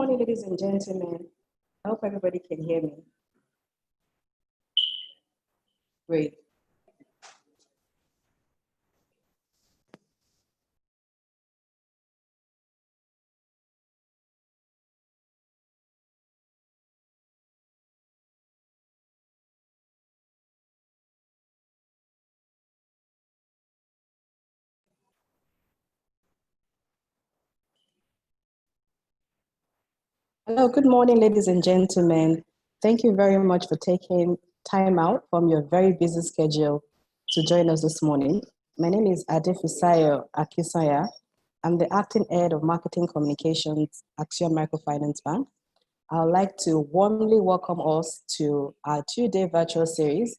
morning, ladies and gentlemen. I hope everybody can hear me. Great. Hello, good morning, ladies and gentlemen. Thank you very much for taking time out from your very busy schedule to join us this morning. My name is Adefisayo Akinsanya. I'm the Acting Head of Marketing Communications, Accion Microfinance Bank. I would like to warmly welcome us to our two-day virtual series,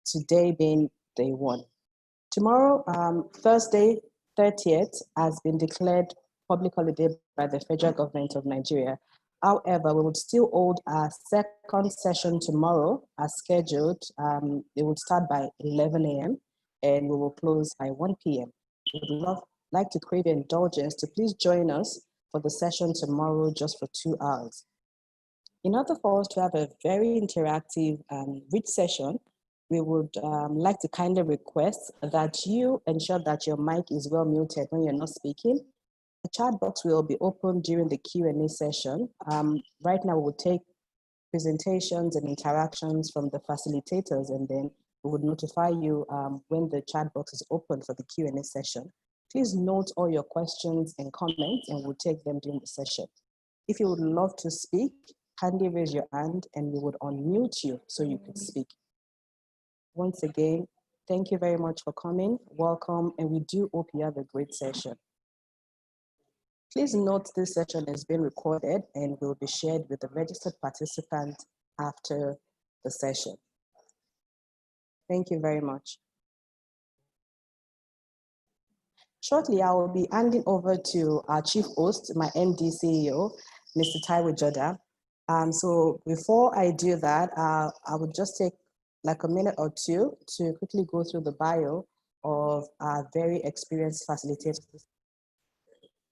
today being day one. Tomorrow, Thursday, 30th, has been declared public holiday by the federal government of Nigeria. However, we would still hold our second session tomorrow as scheduled. It would start by 11 a.m. and we will close by 1 p.m. We would like to crave your indulgence to please join us for the session tomorrow just for 2 hours. In order for us to have a very interactive and rich session, we would like to kindly request that you ensure that your mic is well muted when you're not speaking. The chat box will be open during the Q&A session. Right now, we will take presentations and interactions from the facilitators, and then we would notify you when the chat box is open for the Q&A session. Please note all your questions and comments, and we'll take them during the session. If you would love to speak, kindly raise your hand, and we would unmute you so you could speak. Once again, thank you very much for coming. Welcome, and we do hope you have a great session. Please note this session is being recorded and will be shared with the registered participant after the session. Thank you very much. Shortly, I will be handing over to our chief host, my MD CEO, Mr. Taiwo Joda. So before I do that, I would just take like a minute or two to quickly go through the bio of our very experienced facilitators.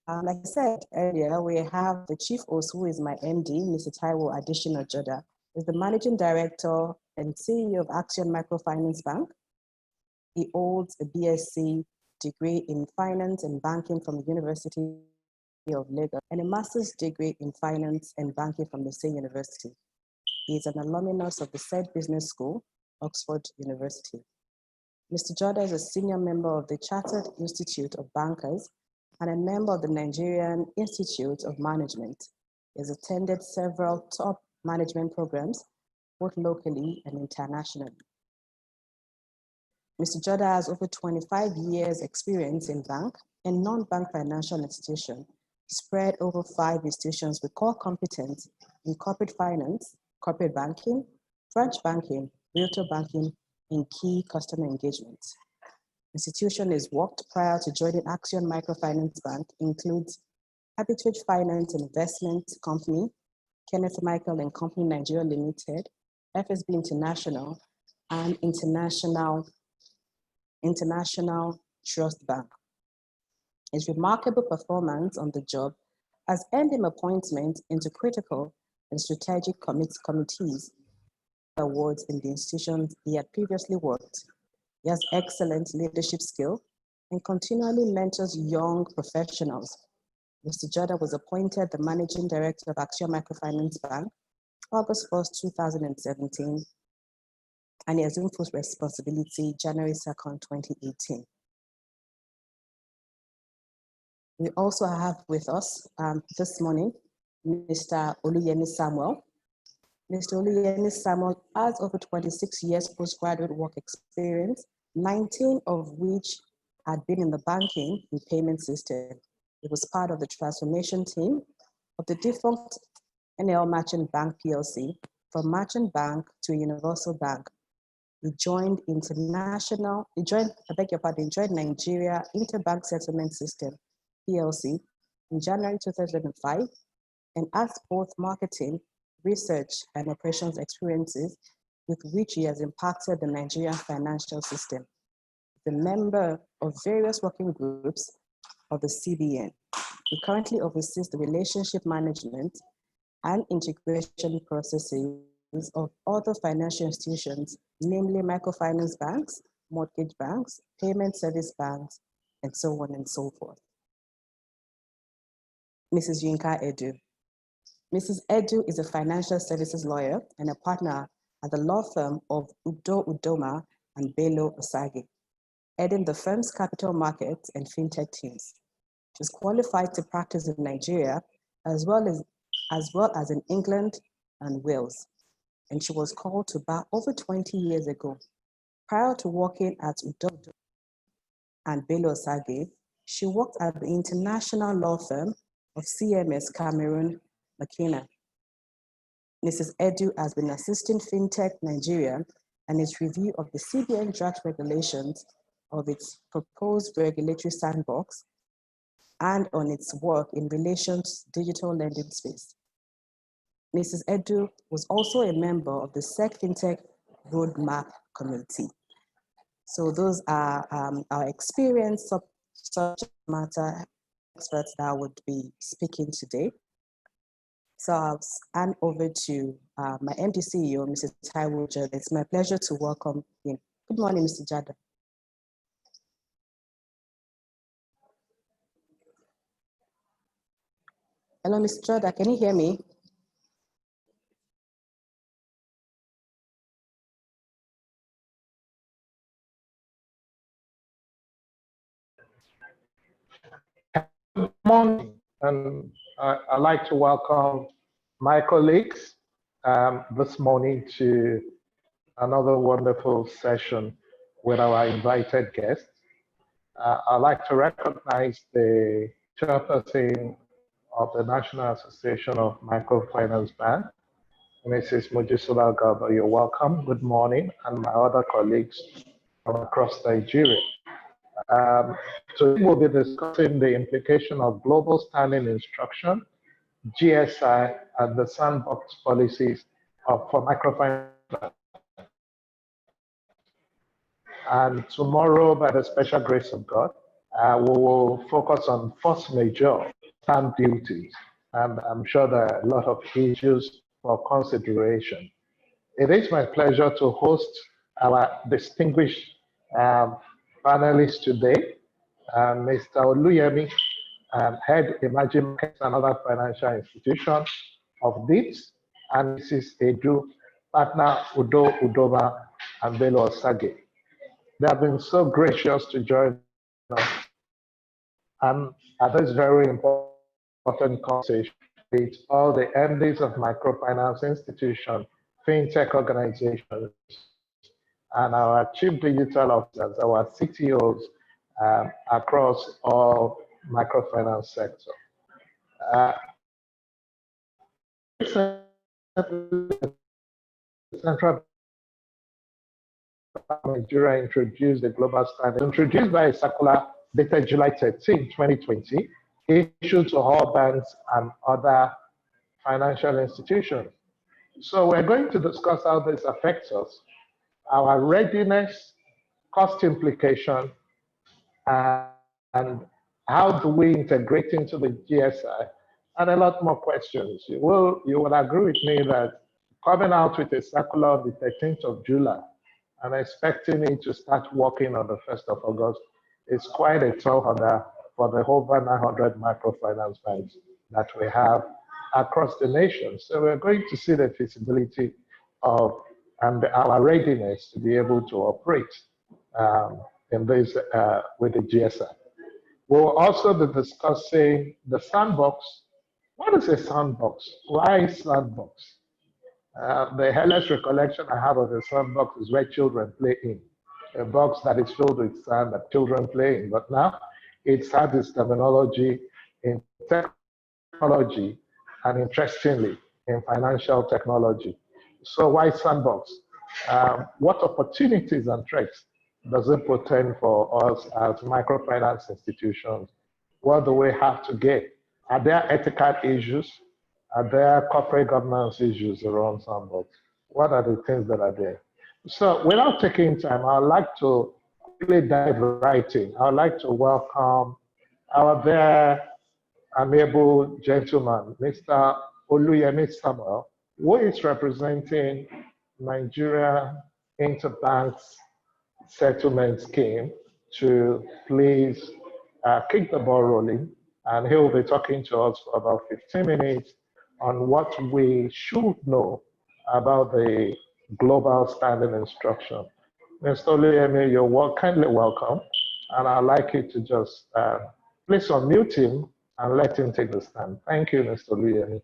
Like I said earlier, we have the chief host, who is my MD, Mr. Taiwo Adesina Joda, is the managing director and CEO of Accion Microfinance Bank. He holds a BSc degree in finance and banking from the University of Lagos and a master's degree in finance and banking from the same university. He is an alumnus of the said business school, Oxford University. Mr. Joda is a senior member of the Chartered Institute of Bankers and a member of the Nigerian Institute of Management. He has attended several top management programs, both locally and internationally. Mr. Joda has over 25 years experience in bank and non-bank financial institutions, spread over 5 institutions with core competence in corporate finance, corporate banking, branch banking, realtor banking, and key customer engagements. Institution is worked prior to joining Accion Microfinance Bank includes Arbitrage Finance and Investment Company, Kenneth Michael and Company Nigeria Limited, FSB International, and International Trust Bank. His remarkable performance on the job has earned him appointment into critical and strategic committees awards in the institutions he had previously worked. He has excellent leadership skill and continually mentors young professionals. Mr. Joda was appointed the Managing Director of Accion Microfinance Bank, August 1st, 2017, and he assumed full responsibility January 2nd, 2018. We also have with us this morning, Mr. Oluyemi Samuel. Mr. Oluyemi Samuel has over 26 years postgraduate work experience, 19 of which had been in the banking and payment system. He was part of the transformation team of the defunct NL Merchant Bank PLC from Merchant Bank to Universal Bank. He joined Nigeria Interbank Settlement System PLC in January 2005 and has both marketing, research, and operations experiences with which he has impacted the Nigerian financial system. The member of various working groups of the CBN. He currently oversees the relationship management and integration processes of other financial institutions, namely microfinance banks, mortgage banks, payment service banks, and so on and so forth. Mrs. Yinka Edu. Mrs. Edu is a financial services lawyer and a partner at the law firm of Udo Udoma Belo Osagie, heading the firm's capital markets and fintech teams. She's qualified to practice in Nigeria as well as in England and Wales, and she was called to bar over 20 years ago. Prior to working at Udo and Belo Osagie, she worked at the international law firm of CMS Cameroon McKenna. Mrs. Edu has been assisting FinTech Nigeria and its review of the CBN draft regulations of its proposed regulatory sandbox and on its work in relation to digital lending space. Mrs. Edu was also a member of the SEC FinTech Roadmap Committee. So those are our experienced subject matter experts that would be speaking today. So I'll hand over to my MD CEO, Mrs. Taiwo Joda. It's my pleasure to welcome him. Good morning, Mr. Joda. Hello, Mr. Joda, can you hear me? Good morning, and I'd like to welcome my colleagues this morning to another wonderful session with our invited guests. I'd like to recognize the chairperson of the National Association of Microfinance Bank, Mrs. Mojisola Gaba. You're welcome. Good morning, and my other colleagues from across Nigeria. Today we'll be discussing the implication of global standing instruction, GSI, and the Sandbox Policies for microfinance. And tomorrow, by the special grace of God, we will focus on force majeure stamp duties. And I'm sure there are a lot of issues for consideration. It is my pleasure to host our distinguished panelists today. Mr. Oluyemi, Head Emerging Markets and Other Financial Institutions of NIBSS, and Mrs. Edu, Partner Udo Udoma Belo Osagie. They have been so gracious to join us. And at this very important conversation with all the MDs of microfinance institutions, fintech organizations, and our chief digital officers, our CTOs, across all microfinance sector. Central Nigeria introduced the global standard, introduced by a circular dated July 13, 2020, issued to all banks and other financial institutions. So we're going to discuss how this affects us, our readiness, cost implication, and how do we integrate into the GSI, and a lot more questions. You will agree with me that coming out with a circular on the 13th of July and expecting it to start working on the 1st of August is quite a tall order for the over 900 microfinance banks that we have across the nation. So we're going to see the feasibility of and our readiness to be able to operate in this with the GSI. We'll also be discussing the sandbox. What is a sandbox? Why sandbox? The earliest recollection I have of a sandbox is where children play in, a box that is filled with sand that children play in. But now it's had its terminology in technology and interestingly in financial technology. So why sandbox? What opportunities and threats does it portend for us as microfinance institutions? What do we have to get? Are there ethical issues? Are there corporate governance issues around sandbox? What are the things that are there? So without taking time, I'd like to quickly dive right in. I'd like to welcome our very amiable gentleman, Mr. Oluyemi Samuel, who is representing Nigeria Interbanks Settlement Scheme, to please kick the ball rolling. And he will be talking to us for about 15 minutes on what we should know about the global standing instruction. Mr. Oluyemi, you're kindly welcome. And I'd like you to just please unmute him and let him take the stand. Thank you, Mr. Oluyemi.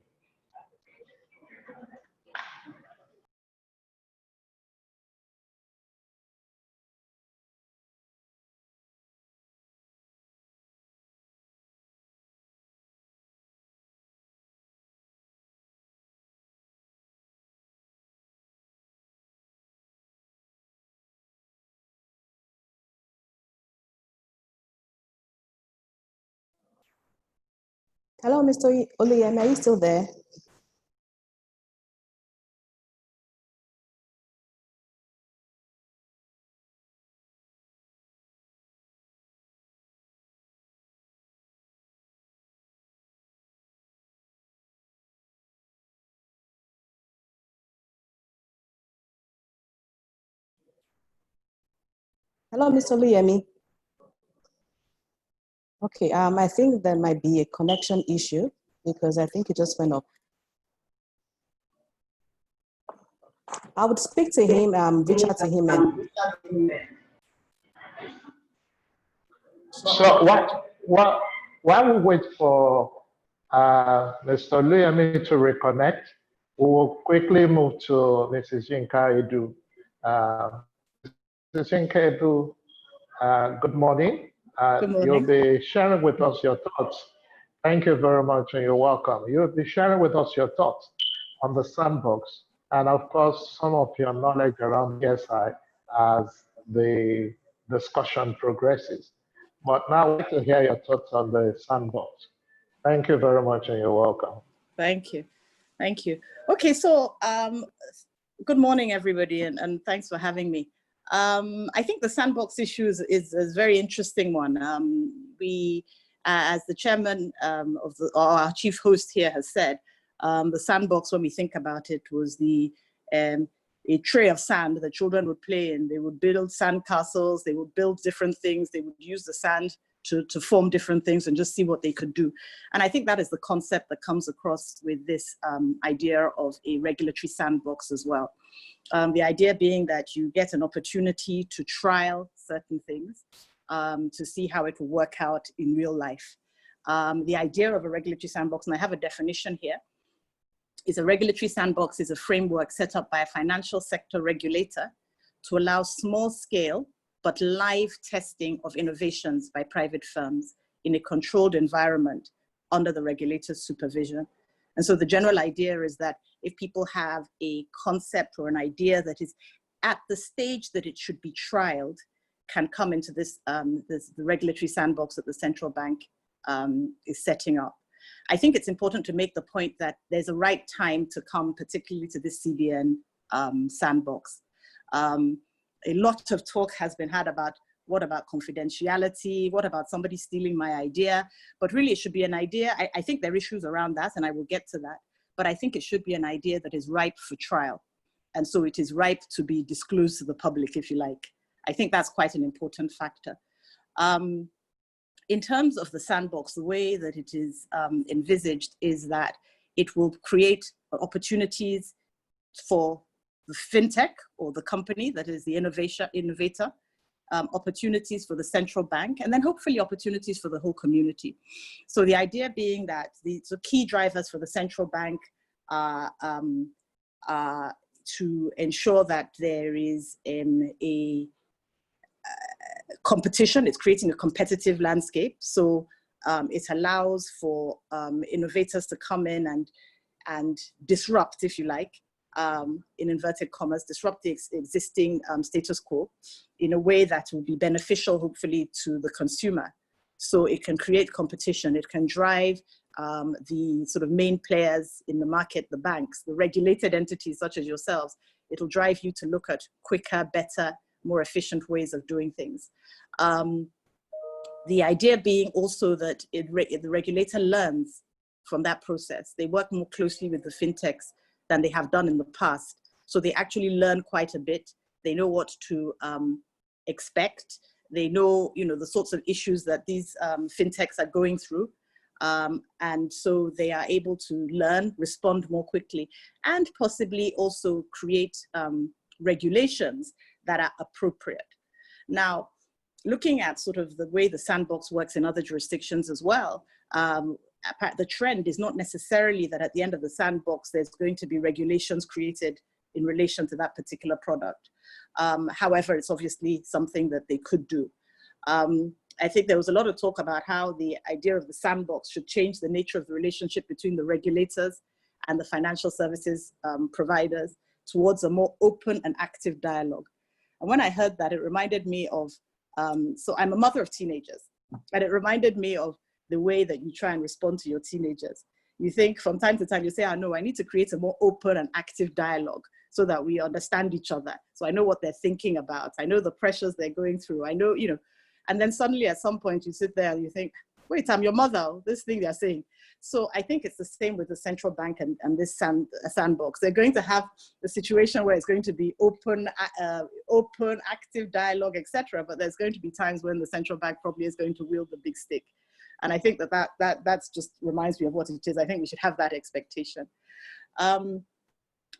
Hello, Mr. Oluyemi, are you still there? Hello, Mr. Oluyemi. Okay, I think there might be a connection issue because I think it just went up. I would speak to him, reach out to him. So while we wait for Mr. Oluyemi to reconnect, we will quickly move to Mrs. Yinka Edu. Mrs. Yinka Edu, good morning. Good morning. You'll be sharing with us your thoughts. Thank you very much, and you're welcome. You'll be sharing with us your thoughts on the sandbox, and of course, some of your knowledge around ESI as the discussion progresses. But now I'd like to hear your thoughts on the sandbox. Thank you very much, and you're welcome. Thank you. Thank you. Okay, so good morning, everybody, and thanks for having me. I think the sandbox issue is a very interesting one. We, as the chairman or our chief host here has said, the sandbox, when we think about it, was a tray of sand that children would play in. They would build sand castles, they would build different things, they would use the sand to form different things and just see what they could do. And I think that is the concept that comes across with this idea of a regulatory sandbox as well. The idea being that you get an opportunity to trial certain things to see how it will work out in real life. The idea of a regulatory sandbox, and I have a definition here, is a regulatory sandbox is a framework set up by a financial sector regulator to allow small scale but live testing of innovations by private firms in a controlled environment under the regulator's supervision. And so the general idea is that if people have a concept or an idea that is at the stage that it should be trialed, can come into this, the regulatory sandbox that the central bank is setting up. I think it's important to make the point that there's a right time to come, particularly to this CBN sandbox. A lot of talk has been had about what about confidentiality, what about somebody stealing my idea, but really it should be an idea. I think there are issues around that, and I will get to that, but I think it should be an idea that is ripe for trial. And so it is ripe to be disclosed to the public, if you like. I think that's quite an important factor. In terms of the sandbox, the way that it is envisaged is that it will create opportunities for the fintech or the company that is the innovator, opportunities for the central bank, and then hopefully opportunities for the whole community. So the idea being that the key drivers for the central bank are to ensure that there is a competition. It's creating a competitive landscape. So it allows for innovators to come in and disrupt, if you like, in inverted commas, disrupt the existing status quo in a way that will be beneficial, hopefully, to the consumer. So it can create competition. It can drive the sort of main players in the market, the banks, the regulated entities such as yourselves. It'll drive you to look at quicker, better, more efficient ways of doing things. The idea being also that the regulator learns from that process. They work more closely with the fintechs than they have done in the past. So they actually learn quite a bit. They know what to expect. They know, the sorts of issues that these fintechs are going through. And so they are able to learn, respond more quickly, and possibly also create regulations that are appropriate. Now, looking at sort of the way the sandbox works in other jurisdictions as well, the trend is not necessarily that at the end of the sandbox, there's going to be regulations created in relation to that particular product. However, it's obviously something that they could do. I think there was a lot of talk about how the idea of the sandbox should change the nature of the relationship between the regulators and the financial services providers towards a more open and active dialogue. And when I heard that, it reminded me of, so I'm a mother of teenagers, and it reminded me of the way that you try and respond to your teenagers. You think from time to time, you say, oh no, I need to create a more open and active dialogue so that we understand each other. So I know what they're thinking about. I know the pressures they're going through. I know, and then suddenly at some point you sit there and you think, wait, I'm your mother, this thing they're saying. So I think it's the same with the central bank and this sandbox. They're going to have the situation where it's going to be open, active dialogue, etc. But there's going to be times when the central bank probably is going to wield the big stick. And I think that's just reminds me of what it is. I think we should have that expectation.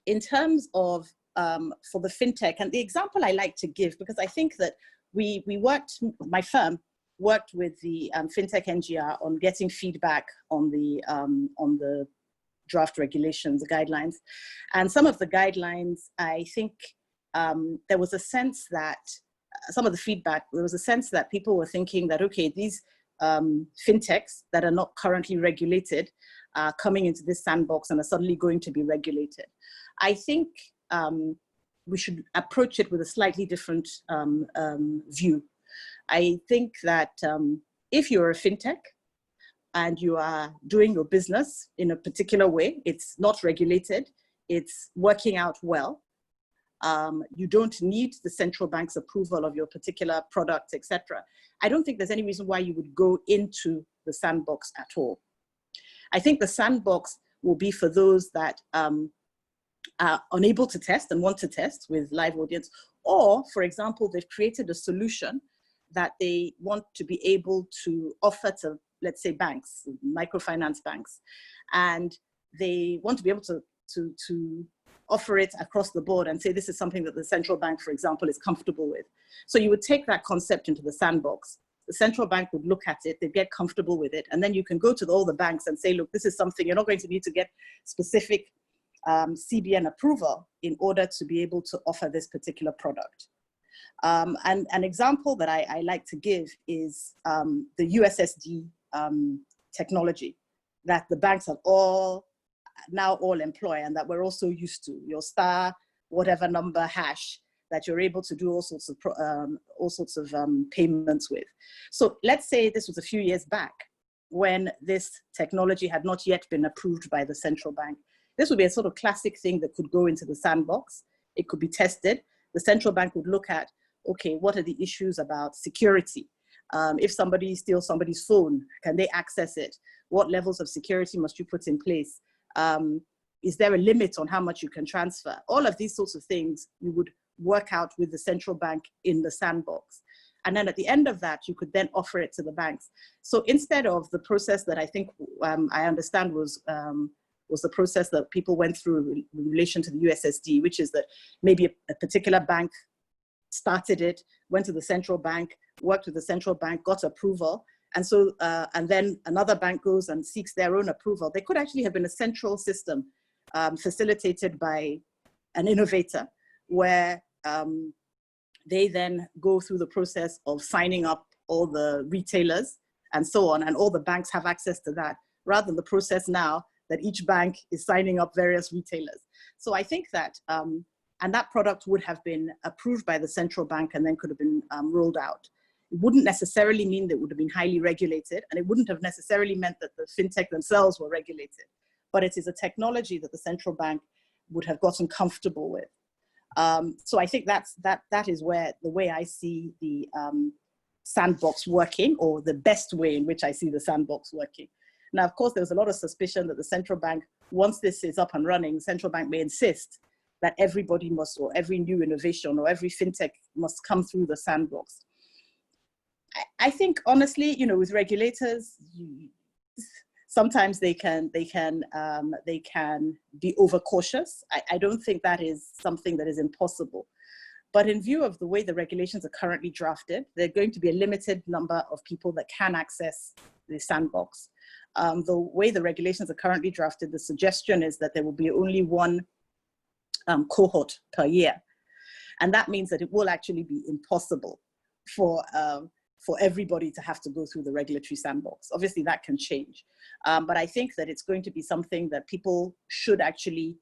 In terms of, for the fintech, and the example I like to give, because I think that my firm worked with the fintech NGR on getting feedback on the draft regulations, the guidelines. And some of the guidelines, I think there was a sense that, some of the feedback, there was a sense that people were thinking that, okay, these fintechs that are not currently regulated are coming into this sandbox and are suddenly going to be regulated. I think we should approach it with a slightly different view. I think that if you're a fintech and you are doing your business in a particular way, it's not regulated, it's working out well, you don't need the central bank's approval of your particular product, etc. I don't think there's any reason why you would go into the sandbox at all. I think the sandbox will be for those that are unable to test and want to test with live audience, or, for example, they've created a solution that they want to be able to offer to, let's say, banks, microfinance banks, and they want to be able to offer it across the board and say this is something that the central bank, for example, is comfortable with. So you would take that concept into the sandbox. The central bank would look at it, they'd get comfortable with it, and then you can go to all the banks and say, look, this is something you're not going to need to get specific CBN approval in order to be able to offer this particular product. And an example that I like to give is the USSD technology that the banks have now all employ, and that we're also used to, your star, whatever number hash, that you're able to do all sorts of payments with. So let's say this was a few years back when this technology had not yet been approved by the central bank. This would be a sort of classic thing that could go into the sandbox. It could be tested. The central bank would look at, okay, what are the issues about security? If somebody steals somebody's phone, can they access it? What levels of security must you put in place? Is there a limit on how much you can transfer? All of these sorts of things you would work out with the central bank in the sandbox. And then at the end of that, you could then offer it to the banks. So instead of the process that I think I understand was the process that people went through in relation to the USSD, which is that maybe a particular bank started it, went to the central bank, worked with the central bank, got approval, and so and then another bank goes and seeks their own approval. There could actually have been a central system facilitated by an innovator where they then go through the process of signing up all the retailers and so on, and all the banks have access to that, rather than the process now that each bank is signing up various retailers. So I think that, and that product would have been approved by the central bank and then could have been rolled out. It wouldn't necessarily mean that it would have been highly regulated, and it wouldn't have necessarily meant that the fintech themselves were regulated, but it is a technology that the central bank would have gotten comfortable with. So I think that is where the way I see the sandbox working, or the best way in which I see the sandbox working. Now, of course, there's a lot of suspicion that the central bank, once this is up and running, the central bank may insist that everybody must, or every new innovation or every fintech must come through the sandbox. I think, honestly, you know, with regulators, sometimes they can be overcautious. I don't think that is something that is impossible. But in view of the way the regulations are currently drafted, there are going to be a limited number of people that can access the sandbox. The way the regulations are currently drafted, the suggestion is that there will be only one cohort per year. And that means that it will actually be impossible for everybody to have to go through the regulatory sandbox. Obviously, that can change. But I think that it's going to be something that people should actually,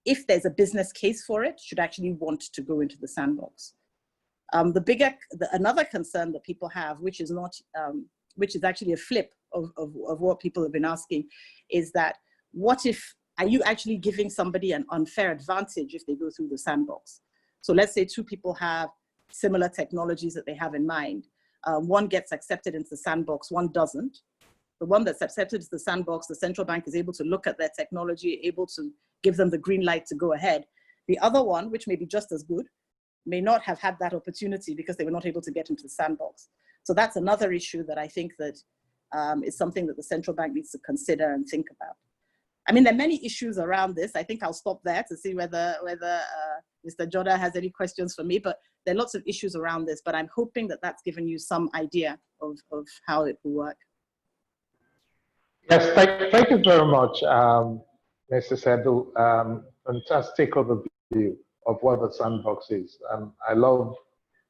if there's a business case for it, should actually want to go into the sandbox. Another concern that people have, which is actually a flip of what people have been asking, is that are you actually giving somebody an unfair advantage if they go through the sandbox? So let's say two people have similar technologies that they have in mind. One gets accepted into the sandbox, one doesn't. The one that's accepted into the sandbox, the central bank is able to look at their technology, able to give them the green light to go ahead. The other one, which may be just as good, may not have had that opportunity because they were not able to get into the sandbox. So that's another issue that I think that is something that the central bank needs to consider and think about. I mean, there are many issues around this. I think I'll stop there to see whether Mr. Joda has any questions for me, but there are lots of issues around this, but I'm hoping that that's given you some idea of how it will work. Yes, thank you very much, Mrs. Edu. Fantastic overview of what the sandbox is. I love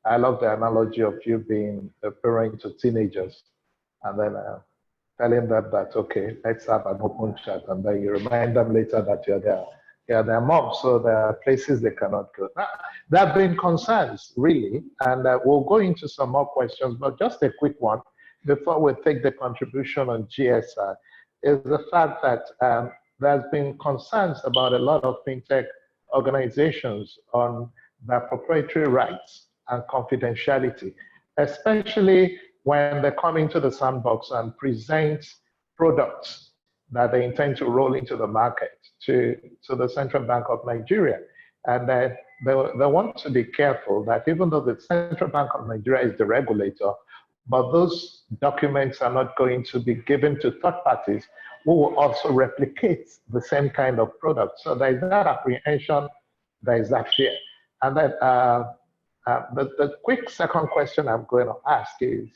the analogy of you being a parent to teenagers and then telling them that, okay, let's have an open chat, and then you remind them later that you're their mom, so there are places they cannot go. There have been concerns, really, and we'll go into some more questions, but just a quick one before we take the contribution on GSI, is the fact that there's been concerns about a lot of fintech organizations on their proprietary rights and confidentiality, especially when they come into the sandbox and present products that they intend to roll into the market to the Central Bank of Nigeria. And they want to be careful that even though the Central Bank of Nigeria is the regulator, but those documents are not going to be given to third parties who will also replicate the same kind of product. So there is that apprehension, there is that fear. And then the quick second question I'm going to ask is,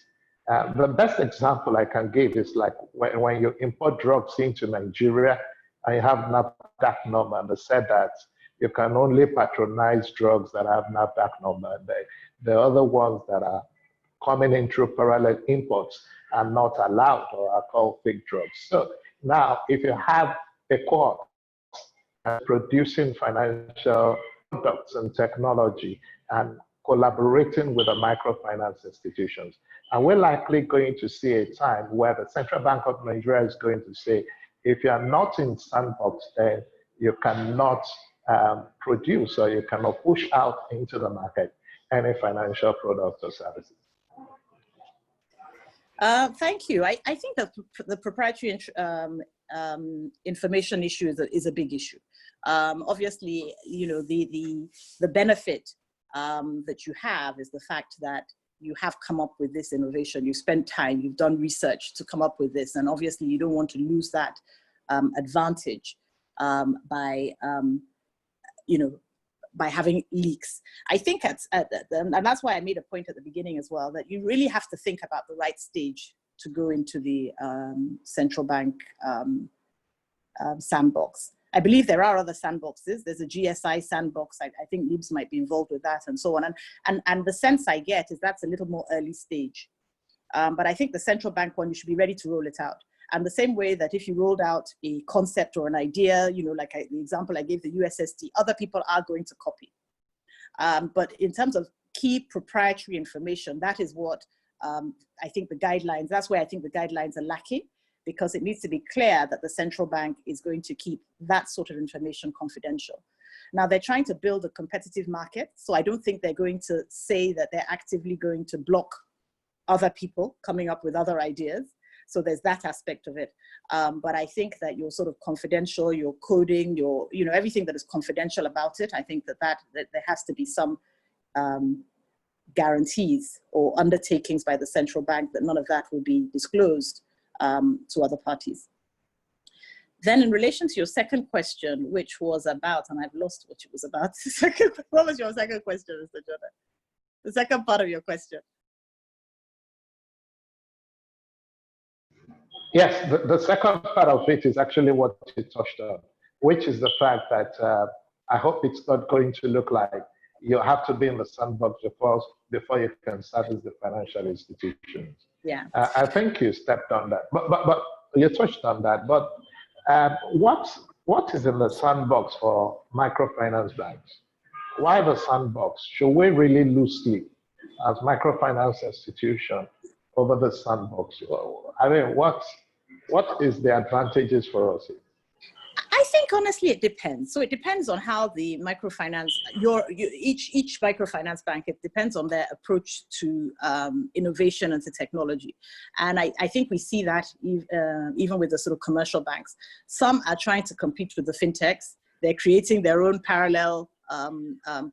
the best example I can give is like when you import drugs into Nigeria and you have NAFDAC number, and they said that you can only patronize drugs that have NAFDAC number. The other ones that are coming in through parallel imports are not allowed or are called fake drugs. So now, if you have a co-op producing financial products and technology and collaborating with the microfinance institutions, and we're likely going to see a time where the Central Bank of Nigeria is going to say, if you are not in sandbox, then you cannot produce or you cannot push out into the market any financial products or services. Thank you. I think that the proprietary information issue is a big issue. Obviously, you know, the benefit that you have is the fact that you have come up with this innovation. You spent time, you've done research to come up with this, and obviously you don't want to lose that advantage by having leaks. I think and that's why I made a point at the beginning as well, that you really have to think about the right stage to go into the central bank sandbox. I believe there are other sandboxes. There's a GSI sandbox. I think NIBSS might be involved with that and so on. And the sense I get is that's a little more early stage. But I think the central bank one, you should be ready to roll it out. And the same way that if you rolled out a concept or an idea, you know, like the example I gave, the USSD, other people are going to copy. But in terms of key proprietary information, that is what I think the guidelines, that's where I think the guidelines are lacking, because it needs to be clear that the central bank is going to keep that sort of information confidential. Now, they're trying to build a competitive market, so I don't think they're going to say that they're actively going to block other people coming up with other ideas. So there's that aspect of it. But I think that your sort of confidential, your coding, your, everything that is confidential about it, I think that there has to be some guarantees or undertakings by the central bank that none of that will be disclosed to other parties. Then in relation to your second question, which was about, and I've lost what it was about. What was your second question, Mr. Joda? The second part of your question. Yes, the second part of it is actually what you touched on, which is the fact that I hope it's not going to look like you have to be in the sandbox before you can service the financial institutions. Yeah. I think you stepped on that, but you touched on that. But what is in the sandbox for microfinance banks? Why the sandbox? Should we really loosely, as microfinance institution, over the sandbox? I mean, what is the advantages for us? I think honestly it depends. So it depends on how the microfinance, each microfinance bank, it depends on their approach to innovation and to technology. And I think we see that even with the sort of commercial banks. Some are trying to compete with the fintechs. They're creating their own parallel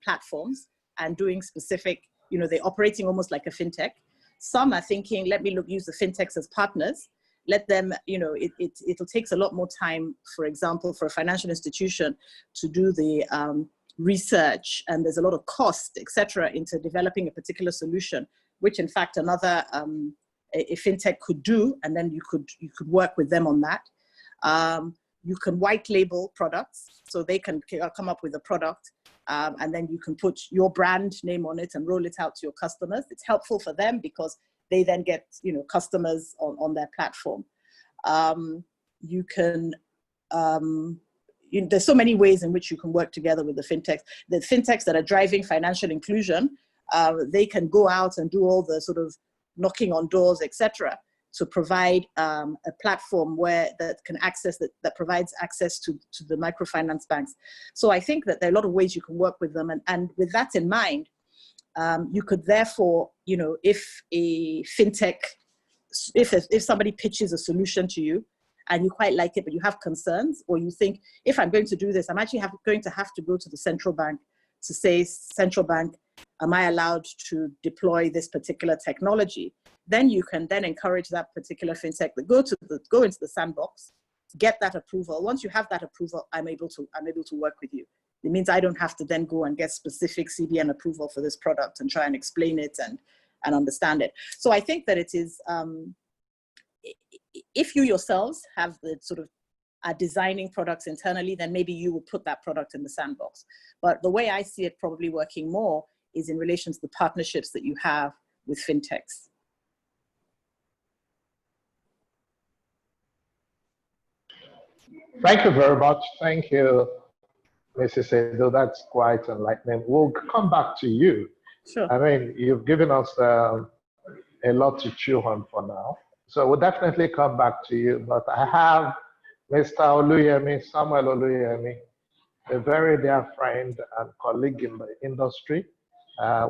platforms and doing specific, they're operating almost like a fintech. Some are thinking, let me use the fintechs as partners. Let them, it'll take a lot more time, for example, for a financial institution to do the research, and there's a lot of cost, etc., into developing a particular solution, which in fact another a fintech could do, and then you could work with them on that. You can white label products, so they can come up with a product, and then you can put your brand name on it and roll it out to your customers. It's helpful for them because they then get customers on their platform. You can there's so many ways in which you can work together with the fintechs. The fintechs that are driving financial inclusion, they can go out and do all the sort of knocking on doors, etc., to provide a platform that provides access to the microfinance banks. So I think that there are a lot of ways you can work with them, and with that in mind, you could therefore, if a fintech, if somebody pitches a solution to you and you quite like it, but you have concerns, or you think, if I'm going to do this, I'm actually going to have to go to the central bank to say, central bank, am I allowed to deploy this particular technology? Then you can then encourage that particular fintech to go into the sandbox, get that approval. Once you have that approval, I'm able to work with you. It means I don't have to then go and get specific CBN approval for this product and try and explain it and understand it. So I think that it is, if you yourselves have the sort of are designing products internally, then maybe you will put that product in the sandbox. But the way I see it probably working more is in relation to the partnerships that you have with fintechs. Thank you very much. Thank you, Mrs. Edu. That's quite enlightening. We'll come back to you. Sure. I mean, you've given us a lot to chew on for now. So we'll definitely come back to you. But I have Mr. Oluyemi, Samuel Oluyemi, a very dear friend and colleague in the industry,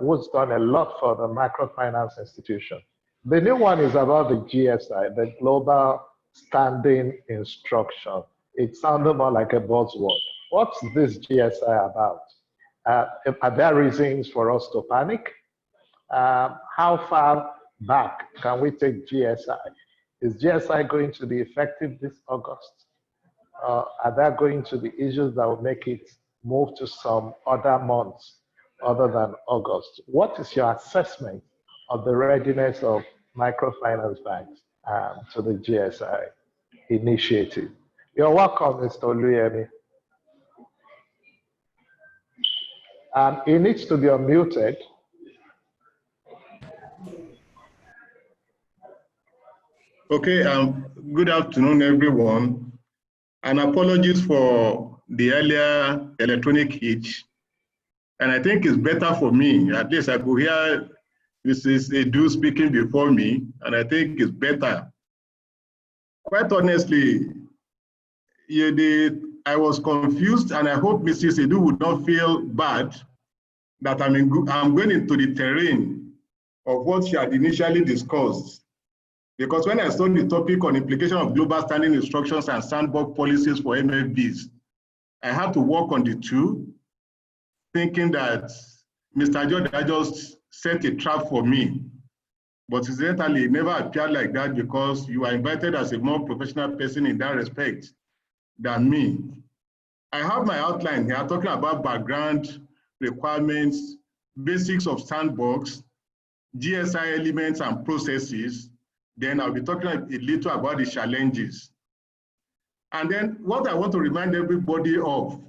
who's done a lot for the microfinance institution. The new one is about the GSI, the Global Standing Instruction. It sounded more like a buzzword. What's this GSI about? Are there reasons for us to panic? How far back can we take GSI? Is GSI going to be effective this August? Are there going to be issues that will make it move to some other months other than August? What is your assessment of the readiness of microfinance banks to the GSI initiative? You're welcome, Mr. Oluyemi. He needs to be unmuted. Okay, good afternoon, everyone. And apologies for the earlier electronic hitch. And I think it's better for me. At least I could hear Mrs. Edu speaking before me, and I think it's better. Quite honestly, I was confused, and I hope Mrs. Edu would not feel bad that I'm going into the terrain of what she had initially discussed. Because when I saw the topic on implication of global standing instructions and sandbox policies for MFBs, I had to work on the two, thinking that Mr. Joda just set a trap for me. But incidentally, it never appeared like that because you are invited as a more professional person in that respect than me. I have my outline here talking about background requirements, basics of sandbox, GSI elements and processes. Then I'll be talking a little about the challenges. And then what I want to remind everybody of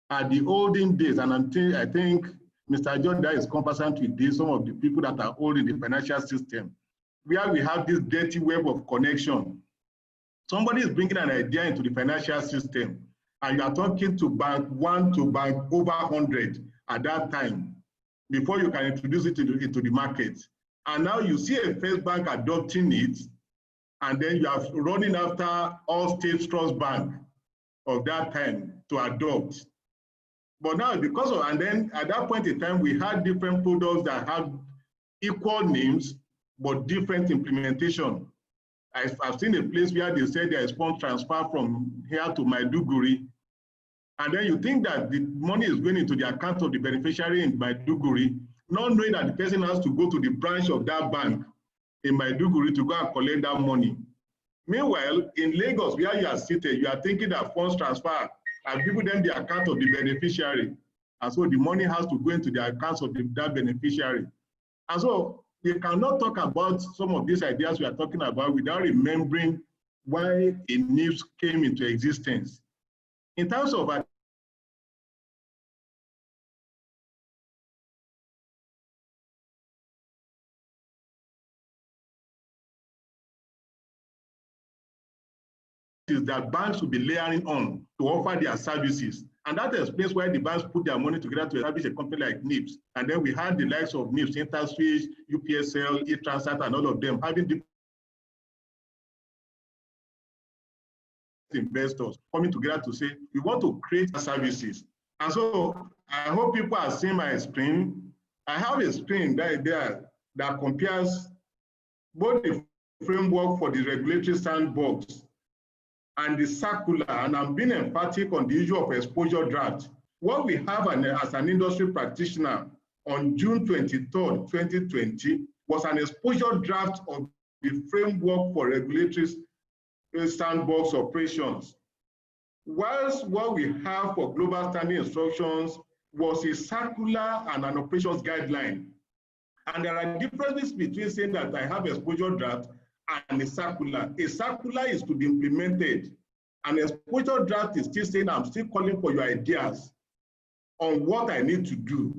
are the olden days, and I think Mr. Joda is conversant with this, some of the people that are old in the financial system, where we have this dirty web of connection. Somebody is bringing an idea into the financial system, and you are talking to bank 1 to bank over 100 at that time, before you can introduce it into the market. And now you see a first bank adopting it, and then you are running after all state trust bank of that time to adopt. But now because of, and then at that point in time, we had different products that have equal names, but different implementation. I've seen a place where they said there is funds transfer from here to Maiduguri. And then you think that the money is going into the account of the beneficiary in Maiduguri, not knowing that the person has to go to the branch of that bank in Maiduguri to go and collect that money. Meanwhile, in Lagos, where you are seated, you are thinking that funds transfer and people then the account of the beneficiary. And so the money has to go into the accounts of that beneficiary. And so we cannot talk about some of these ideas we are talking about without remembering why a NIBSS came into existence. In terms of is that banks will be layering on to offer their services. And that explains why the banks put their money together to establish a company like NIBSS. And then we had the likes of NIBSS, InterSwitch, UPSL, eTransact, and all of them having the investors coming together to say, we want to create services. And so I hope people are seeing my screen. I have a screen that compares both the framework for the regulatory sandbox and the circular, and I'm being emphatic on the issue of exposure draft. What we have as an industry practitioner on June 23rd, 2020, was an exposure draft of the framework for regulatory sandbox operations. Whilst what we have for global standing instructions was a circular and an operations guideline. And there are differences between saying that I have exposure draft and a circular. A circular is to be implemented. An exposure draft is still saying I'm still calling for your ideas on what I need to do.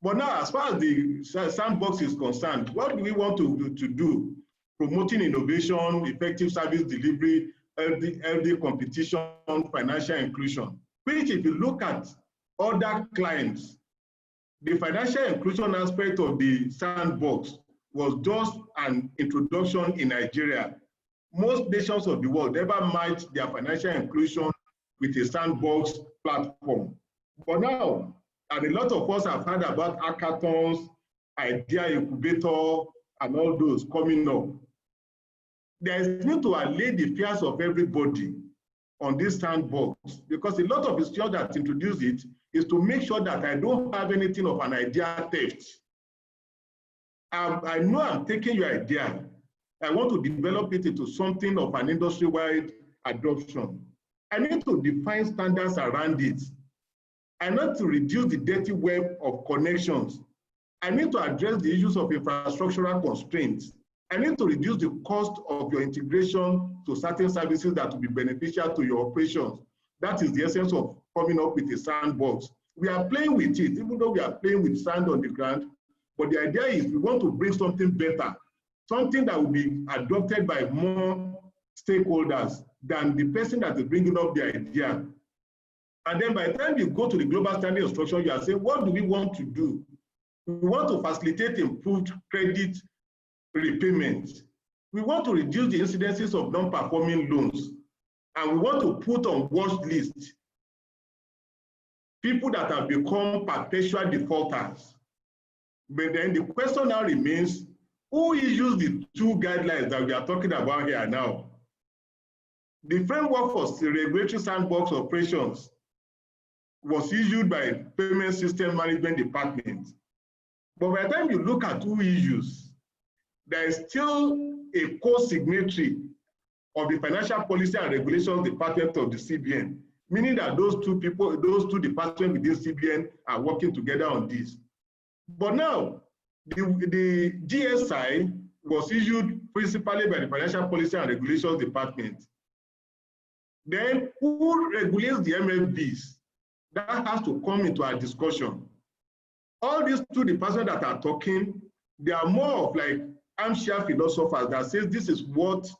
But now, as far as the sandbox is concerned, what do we want to do? Promoting innovation, effective service delivery, healthy competition, financial inclusion, which if you look at other clients, the financial inclusion aspect of the sandbox was just an introduction in Nigeria. Most nations of the world never matched their financial inclusion with a sandbox platform. But now, and a lot of us have heard about hackathons, idea incubator, and all those coming up. There is need to allay the fears of everybody on this sandbox, because a lot of the stuff that introduce it is to make sure that I don't have anything of an idea theft. I know I'm taking your idea. I want to develop it into something of an industry-wide adoption. I need to define standards around it. I need to reduce the dirty web of connections. I need to address the issues of infrastructural constraints. I need to reduce the cost of your integration to certain services that will be beneficial to your operations. That is the essence of coming up with a sandbox. We are playing with it, even though we are playing with sand on the ground, but the idea is we want to bring something better, something that will be adopted by more stakeholders than the person that is bringing up the idea. And then by the time you go to the global standing instruction, you are saying, what do we want to do? We want to facilitate improved credit repayment. We want to reduce the incidences of non-performing loans. And we want to put on watch list people that have become perpetual defaulters. But then the question now remains, who issues the two guidelines that we are talking about here now? The framework for regulatory sandbox operations was issued by Payment System Management Department. But by the time you look at who issues, there is still a co-signatory of the Financial Policy and Regulations Department of the CBN, meaning that those two departments within CBN are working together on this. But now, the GSI was issued principally by the Financial Policy and Regulations Department. Then who regulates the MFBs? That has to come into our discussion. All these two departments that are talking, they are more of like armchair philosophers that says this is what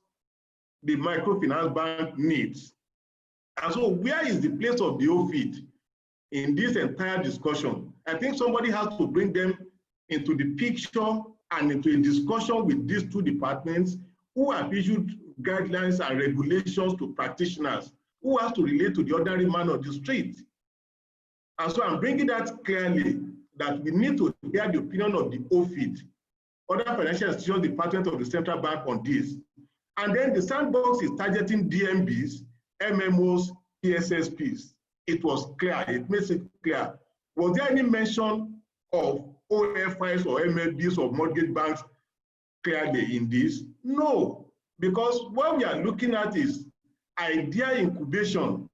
the microfinance bank needs. And so where is the place of the OFID in this entire discussion? I think somebody has to bring them into the picture and into a discussion with these two departments who have issued guidelines and regulations to practitioners, who has to relate to the ordinary man on the street. And so I'm bringing that clearly, that we need to hear the opinion of the OFID, other financial institutions department of the central bank on this. And then the sandbox is targeting DMBs, MMOs, PSSPs. It was clear, it makes it clear. Was there any mention of OFIs or MFBs or mortgage banks clearly in this? No, because what we are looking at is idea incubation.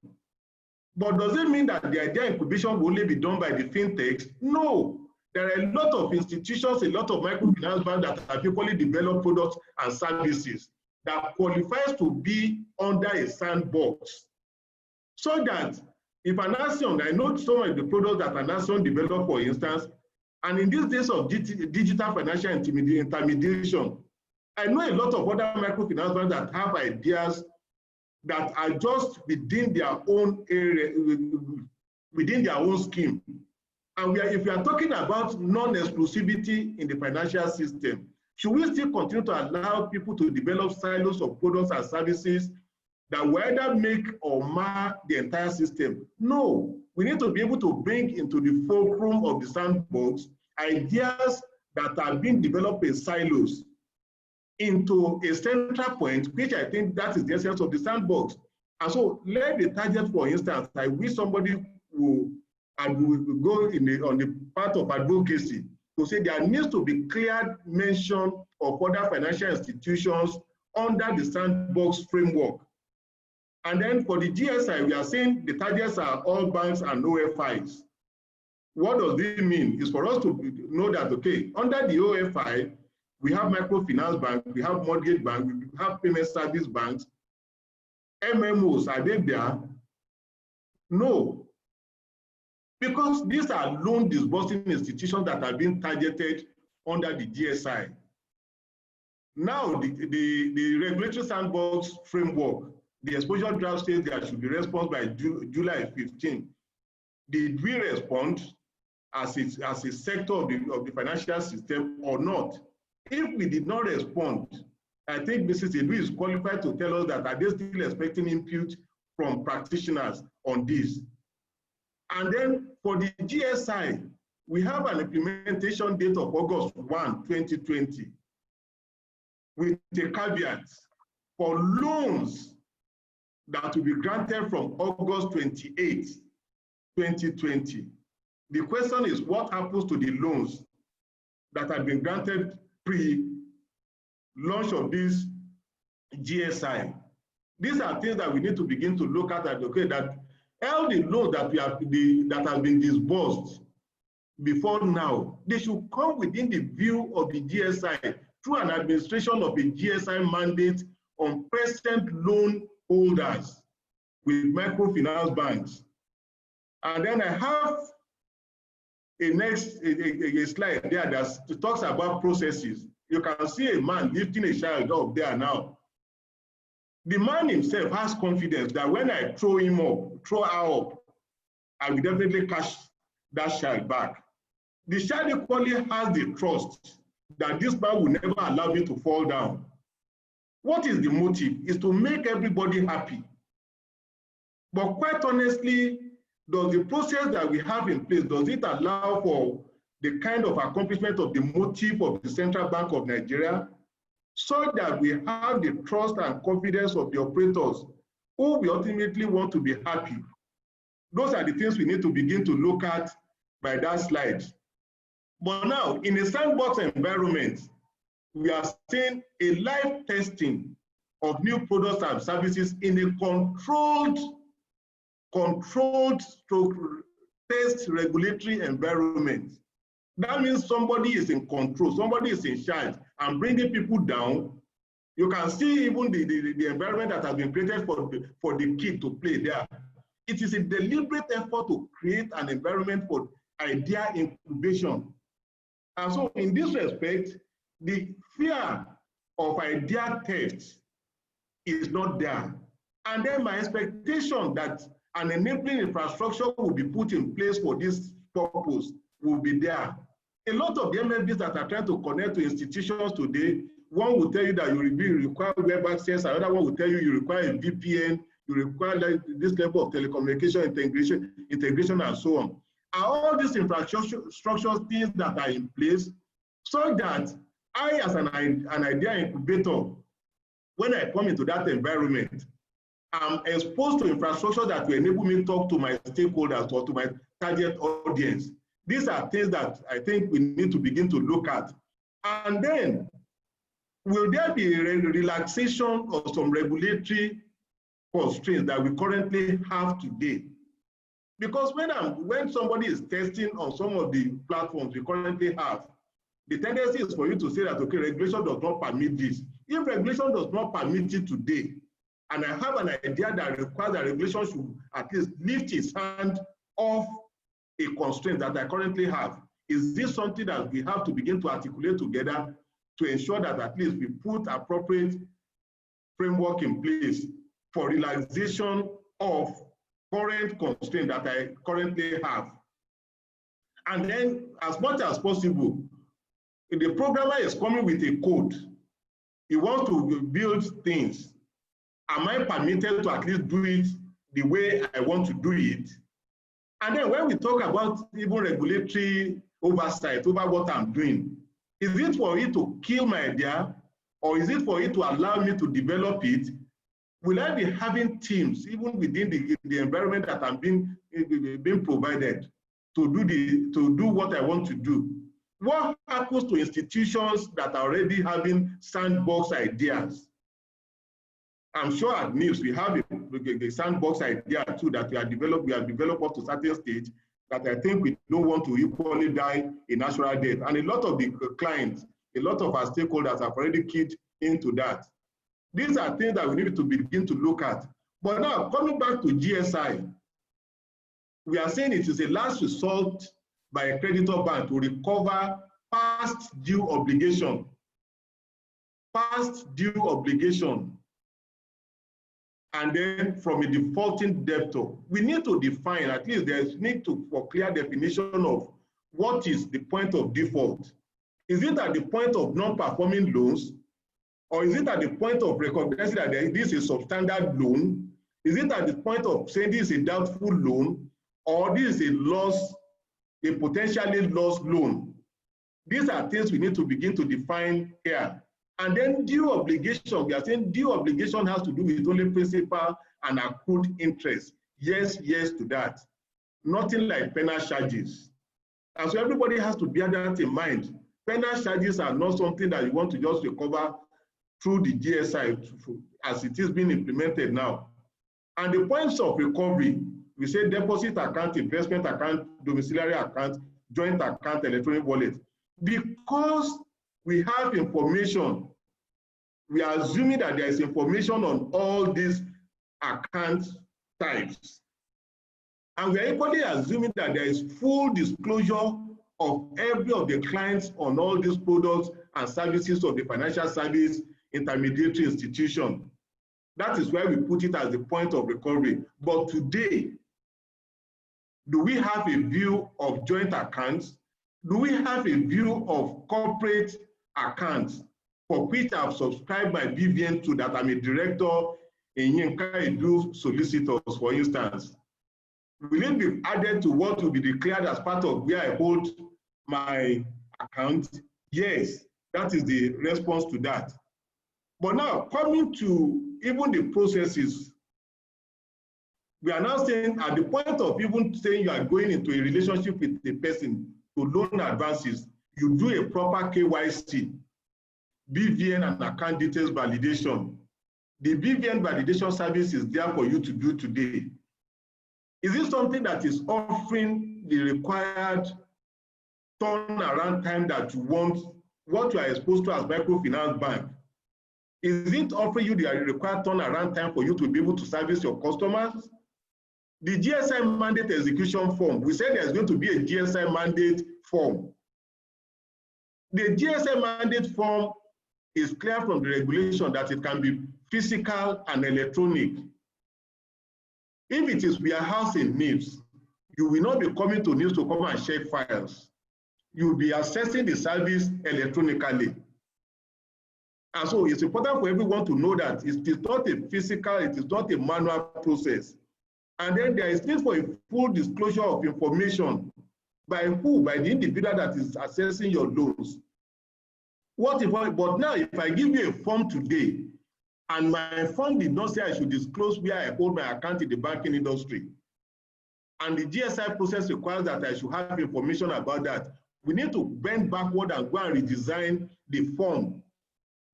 But does it mean that the idea incubation will only be done by the fintechs? No. There are a lot of institutions, a lot of microfinance banks that have equally developed products and services that qualifies to be under a sandbox. So that if an Accion, I know some of the products that an Accion developed, for instance, and in these days of digital financial intermediation, I know a lot of other microfinance banks that have ideas that are just within their own area, within their own scheme. And if we are talking about non-exclusivity in the financial system, should we still continue to allow people to develop silos of products and services that will either make or mar the entire system? No, we need to be able to bring into the fulcrum of the sandbox ideas that are being developed in silos into a central point, which I think that is the essence of the sandbox. And so let the target, for instance, I wish somebody would go on the part of advocacy to say there needs to be clear mention of other financial institutions under the sandbox framework. And then for the GSI, we are saying the targets are all banks and OFIs. What does this mean? Is for us to know that, okay, under the OFI, we have microfinance bank, we have mortgage bank, we have payment service banks. MMOs, are they there? No. Because these are loan disbursing institutions that are being targeted under the GSI. Now, the regulatory sandbox framework, the exposure draft says there should be response by July 15. Did we respond as a sector of the financial system or not? If we did not respond, I think Mrs. Edu is qualified to tell us that are they still expecting input from practitioners on this? And then for the GSI, we have an implementation date of August 1, 2020, with a caveat for loans that will be granted from August 28, 2020. The question is, what happens to the loans that have been granted pre-launch of this GSI? These are things that we need to begin to look at, okay, that all the loans that that have been disbursed before now, they should come within the view of the GSI through an administration of a GSI mandate on present loan holders with microfinance banks. And then I have a slide there that talks about processes. You can see a man lifting a child up there now. The man himself has confidence that when I throw her up, I will definitely catch that child back. The child equally has the trust that this man will never allow me to fall down. What is the motive? Is to make everybody happy. But quite honestly, does the process that we have in place, does it allow for the kind of accomplishment of the motive of the Central Bank of Nigeria, so that we have the trust and confidence of the operators who we ultimately want to be happy. Those are the things we need to begin to look at by that slide. But now, in a sandbox environment, we are seeing a live testing of new products and services in a controlled test regulatory environment. That means somebody is in control, somebody is in charge and bringing people down. You can see even the environment that has been created for the kid to play there. It is a deliberate effort to create an environment for idea incubation. And so in this respect, the fear of idea theft is not there. And then my expectation that an enabling infrastructure will be put in place for this purpose will be there. A lot of the MFBs that are trying to connect to institutions today, one will tell you that you require web access, another one will tell you require a VPN, you require like this level of telecommunication integration and so on. Are all these infrastructure things that are in place so that I, as an idea incubator, when I come into that environment, I'm exposed to infrastructure that will enable me to talk to my stakeholders or to my target audience. These are things that I think we need to begin to look at. And then, will there be a relaxation of some regulatory constraints that we currently have today? Because when somebody is testing on some of the platforms we currently have, the tendency is for you to say that, okay, regulation does not permit this. If regulation does not permit it today, and I have an idea that requires that regulation should at least lift its hand off a constraint that I currently have, is this something that we have to begin to articulate together to ensure that at least we put appropriate framework in place for realization of current constraint that I currently have? And then, as much as possible, if the programmer is coming with a code, he wants to build things, am I permitted to at least do it the way I want to do it? And then when we talk about even regulatory oversight over what I'm doing, is it for it to kill my idea, or is it for it to allow me to develop it? Will I be having teams, even within the environment that I'm being provided, to do what I want to do? What happens to institutions that are already having sandbox ideas? I'm sure at NIBSS we have the sandbox idea too that we have developed up to a certain stage that I think we don't want to equally die a natural death. And a lot of the clients, a lot of our stakeholders have already keyed into that. These are things that we need to begin to look at. But now, coming back to GSI, we are saying it is a last resort by a creditor bank to recover past due obligation. Past due obligation. And then from a defaulting debtor. We need to define, at least there's need for clear definition of what is the point of default. Is it at the point of non-performing loans? Or is it at the point of recognizing that this is a substandard loan? Is it at the point of saying this is a doubtful loan? Or this is a loss, a potentially lost loan? These are things we need to begin to define here. And then due obligation, we are saying due obligation has to do with only principal and accrued interest. Yes, yes to that. Nothing like penal charges. And so everybody has to bear that in mind. Penal charges are not something that you want to just recover through the GSI as it is being implemented now. And the points of recovery, we say deposit account, investment account, domiciliary account, joint account, electronic wallet. Because we have information, we are assuming that there is information on all these account types. And we are equally assuming that there is full disclosure of every of the clients on all these products and services of the financial service intermediary institution. That is why we put it as the point of recovery. But today, do we have a view of joint accounts? Do we have a view of corporate accounts for which I have subscribed my BVN to, that I'm a director in Yinka Edu solicitors, for instance? Will it be added to what will be declared as part of where I hold my account? Yes, that is the response to that. But now, coming to even the processes, we are now saying at the point of even saying you are going into a relationship with a person to loan advances, you do a proper KYC, BVN and account details validation. The BVN validation service is there for you to do today. Is it something that is offering the required turnaround time that you want, what you are exposed to as microfinance bank? Is it offering you the required turnaround time for you to be able to service your customers? The GSI mandate execution form, we said there's going to be a GSI mandate form. The GSI mandate form is clear from the regulation that it can be physical and electronic. If it is warehouse in NIBSS, you will not be coming to NIBSS to come and check files. You will be accessing the service electronically. And so it's important for everyone to know that it is not a physical, it is not a manual process. And then there is need for a full disclosure of information. By who? By the individual that is assessing your loans. What if but now if I give you a form today, and my form did not say I should disclose where I hold my account in the banking industry, and the GSI process requires that I should have information about that, we need to bend backward and go and redesign the form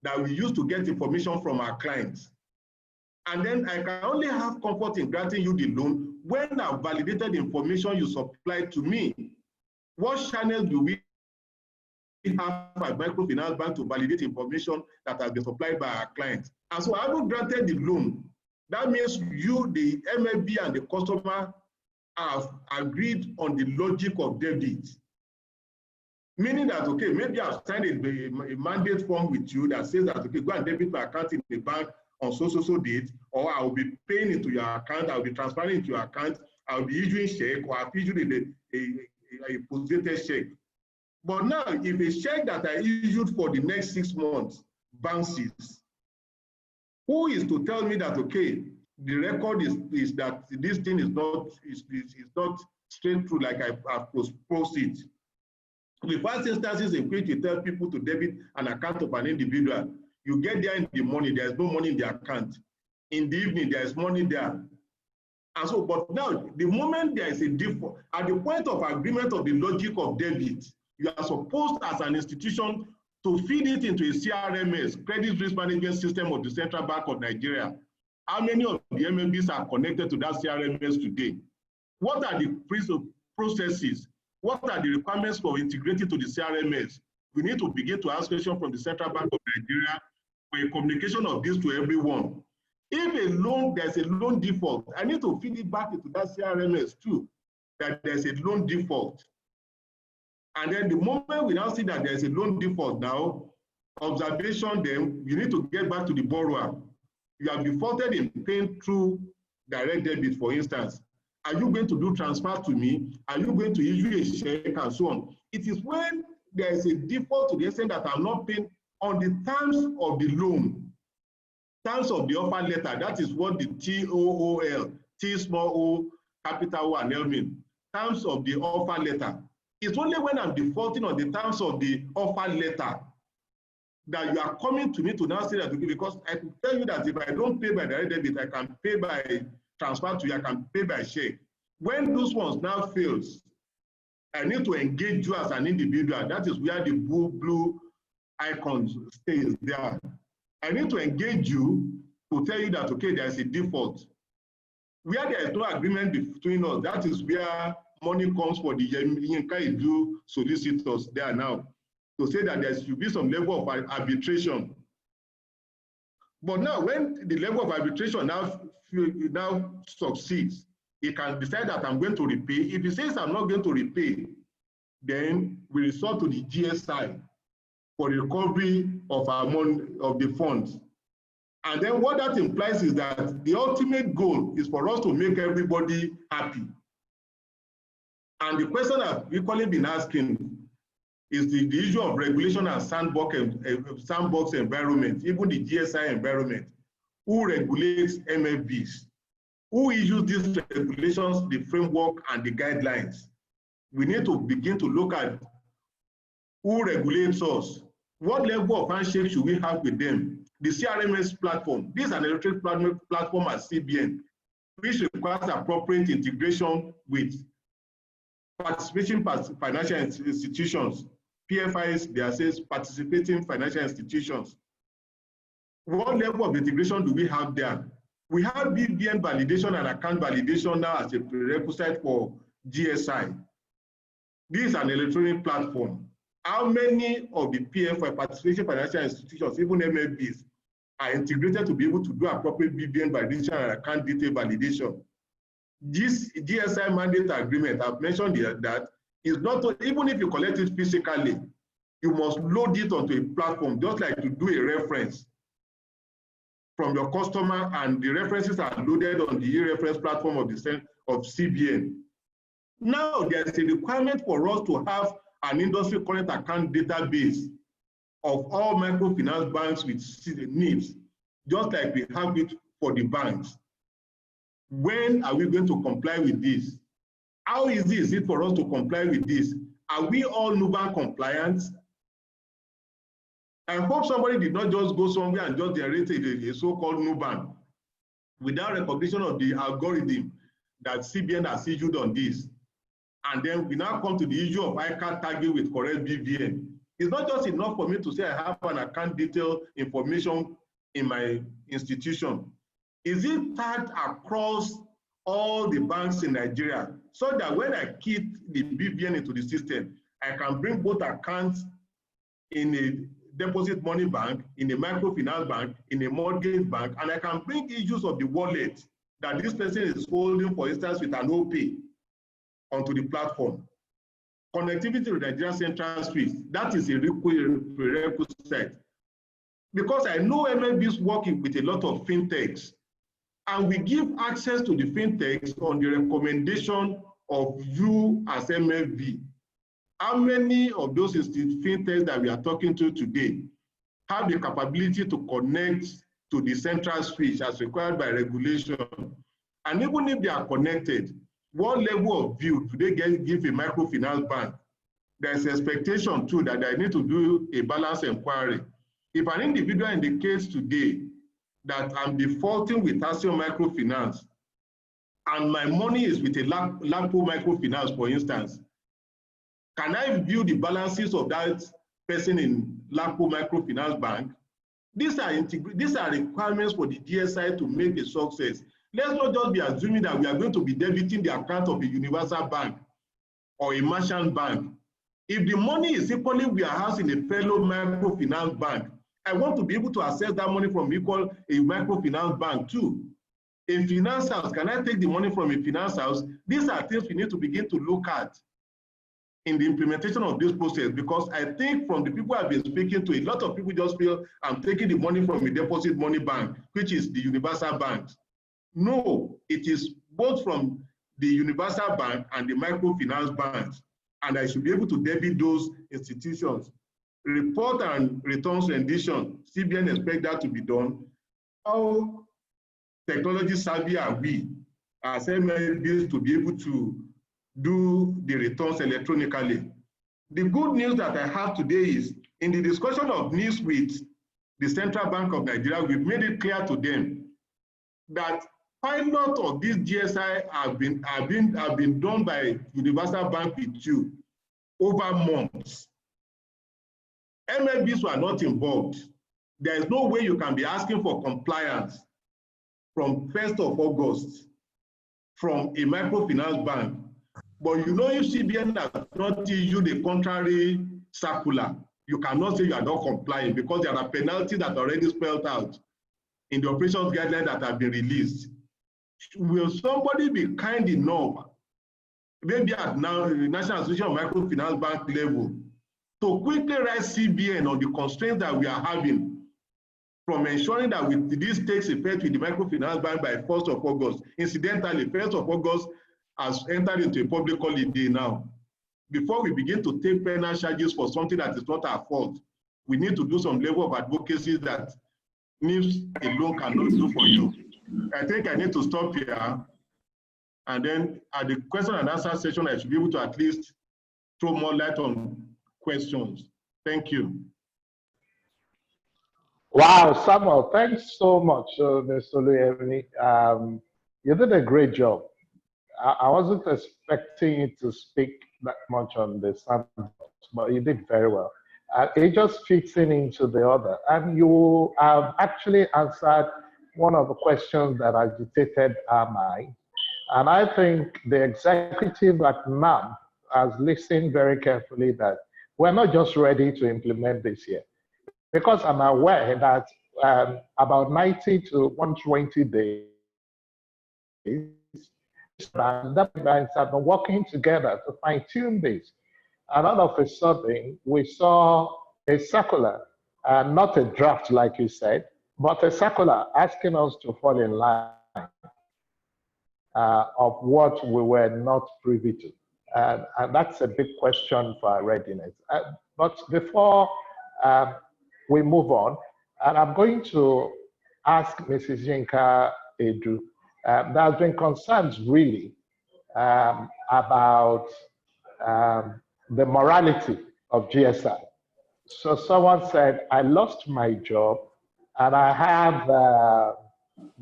that we use to get information from our clients. And then I can only have comfort in granting you the loan when I've validated the information you supplied to me. What channels do we have at Microfinance Bank to validate information that has been supplied by our clients? And so I haven't granted the loan. That means you, the MFB, and the customer have agreed on the logic of debit. Meaning that, okay, maybe I've signed a mandate form with you that says that, okay, go and debit my account in the bank on so date, or I will be paying into your account, I will be transferring into your account, I will be issuing check, or I've issued a post-dated check. But now, if a check that I issued for the next 6 months bounces, who is to tell me that, okay, the record is that this thing is not straight through like I've proposed it? The first instances in which you tell people to debit an account of an individual, you get there in the morning, there's no money in the account. In the evening, there's money there. And so, but now, the moment there is a default, at the point of agreement of the logic of debit, you are supposed as an institution to feed it into a CRMS, Credit Risk Management System of the Central Bank of Nigeria. How many of the MFBs are connected to that CRMS today? What are the processes? What are the requirements for integrating to the CRMS? We need to begin to ask questions from the Central Bank of Nigeria for a communication of this to everyone. If there's a loan default, I need to feed it back into that CRMS too, that there's a loan default. And then the moment we now see that there's a loan default now, observation, then you need to get back to the borrower. You have defaulted in paying through direct debit, for instance. Are you going to do transfer to me? Are you going to issue a check and so on? It is when there is a default to the extent that I'm not paying on the terms of the loan, terms of the offer letter. That is what the TOOL, T small o, capital O and L mean. Terms of the offer letter. It's only when I'm defaulting on the terms of the offer letter that you are coming to me to now say that, because I can tell you that if I don't pay by direct debit, I can pay by transfer to you, I can pay by check. When those ones now fails, I need to engage you as an individual. That is where the blue icon stays there. I need to engage you to tell you that, okay, there's a default. Where there is no agreement between us, that is where money comes for the Yinka Edu solicitors there now, to say that there should be some level of arbitration. But now, when the level of arbitration now succeeds, he can decide that I'm going to repay. If he says I'm not going to repay, then we resort to the GSI for the recovery of our money, of the funds. And then what that implies is that the ultimate goal is for us to make everybody happy. And the question I've equally been asking is the issue of regulation and sandbox environment, even the GSI environment. Who regulates MFBs? Who issues these regulations, the framework, and the guidelines? We need to begin to look at who regulates us? What level of handshake should we have with them? The CRMS platform, this is an electronic platform at CBN, which requires appropriate integration with participating financial institutions. PFIs, they are says participating financial institutions. What level of integration do we have there? We have BVN validation and account validation now as a prerequisite for GSI. This is an electronic platform. How many of the PFI, participating financial institutions, even MFBs, are integrated to be able to do appropriate BVN validation and account detail validation? This GSI mandate agreement, I've mentioned that, is not, even if you collect it physically, you must load it onto a platform, just like to do a reference from your customer, and the references are loaded on the e-reference platform of CBN. Now, there's a requirement for us to have an industry current account database of all microfinance banks with NIBSS, just like we have it for the banks. When are we going to comply with this? How easy is it for us to comply with this? Are we all NUBAN compliant? I hope somebody did not just go somewhere and just generate a so-called NUBAN without recognition of the algorithm that CBN has issued on this. And then we now come to the issue of ICAR tagging with correct BVN. It's not just enough for me to say I have an account detail information in my institution. Is it tagged across all the banks in Nigeria so that when I key the BVN into the system, I can bring both accounts in a deposit money bank, in a microfinance bank, in a mortgage bank, and I can bring issues of the wallet that this person is holding, for instance, with an OP onto the platform. Connectivity to the Nigerian Central Street, that is a prerequisite. Because I know MFBs working with a lot of fintechs, and we give access to the fintechs on the recommendation of you as MFB. How many of those fintechs that we are talking to today have the capability to connect to the central switch as required by regulation? And even if they are connected, what level of view do they give a microfinance bank? There's expectation too that they need to do a balance inquiry. If an individual indicates today that I'm defaulting with Accion Microfinance and my money is with a Lapo Microfinance, for instance, can I view the balances of that person in Lapo Microfinance Bank? These are requirements for the GSI to make a success. Let's not just be assuming that we are going to be debiting the account of a universal bank or a merchant bank. If the money is equally warehoused in a fellow microfinance bank, I want to be able to access that money from a microfinance bank too. A finance house, can I take the money from a finance house? These are things we need to begin to look at in the implementation of this process, because I think from the people I've been speaking to, a lot of people just feel I'm taking the money from a deposit money bank, which is the universal bank. No, it is both from the universal bank and the microfinance banks, and I should be able to debit those institutions. Report and returns rendition, CBN expect that to be done. How technology savvy are we as MFBs to be able to do the returns electronically? The good news that I have today is, in the discussion of needs with the Central Bank of Nigeria, we've made it clear to them that pilot of this GSI have been done by Universal Bank with you over months. MFBs were not involved. There is no way you can be asking for compliance from 1st of August from a microfinance bank. But you know, if CBN has not issued a contrary circular, you cannot say you are not complying, because there are penalties that are already spelled out in the operations guidelines that have been released. Will somebody be kind enough, maybe at now the National Association of Microfinance Bank level, to quickly write CBN on the constraints that we are having from ensuring that this takes effect with the microfinance bank by 1st of August. Incidentally, 1st of August has entered into a public holiday now. Before we begin to take penal charges for something that is not our fault, we need to do some level of advocacy that NIBSS alone cannot do for you. I think I need to stop here. And then at the question and answer session, I should be able to at least throw more light on questions. Thank you. Wow, Samuel, thanks so much, Mr. Oluyemi. You did a great job. I wasn't expecting you to speak that much on the Sandbox, but you did very well. It just fits into the other. And you have actually answered one of the questions that agitated our mind. And I think the executive at NAM has listened very carefully that we're not just ready to implement this year. Because I'm aware that about 90 to 120 days, the banks have been working together to fine-tune this. And all of a sudden, we saw a circular, not a draft like you said, but a circular asking us to fall in line of what we were not privy to. And that's a big question for our readiness. But before we move on, and I'm going to ask Mrs. Yinka Edu. There has been concerns really about the morality of GSI. So someone said, I lost my job and I have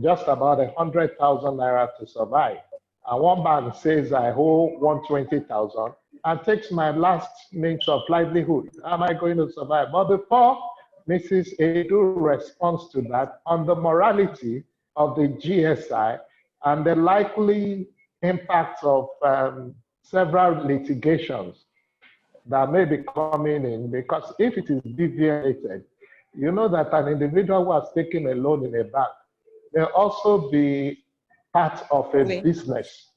just about 100,000 naira to survive. And one bank says I owe 120,000 and takes my last means of livelihood. Am I going to survive? But before Mrs. Edu responds to that on the morality of the GSI and the likely impact of several litigations that may be coming in, because if it is deviated, you know that an individual who has taken a loan in a bank may also be part of a business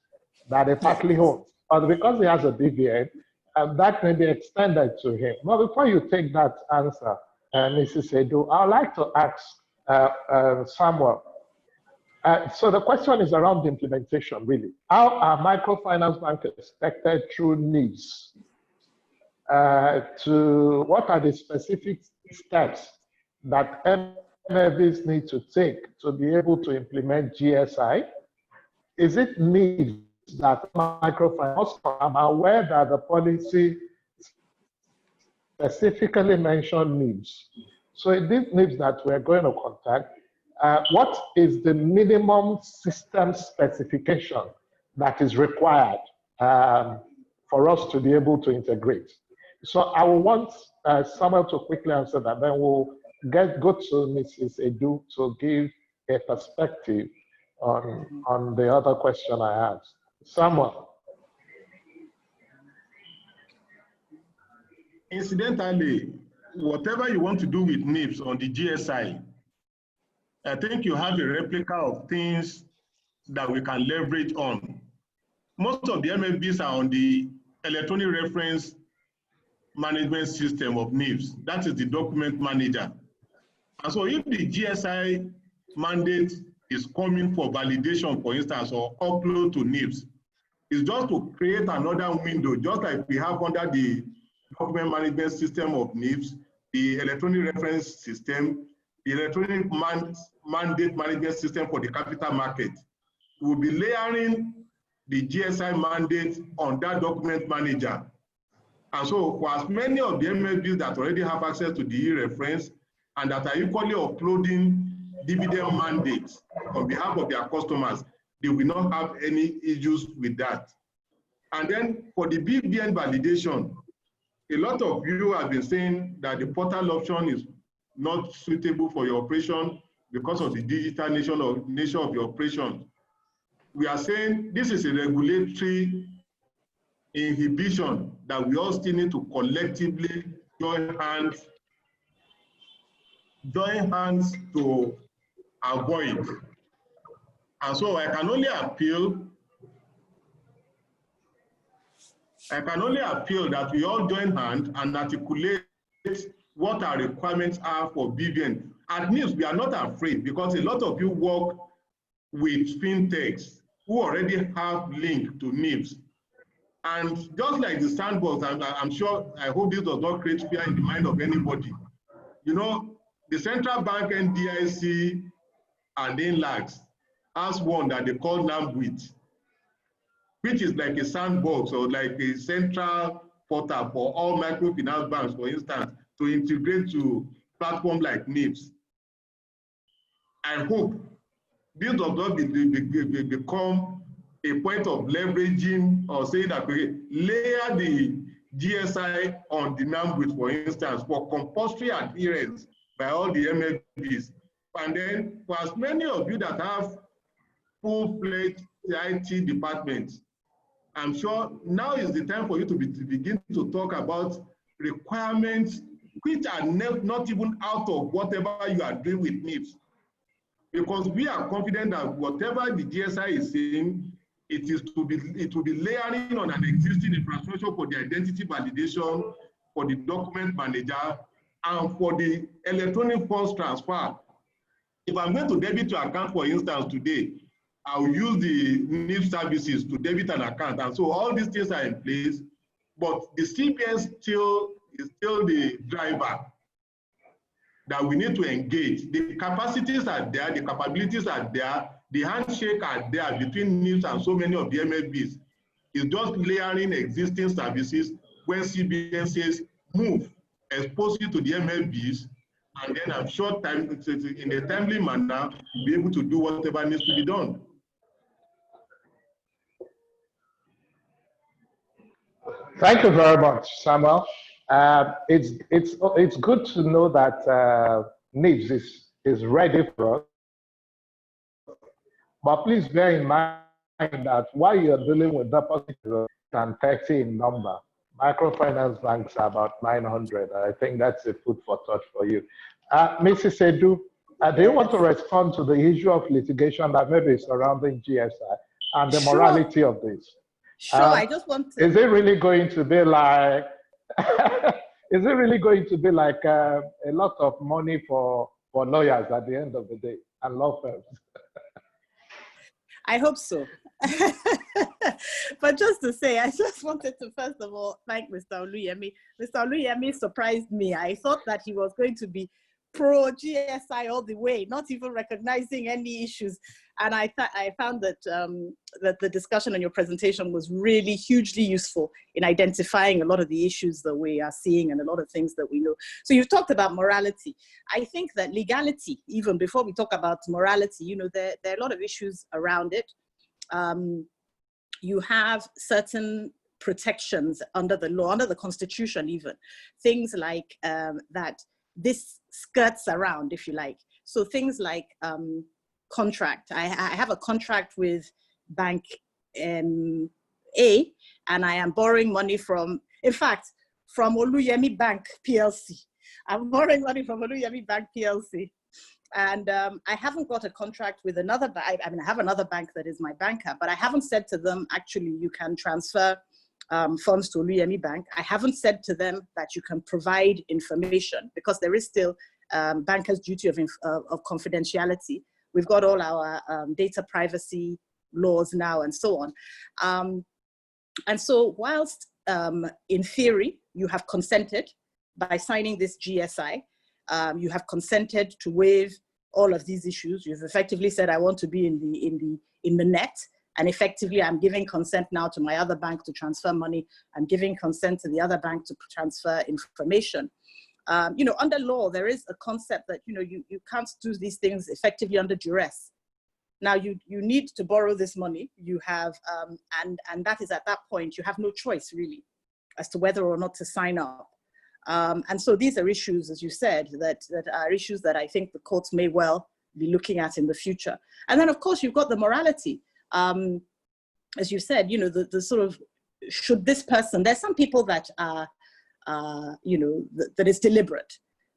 that he partly owns. But because he has a BVN, that may be extended to him. But before you take that answer, Mrs. Edu, I'd like to ask Samuel. So the question is around the implementation, really. How are microfinance banks expected through NIBSS what are the specific steps that MFIs need to take to be able to implement GSI? Is it NIBSS that microfinance? I'm aware that the policy specifically mentioned NIBSS. So it is NIBSS that we're going to contact. What is the minimum system specification that is required for us to be able to integrate? So I will want Samuel to quickly answer that, then we'll go to Mrs. Edu to give a perspective on the other question I asked. Samuel. Incidentally, whatever you want to do with NIBSS on the GSI, I think you have a replica of things that we can leverage on. Most of the MFBs are on the electronic reference management system of NIBSS. That is the document manager. And so if the GSI mandate is coming for validation, for instance, or upload to NIBSS, it's just to create another window, just like we have under the document management system of NIBSS, the electronic reference system, the electronic mandate management system for the capital market. We'll be layering the GSI mandate on that document manager. And so for as many of the MFBs that already have access to the e-reference and that are equally uploading dividend mandates on behalf of their customers, they will not have any issues with that. And then for the BVN validation, a lot of you have been saying that the portal option is not suitable for your operation because of the digital nature of your operation. We are saying this is a regulatory inhibition that we all still need to collectively join hands to avoid. And so I can only appeal that we all join hands and articulate what our requirements are for BVN. At NIBSS, we are not afraid because a lot of you work with fintechs who already have link to NIBSS. And just like the Sandbox, I'm sure, I hope this does not create fear in the mind of anybody. You know, the central bank, NDIC, and INLACS has one that they call NAMWIT, which is like a sandbox or like a central portal for all microfinance banks, for instance, to integrate to platforms like NIBSS. I hope this does not become a point of leveraging or saying that we layer the GSI on the NAMWIT, for instance, for compulsory adherence by all the MFBs. And then for as many of you that have full-fledged IT departments, I'm sure now is the time for you to begin to talk about requirements which are not even out of whatever you are doing with NIBSS. Because we are confident that whatever the GSI is saying, it will be layering on an existing infrastructure for the identity validation, for the document manager, and for the electronic funds transfer. If I'm going to debit your account, for instance, today, I'll use the NIBSS services to debit an account. And so all these things are in place, but the CBN is still the driver that we need to engage. The capacities are there, the capabilities are there, the handshake are there between NIBSS and so many of the MFBs. It's just layering existing services when CBN says move, expose it to the MFBs, and then I'm sure in a timely manner, we'll be able to do whatever needs to be done. Thank you very much, Samuel. It's good to know that NIBSS is ready for us. But please bear in mind that while you're dealing with deposits and 30 in number, microfinance banks are about 900. I think that's a food for thought for you. Mrs. Edu, do you want to respond to the issue of litigation that may be surrounding GSI and the morality of this? Sure, I just want to. Is it really going to be like, is it really going to be like a lot of money for lawyers at the end of the day and law firms? I hope so. But just to say, I just wanted to first of all thank Mr. Oluyemi. Mr. Oluyemi surprised me. I thought that he was going to be pro GSI all the way, not even recognizing any issues. And I found that that the discussion on your presentation was really hugely useful in identifying a lot of the issues that we are seeing and a lot of things that we know. So you've talked about morality. I think that legality, even before we talk about morality, you know, there are a lot of issues around it. You have certain protections under the law, under the Constitution even, things like that this skirts around, if you like. So things like contract. I have a contract with Bank A, and I am borrowing money from, in fact, from Oluyemi Bank PLC. I'm borrowing money from Oluyemi Bank PLC. And I haven't got a contract with another bank. I mean, I have another bank that is my banker, but I haven't said to them, actually, you can transfer funds to Oluyemi Bank. I haven't said to them that you can provide information, because there is still banker's duty of confidentiality. We've got all our data privacy laws now and so on. And so whilst in theory, you have consented by signing this GSI, you have consented to waive all of these issues. You've effectively said, I want to be in the net, and effectively I'm giving consent now to my other bank to transfer money. I'm giving consent to the other bank to transfer information. You know, under law, there is a concept that, you know, you can't do these things effectively under duress. Now, you need to borrow this money. You have, and that is at that point, you have no choice really as to whether or not to sign up. And so these are issues, as you said, that are issues that I think the courts may well be looking at in the future. And then, of course, you've got the morality. As you said, you know, the sort of, should this person, there's some people that are, you know, that is deliberate,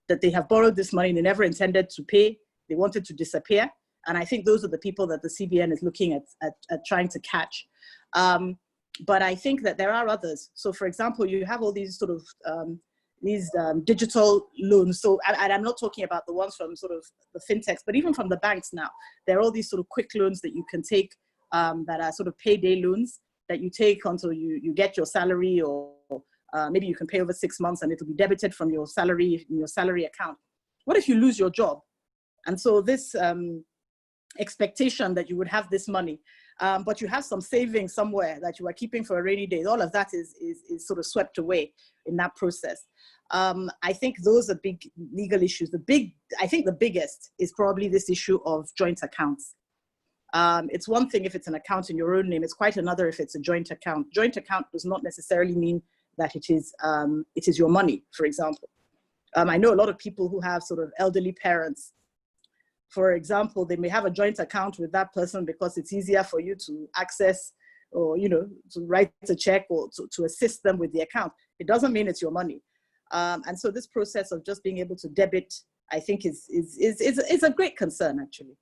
that they have borrowed this money, they never intended to pay, they wanted to disappear. And I think those are the people that the CBN is looking at trying to catch. But I think that there are others. So for example, you have all these sort of, digital loans. So, and I'm not talking about the ones from sort of the fintechs, but even from the banks now, there are all these sort of quick loans that you can take that are sort of payday loans that you take until you get your salary, or maybe you can pay over 6 months and it'll be debited from your salary in your salary account. What if you lose your job? And so this expectation that you would have this money, but you have some savings somewhere that you are keeping for a rainy day. All of that is sort of swept away in that process. I think those are big legal issues. I think the biggest is probably this issue of joint accounts. It's one thing if it's an account in your own name, it's quite another if it's a joint account. Joint account does not necessarily mean that it is your money, for example. I know a lot of people who have sort of elderly parents. For example, they may have a joint account with that person because it's easier for you to access or, to write a check or to assist them with the account. It doesn't mean it's your money. And so this process of just being able to debit, I think is a great concern, actually.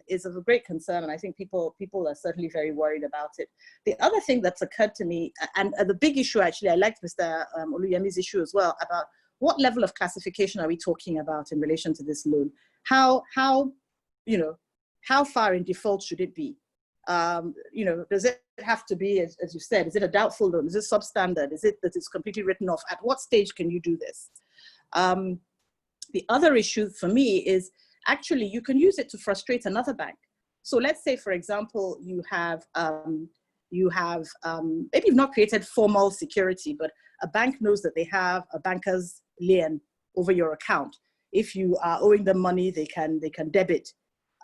Is of a great concern, and I think people are certainly very worried about it. The other thing that's occurred to me, and the big issue, actually, I liked Mr. Oluyemi's issue as well, about what level of classification are we talking about in relation to this loan? How far in default should it be? Does it have to be, as you said, is it a doubtful loan? Is it substandard? Is it that it's completely written off? At what stage can you do this? The other issue for me is actually you can use it to frustrate another bank. So let's say, for example, you have maybe you've not created formal security, but a bank knows that they have a banker's lien over your account. If you are owing them money, they can debit.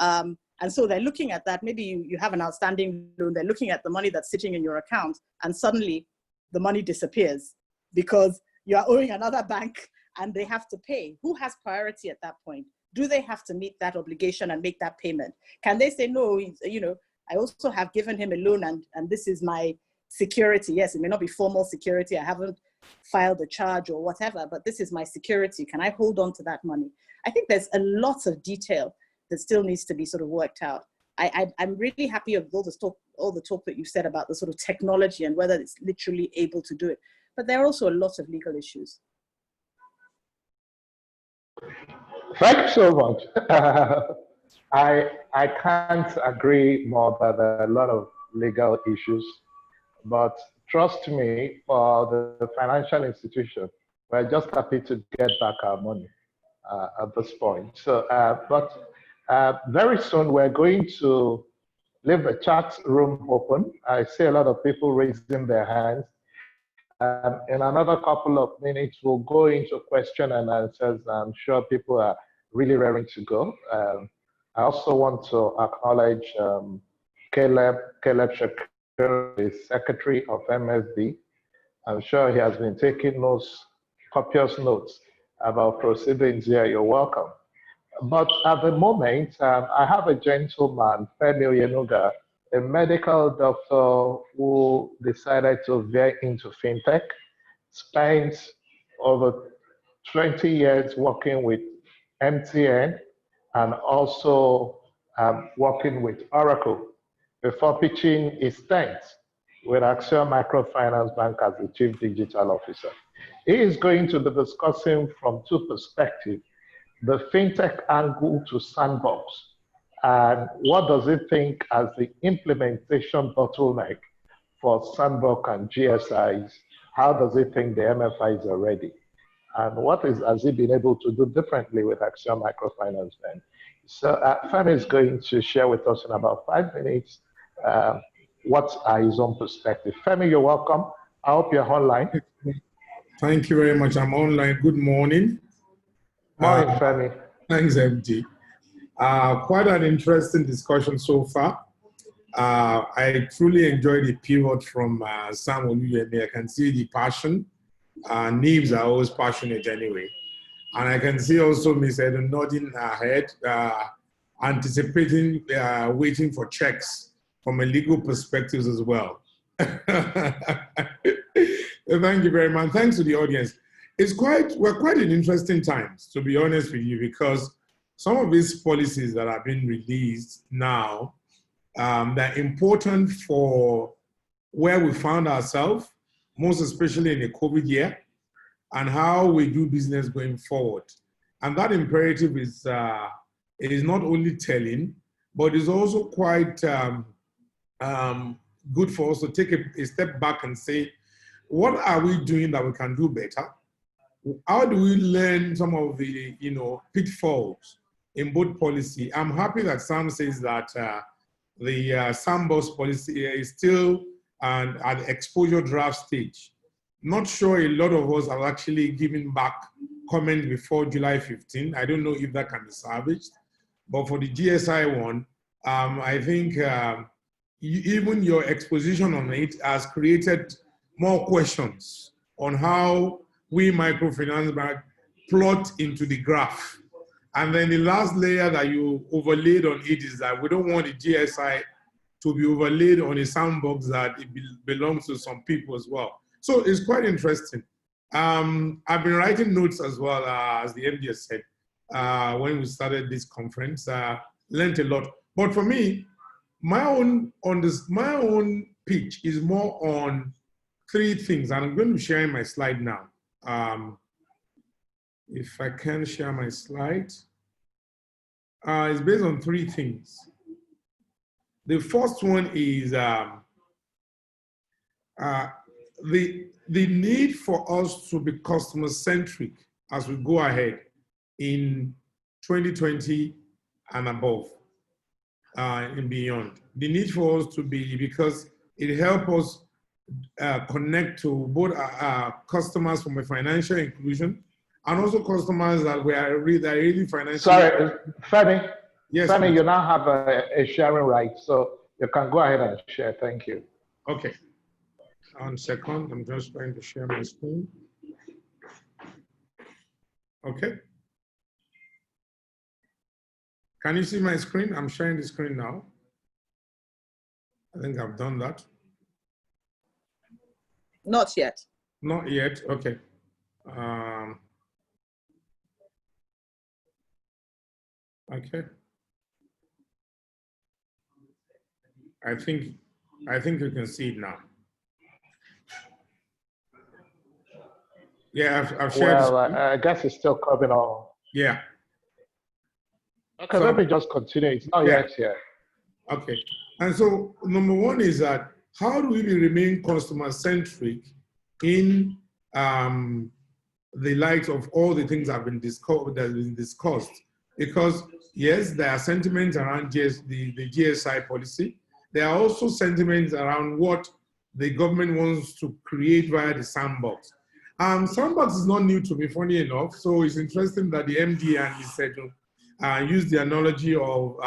And so they're looking at that. Maybe you have an outstanding loan. They're looking at the money that's sitting in your account, and suddenly the money disappears because you are owing another bank and they have to pay. Who has priority at that point? Do they have to meet that obligation and make that payment? Can they say, no, I also have given him a loan and this is my security. Yes, it may not be formal security. I haven't filed a charge or whatever, but this is my security. Can I hold on to that money? I think there's a lot of detail that still needs to be sort of worked out. I'm really happy of all the talk that you said about the sort of technology and whether it's literally able to do it. But there are also a lot of legal issues. Thank you so much. I can't agree more that there are a lot of legal issues, but trust me, for the financial institution, we're just happy to get back our money at this point. So, very soon we're going to leave the chat room open. I see a lot of people raising their hands. In another couple of minutes, we'll go into question and answers. I'm sure people are really raring to go. I also want to acknowledge Caleb Shakir, the Secretary of MfB. I'm sure he has been taking copious notes about proceedings here. You're welcome. But at the moment, I have a gentleman, Femi Oyenuga, a medical doctor who decided to veer into fintech, spent over 20 years working with MTN and also working with Oracle before pitching his tent with Accion Microfinance Bank as the Chief Digital Officer. He is going to be discussing from two perspectives, the fintech angle to Sandbox, and what does it think as the implementation bottleneck for Sandbox and GSIs? How does it think the MFIs are ready? And what has it been able to do differently with Accion Microfinance Bank? So Femi is going to share with us in about 5 minutes what are his own perspective. Femi, you're welcome. I hope you're online. Thank you very much. I'm online. Good morning. Morning, Femi. Thanks, MD. Quite an interesting discussion so far. I truly enjoyed the pivot from Sam Oluyemi. I can see the passion. NIBSS are always passionate anyway. And I can see also Ms. Edu nodding her head, anticipating, waiting for checks from a legal perspective as well. Thank you very much. Thanks to the audience. We're quite in interesting times, to be honest with you, because some of these policies that have been released now, they're important for where we found ourselves, most especially in the COVID year, and how we do business going forward. And that imperative is not only telling, but is also quite good for us to take a step back and say, what are we doing that we can do better? How do we learn some of the pitfalls in both policy? I'm happy that Sam says that the Sandbox policy is still at the exposure draft stage. Not sure a lot of us are actually giving back comments before July 15. I don't know if that can be salvaged, but for the GSI one, I think even your exposition on it has created more questions on how we microfinance bank plot into the graph. And then the last layer that you overlaid on it is that we don't want the GSI to be overlaid on a sandbox that it belongs to some people as well. So it's quite interesting. I've been writing notes as well, as the MD has said, when we started this conference, learned a lot. But for me, my own pitch is more on three things, and I'm going to share my slide now. If I can share my slide, it's based on three things. The first one is the need for us to be customer-centric as we go ahead in 2020 and above and beyond. The need for us to be, because it helps us connect to both customers from a financial inclusion and also customers that are really financially. Sorry, Femi. Yes, Femi, please. you now have a sharing right, so you can go ahead and share. Thank you. Okay. 1 second, I'm just trying to share my screen. Okay. Can you see my screen? I'm sharing the screen now. I think I've done that. Not yet. Not yet, okay. Okay. I think you can see it now. Yeah, I've shared. Well, I guess it's still coming on. Yeah. Okay, So, let me just continue. It's not yet here. Okay. And so number one is that how do we remain customer-centric in the light of all the things that have been discussed? Because yes, there are sentiments around the GSI policy. There are also sentiments around what the government wants to create via the sandbox. Sandbox is not new to me, funny enough. So it's interesting that the MD and he said use the analogy of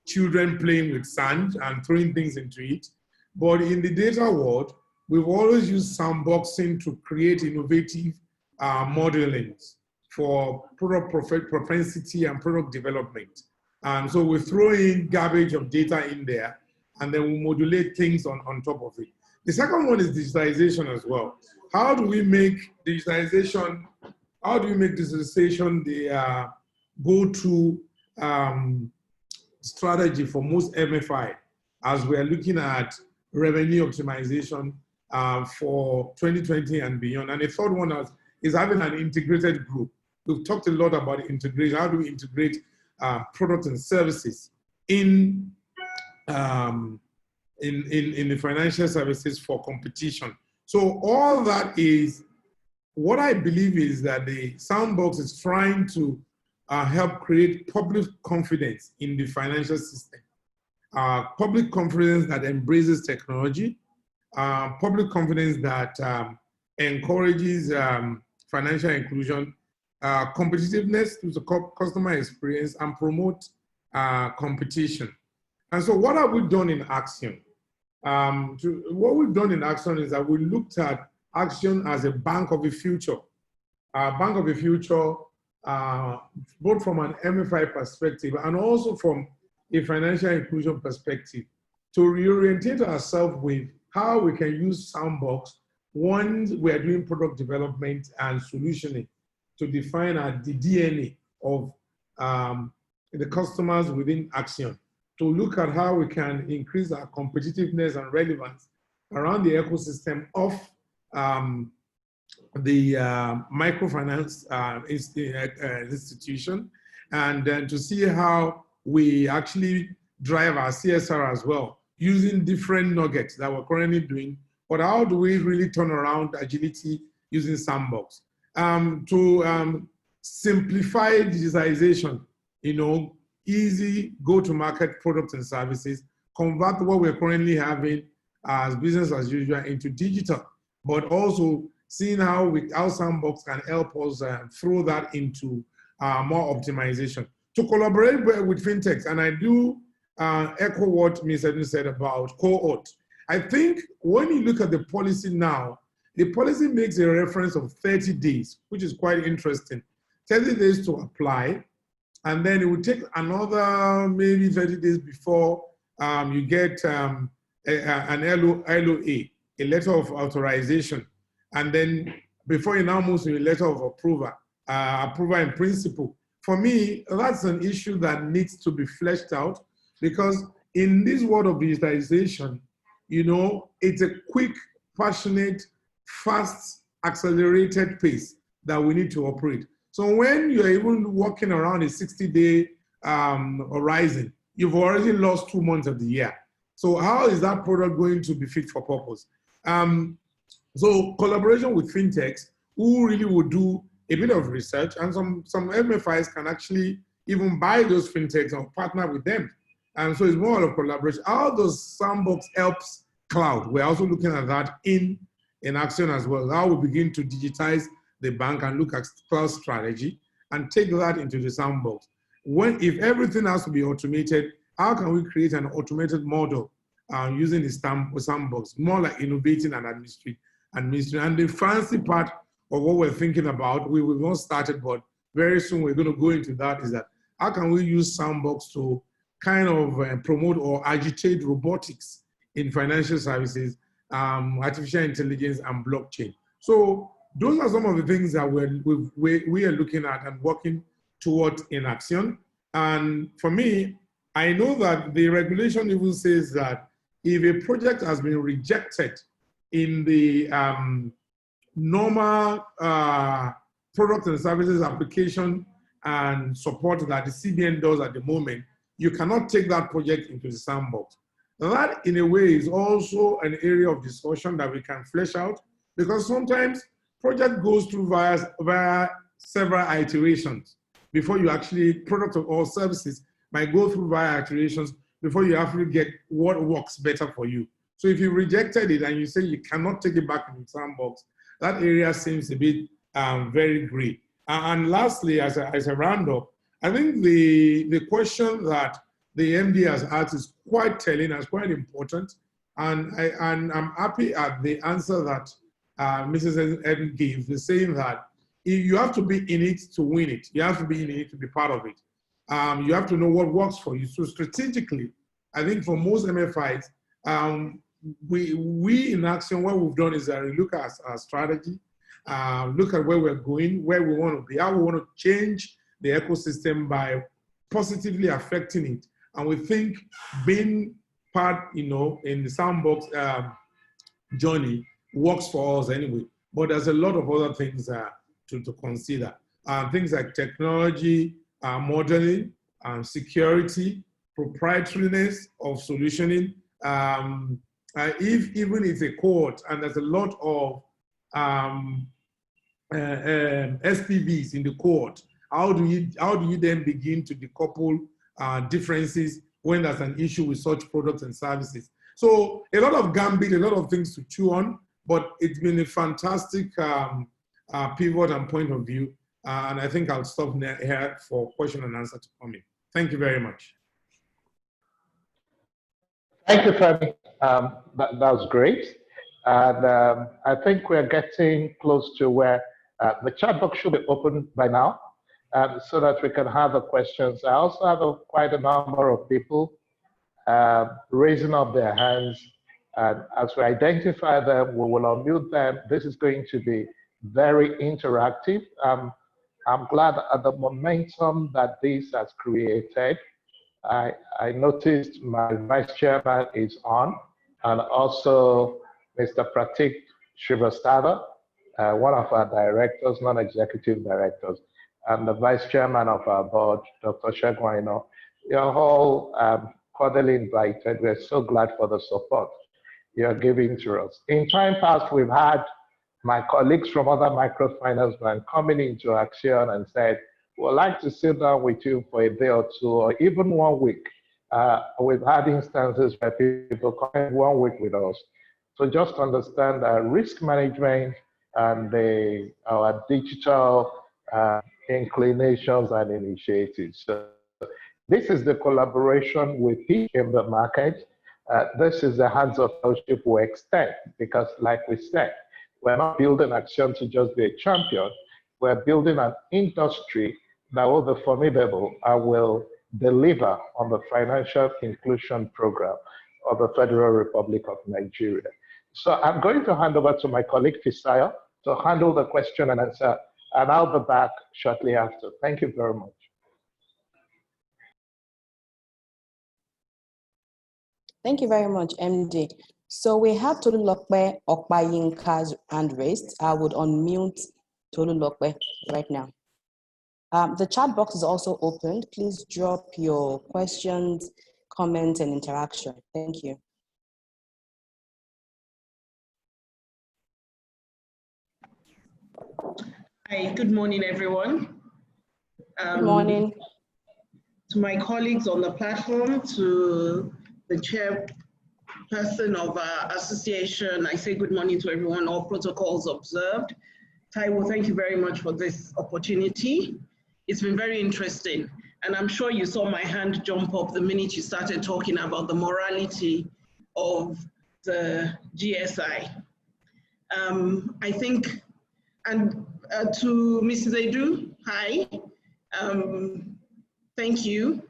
children playing with sand and throwing things into it. But in the data world, we've always used sandboxing to create innovative modelings for product propensity and product development. So we throw in garbage of data in there, and then we modulate things on top of it. The second one is digitization as well. How do we make digitization the go-to strategy for most MFI as we are looking at revenue optimization for 2020 and beyond? And the third one is having an integrated group. We've talked a lot about integration. How do we integrate products and services in the financial services for competition? So all that is what I believe is that the Sandbox is trying to help create public confidence in the financial system. Public confidence that embraces technology, public confidence that encourages financial inclusion, competitiveness to the customer experience, and promote competition. And so what have we done in Accion? What we've done in Accion is that we looked at Accion as a bank of the future. Bank of the future, both from an MFI perspective and also from a financial inclusion perspective, to reorientate ourselves with how we can use Sandbox once we are doing product development and solutioning to define the DNA of the customers within Accion, to look at how we can increase our competitiveness and relevance around the ecosystem of the microfinance institution, and then to see how we actually drive our CSR as well, using different nuggets that we're currently doing, but how do we really turn around agility using Sandbox? To simplify digitization, easy go-to-market products and services, convert what we're currently having as business as usual into digital, but also seeing how Sandbox can help us throw that into more optimization. To collaborate with fintechs, and I do echo what Ms. Edu said about cohort. I think when you look at the policy now, the policy makes a reference of 30 days, which is quite interesting. 30 days to apply, and then it will take another maybe 30 days before you get an LOA, a letter of authorization, and then before you now move to a letter of approval, approval in principle. For me, that's an issue that needs to be fleshed out, because in this world of digitization, you know, it's a quick, passionate, fast, accelerated pace that we need to operate. So when you're even walking around a 60-day horizon, you've already lost 2 months of the year. So how is that product going to be fit for purpose? So collaboration with fintechs who really would do a bit of research, and some MFIs can actually even buy those fintechs or partner with them. And so it's more of collaboration. How does Sandbox helps cloud? We're also looking at that in Accion as well. How we begin to digitize the bank and look at cloud strategy and take that into the Sandbox. If everything has to be automated, how can we create an automated model using the Sandbox, more like innovating and administrating. And the fancy part of what we're thinking about, we've not started, but very soon we're going to go into that, is that how can we use Sandbox to kind of promote or agitate robotics in financial services, artificial intelligence, and blockchain. So those are some of the things that we are looking at and working towards in Accion. And for me, I know that the regulation even says that if a project has been rejected in the normal product and services application and support that the CBN does at the moment, you cannot take that project into the Sandbox. That, in a way, is also an area of discussion that we can flesh out, because sometimes project goes through via several iterations before you actually, product or services might go through via iterations before you actually get what works better for you. So if you rejected it and you say you cannot take it back into Sandbox, that area seems a bit very gray. And lastly, as a roundup, I think the question that the MD has asked is quite telling, and quite important. And I'm happy at the answer that Mrs. Edu gave, the saying that you have to be in it to win it. You have to be in it to be part of it. You have to know what works for you. So strategically, I think for most MFIs, we in Accion, what we've done is that we look at our strategy, look at where we're going, where we want to be, how we want to change the ecosystem by positively affecting it. And we think being part, you know, in the Sandbox journey works for us anyway. But there's a lot of other things to consider. Things like technology, modeling, security, proprietariness of solutioning. If even it's a cohort and there's a lot of SPVs in the cohort, how do you then begin to decouple differences when there's an issue with such products and services? So a lot of gambit, a lot of things to chew on, but it's been a fantastic pivot and point of view. And I think I'll stop here for question and answer to come in. Thank you very much. Thank you, Femi. That was great. And I think we're getting close to where the chat box should be open by now, so that we can have the questions. I also have quite a number of people raising up their hands. And as we identify them, we will unmute them. This is going to be very interactive. I'm glad at the momentum that this has created. I noticed my vice chairman is on, and also Mr. Pratik Srivastava, one of our directors, non-executive directors, and the vice chairman of our board, Dr. Shegwaino. You're all cordially invited. We're so glad for the support you're giving to us. In time past, we've had my colleagues from other microfinance banks coming into Accion and said, we'd like to sit down with you for a day or two, or even 1 week, We've had instances where people come 1 week with us. So just understand that risk management and our digital inclinations and initiatives. So this is the collaboration we pitch in the market. This is the hands of fellowship we extend, because like we said, we're not building Accion to just be a champion. We're building an industry that will be formidable and will deliver on the financial inclusion program of the Federal Republic of Nigeria. So I'm going to hand over to my colleague Fisayo to handle the question and answer, and I'll be back shortly after. Thank you very much. Thank you very much, MD. So we have Tolulokpe Okpayinka's hand raised. I would unmute Tolulokpe right now. The chat box is also opened. Please drop your questions, comments, and interaction. Thank you. Hi, good morning, everyone. Good morning. To my colleagues on the platform, to the chairperson of our association, I say good morning to everyone, all protocols observed. Taiwo, thank you very much for this opportunity. It's been very interesting. And I'm sure you saw my hand jump up the minute you started talking about the morality of the GSI. I think, and to Mrs. Edu, hi. Thank you.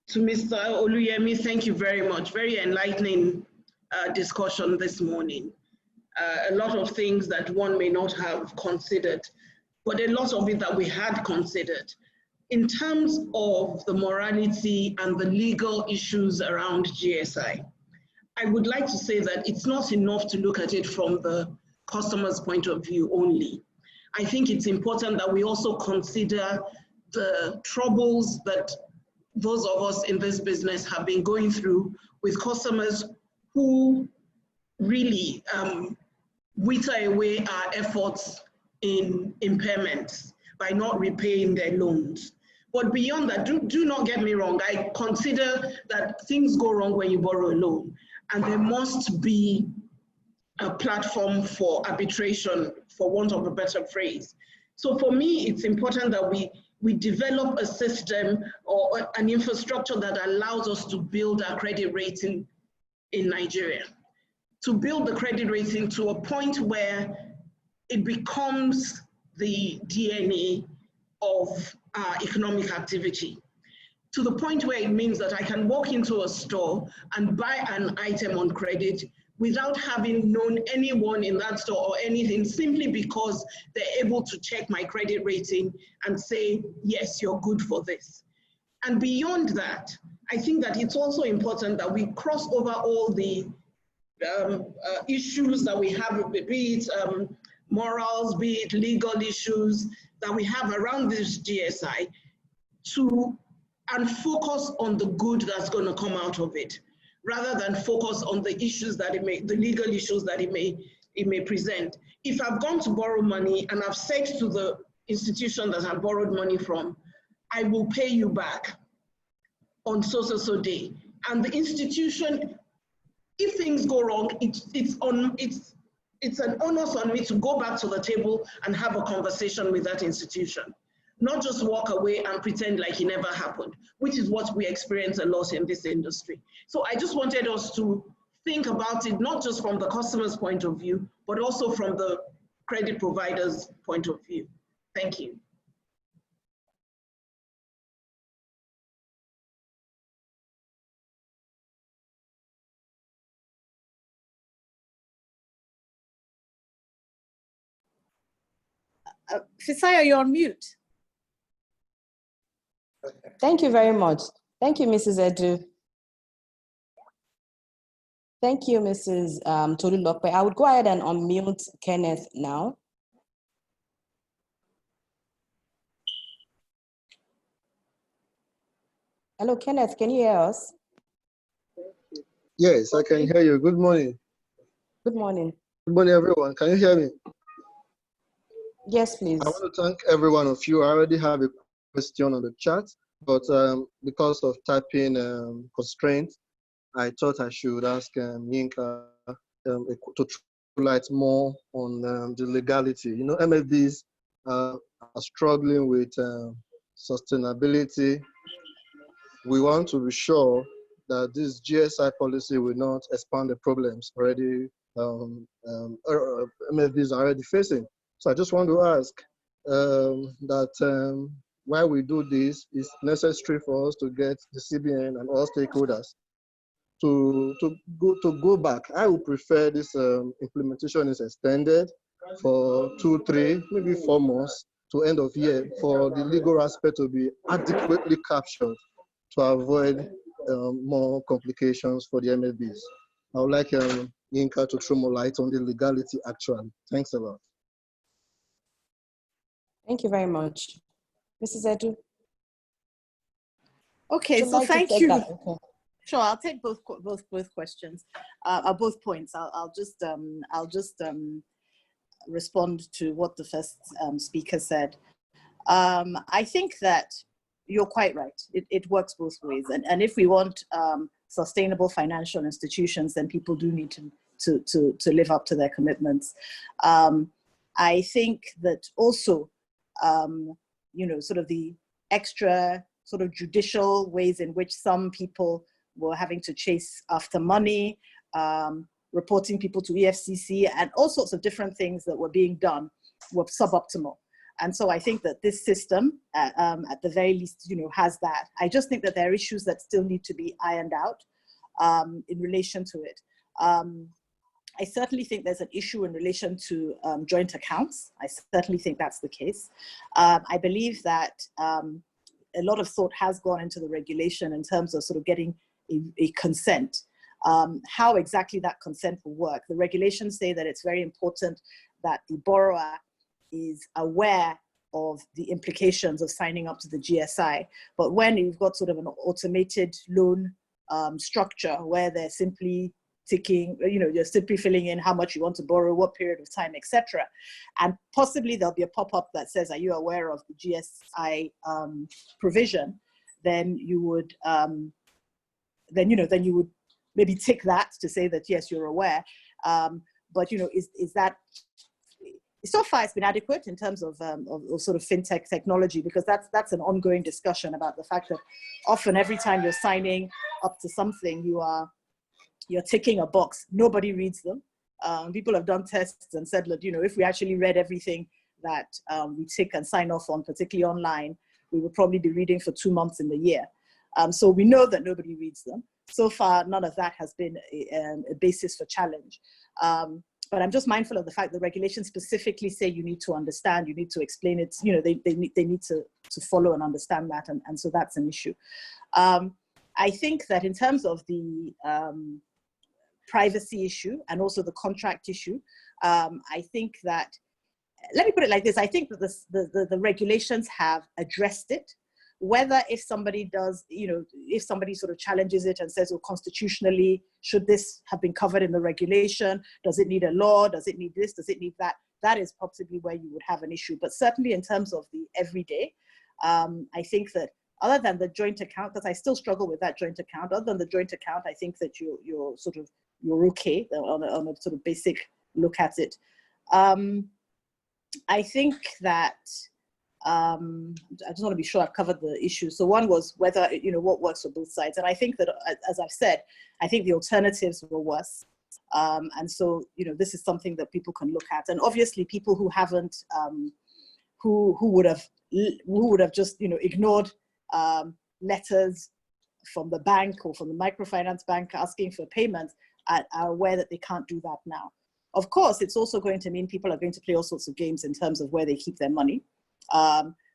To Mr. Oluyemi, thank you very much. Very enlightening discussion this morning. A lot of things that one may not have considered, but a lot of it that we had considered. In terms of the morality and the legal issues around GSI, I would like to say that it's not enough to look at it from the customer's point of view only. I think it's important that we also consider the troubles that those of us in this business have been going through with customers who really wither away our efforts in impairments by not repaying their loans. But beyond that, do not get me wrong, I consider that things go wrong when you borrow a loan, and there must be a platform for arbitration, for want of a better phrase. So for me, it's important that we develop a system or an infrastructure that allows us to build our credit rating in Nigeria. To build the credit rating to a point where it becomes the DNA of our economic activity. To the point where it means that I can walk into a store and buy an item on credit without having known anyone in that store or anything, simply because they're able to check my credit rating and say, yes, you're good for this. And beyond that, I think that it's also important that we cross over all the issues that we have, be it morals, be it legal issues that we have around this GSI, and focus on the good that's going to come out of it, rather than focus on the issues that the legal issues that it may present. If I've gone to borrow money and I've said to the institution that I borrowed money from, I will pay you back on so day, and the institution, if things go wrong, it's an onus on me to go back to the table and have a conversation with that institution, not just walk away and pretend like it never happened, which is what we experience a lot in this industry. So I just wanted us to think about it, not just from the customer's point of view, but also from the credit provider's point of view. Thank you. Fisayo, you're on mute. Thank you very much. Thank you, Mrs. Edu. Thank you, Mrs. Tolulokpe. I would go ahead and unmute Kenneth now. Hello, Kenneth, can you hear us? Yes, I can hear you. Good morning. Good morning. Good morning, everyone. Can you hear me? Yes, please. I want to thank every one of you. I already have a question on the chat, but because of typing constraints, I thought I should ask Yinka to light more on the legality. You know, MFBs are struggling with sustainability. We want to be sure that this GSI policy will not expand the problems already MFBs are already facing. So I just want to ask that while we do this, it's necessary for us to get the CBN and all stakeholders to go back. I would prefer this implementation is extended for 2, 3, maybe 4 months to end of year for the legal aspect to be adequately captured to avoid more complications for the MFBs. I would like Yinka to throw more light on the legality actually. Thanks a lot. Thank you very much. Mrs. Edu? Okay, so thank you. Okay. Sure, I'll take both questions, both points. I'll just respond to what the first speaker said. I think that you're quite right. It works both ways, and if we want sustainable financial institutions, then people do need to live up to their commitments. I think that also, you know, sort of the extra sort of judicial ways in which some people were having to chase after money, reporting people to EFCC, and all sorts of different things that were being done were suboptimal. And so I think that this system, at the very least, you know, has that. I just think that there are issues that still need to be ironed out in relation to it. I certainly think there's an issue in relation to joint accounts. I certainly think that's the case. I believe that a lot of thought has gone into the regulation in terms of sort of getting a consent. How exactly that consent will work. The regulations say that it's very important that the borrower is aware of the implications of signing up to the GSI. But when you've got sort of an automated loan structure where they're simply ticking, you know, you're simply filling in how much you want to borrow, what period of time, etc. And possibly there'll be a pop-up that says, are you aware of the GSI provision? Then you would, then you would maybe tick that to say that, yes, you're aware. But, you know, is that, so far it's been adequate in terms of sort of fintech technology, because that's an ongoing discussion about the fact that often every time you're signing up to something, you're ticking a box. Nobody reads them. People have done tests and said, look, you know, if we actually read everything that we tick and sign off on, particularly online, we would probably be reading for 2 months in the year. So we know that nobody reads them. So far, none of that has been a basis for challenge. But I'm just mindful of the fact that regulations specifically say you need to understand, you need to explain it, you know, they need to follow and understand that, and so that's an issue. I think that in terms of the privacy issue and also the contract issue, I think that, let me put it like this, I think that the regulations have addressed it. Whether if somebody does, you know, if somebody sort of challenges it and says, oh, constitutionally, should this have been covered in the regulation? Does it need a law? Does it need this? Does it need that? That is possibly where you would have an issue. But certainly in terms of the everyday, I think that other than the joint account, because I still struggle with that joint account, other than the joint account, I think that you're okay on a sort of basic look at it. I think that, I just want to be sure I've covered the issue. So one was whether, you know, what works for both sides. And I think that, as I've said, I think the alternatives were worse. And so, you know, this is something that people can look at. And obviously people who haven't, who would have just, you know, ignored letters from the bank or from the microfinance bank asking for payment are aware that they can't do that now. Of course, it's also going to mean people are going to play all sorts of games in terms of where they keep their money.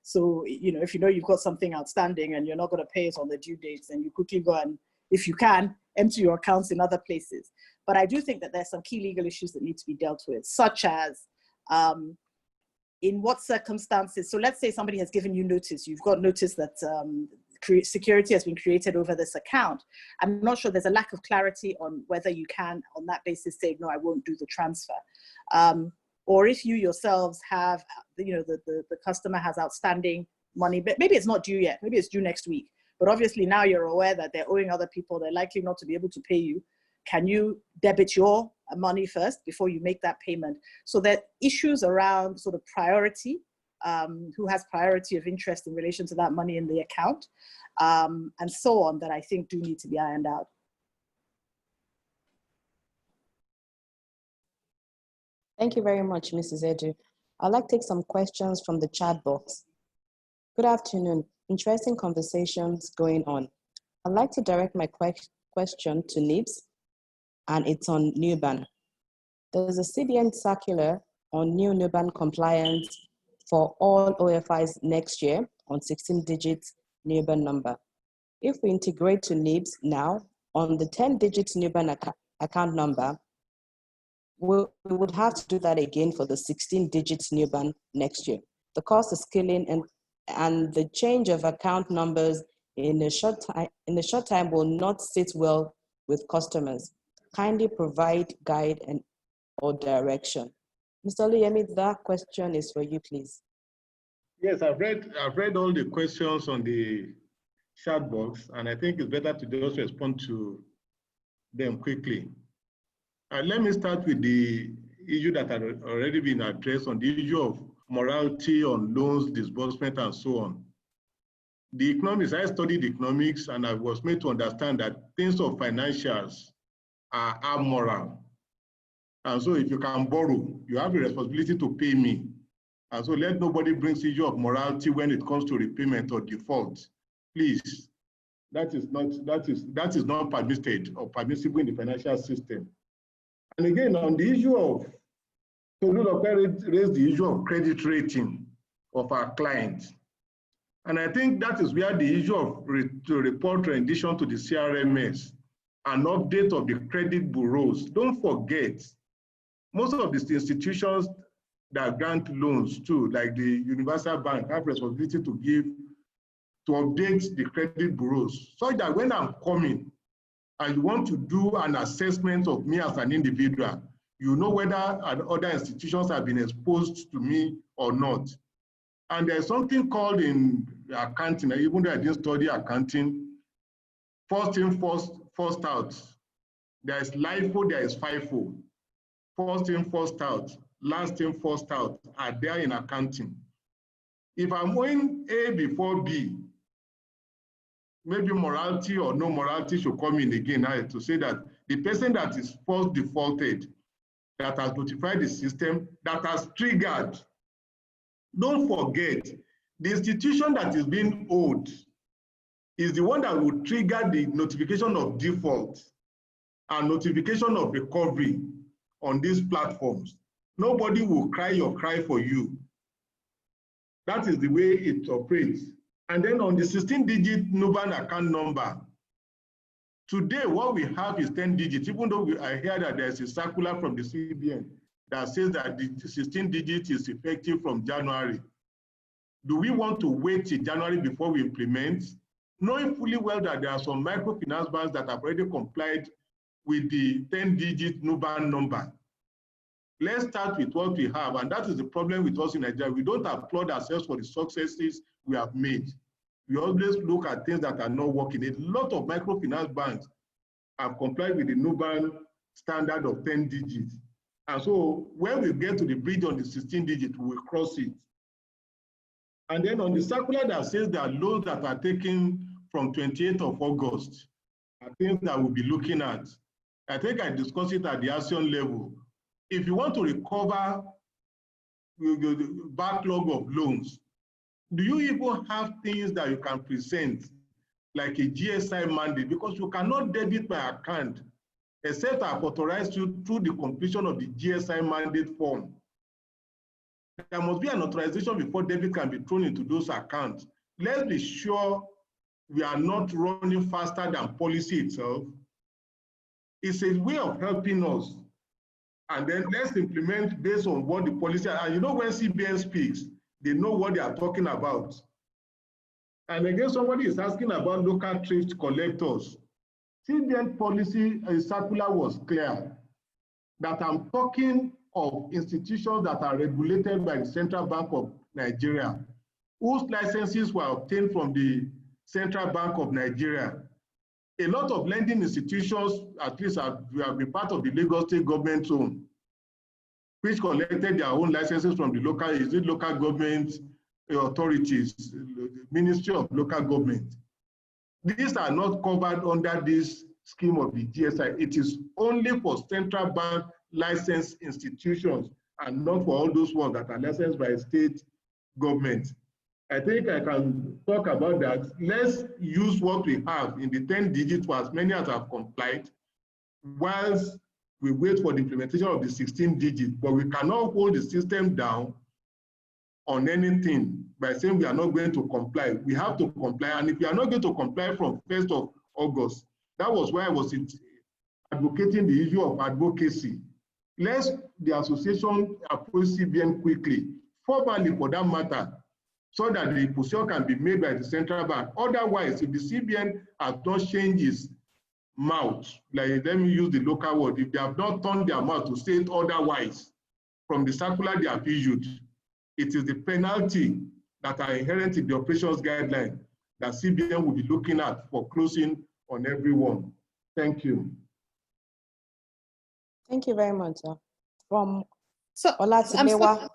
So, you know, if you know you've got something outstanding and you're not going to pay it on the due dates, then you quickly go and, if you can, empty your accounts in other places. But I do think that there's some key legal issues that need to be dealt with, such as in what circumstances. So let's say somebody has given you notice, you've got notice that security has been created over this account. I'm not sure, there's a lack of clarity on whether you can, on that basis, say, no, I won't do the transfer. Or if you yourselves have, you know, the customer has outstanding money, but maybe it's not due yet, maybe it's due next week. But obviously now you're aware that they're owing other people, they're likely not to be able to pay you. Can you debit your money first before you make that payment? So that issues around sort of priority, who has priority of interest in relation to that money in the account, and so on, that I think do need to be ironed out. Thank you very much, Mrs. Edu. I'd like to take some questions from the chat box. Good afternoon. Interesting conversations going on. I'd like to direct my question to NIBSS, and it's on NUBAN. There's a CBN circular on new NUBAN compliance for all OFIs next year on 16-digit NUBAN number. If we integrate to NIBSS now on the 10-digit NUBAN account number, we would have to do that again for the 16-digit NUBAN next year. The cost is scaling, and the change of account numbers in a short time will not sit well with customers. Kindly provide guide or direction. Mr. Oluyemi, that question is for you, please. Yes, I've read all the questions on the chat box, and I think it's better to just respond to them quickly. Let me start with the issue that had already been addressed on the issue of morality on loans, disbursement, and so on. The economics, I studied economics, and I was made to understand that things of financials are amoral. And so if you can borrow, you have a responsibility to pay me. And so let nobody bring issue of morality when it comes to repayment or default. Please, that is not permitted or permissible in the financial system. And again, on the issue of, so raise the issue of credit rating of our clients. And I think that is where the issue of report rendition to the CRMS, an update of the credit bureaus. Don't forget, most of these institutions that grant loans too, like the Universal Bank, have responsibility to update the credit bureaus, so that when I'm coming and you want to do an assessment of me as an individual, you know whether other institutions have been exposed to me or not. And there's something called in accounting, even though I didn't study accounting, first in, first out. There is LIFO, there is FIFO. First in, first out, last in, first out are there in accounting. If I'm going A before B, maybe morality or no morality should come in again to say that the person that is first defaulted, that has notified the system, that has triggered. Don't forget, the institution that is being owed is the one that will trigger the notification of default and notification of recovery on these platforms. Nobody will cry your cry for you. That is the way it operates. And then on the 16-digit NUBAN account number, today what we have is 10 digits, even though I hear that there's a circular from the CBN that says that the 16 digits is effective from January. Do we want to wait till January before we implement? Knowing fully well that there are some microfinance banks that have already complied with the 10-digit NUBAN number. Let's start with what we have, and that is the problem with us in Nigeria. We don't applaud ourselves for the successes we have made. We always look at things that are not working. A lot of microfinance banks have complied with the NUBAN standard of 10 digits. And so when we get to the bridge on the 16 digits, we will cross it. And then on the circular that says that loans that are taken from 28th of August are things that we'll be looking at. I think I discussed it at the Accion level. If you want to recover the backlog of loans, do you even have things that you can present, like a GSI mandate? Because you cannot debit my account except I've authorized you through the completion of the GSI mandate form. There must be an authorization before debit can be thrown into those accounts. Let's be sure we are not running faster than policy itself. It's a way of helping us. And then let's implement based on what the policy, and you know when CBN speaks, they know what they are talking about. And again, somebody is asking about local thrift collectors. CBN policy circular was clear that I'm talking of institutions that are regulated by the Central Bank of Nigeria. whose licenses were obtained from the Central Bank of Nigeria. A lot of lending institutions, at least have been part of the Lagos State government zone, which collected their own licenses from the local government authorities, the Ministry of Local Government. These are not covered under this scheme of the GSI. It is only for central bank licensed institutions and not for all those ones that are licensed by state government. I think I can talk about that. Let's use what we have in the 10 digits for as many as have complied, whilst we wait for the implementation of the 16 digits, but we cannot hold the system down on anything by saying we are not going to comply. We have to comply, and if we are not going to comply from 1st of August, that was why I was advocating the issue of advocacy. Let the association approach CBN quickly, formally for that matter, so that the position can be made by the central bank. Otherwise, if the CBN has not changed its mouth, like let me use the local word, if they have not turned their mouth to say it otherwise from the circular they have issued, it is the penalty that are inherent in the operations guideline that CBN will be looking at for closing on everyone. Thank you. Thank you very much, sir. From Olatilewa.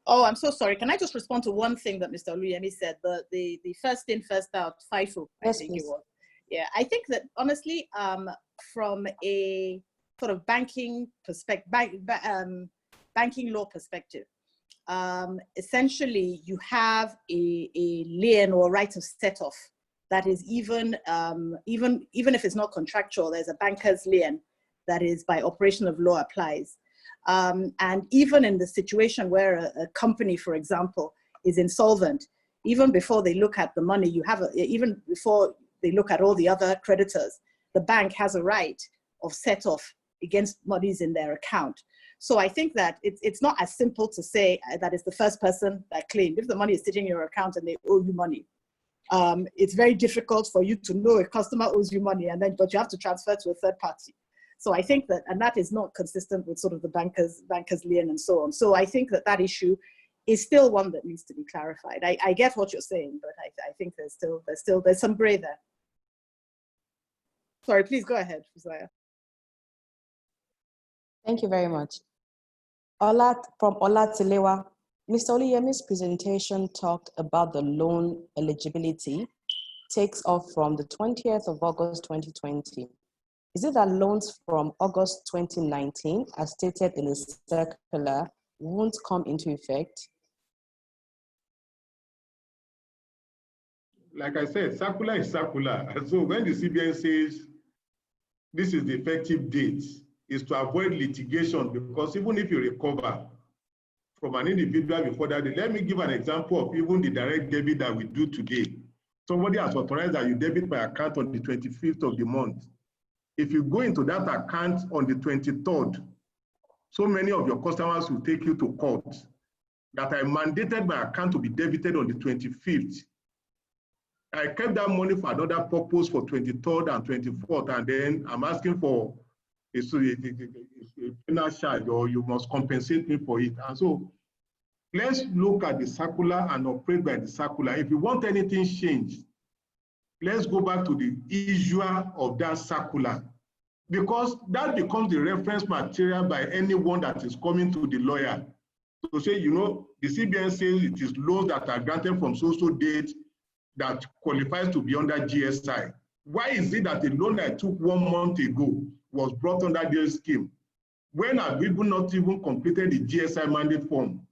I'm so sorry. Can I just respond to one thing that Mr. Oluyemi said? The first in, first out, FIFO, yes, I think please. it was. Yeah, I think that honestly, from a sort of banking perspective, banking law perspective, essentially you have a lien or right of set-off that is even if it's not contractual, there's a banker's lien that is by operation of law applies. And even in the situation where a company, for example, is insolvent, even before they look at the money, even before they look at all the other creditors, the bank has a right of set-off against monies in their account. So I think that it's not as simple to say that it's the first person that claimed. If the money is sitting in your account and they owe you money, it's very difficult for you to know a customer owes you money, but you have to transfer to a third party. So I think that, and that is not consistent with sort of the banker's lien and so on. So I think that issue is still one that needs to be clarified. I get what you're saying, but I think there's some gray there. Sorry, please go ahead, Fusaya. Thank you very much. From Olatilewa, Mr. Oluyemi's presentation talked about the loan eligibility takes off from the 20th of August 2020. Is it that loans from August 2019, as stated in the circular, won't come into effect? Like I said, circular is circular. And so when the CBN says this is the effective date, is to avoid litigation, because even if you recover from an individual before that day, let me give an example of even the direct debit that we do today. Somebody has authorized that you debit my account on the 25th of the month. If you go into that account on the 23rd, so many of your customers will take you to court that I mandated my account to be debited on the 25th. I kept that money for another purpose for 23rd and 24th, and then I'm asking for a penal charge, or you must compensate me for it. And so let's look at the circular and operate by the circular. If you want anything changed, let's go back to the issuer of that circular, because that becomes the reference material by anyone that is coming to the lawyer to say, you know, the CBN says it is loans that are granted from so-so date that qualifies to be under GSI. Why is it that a loan I took 1 month ago was brought under this scheme when I've even not even completed the GSI mandate form?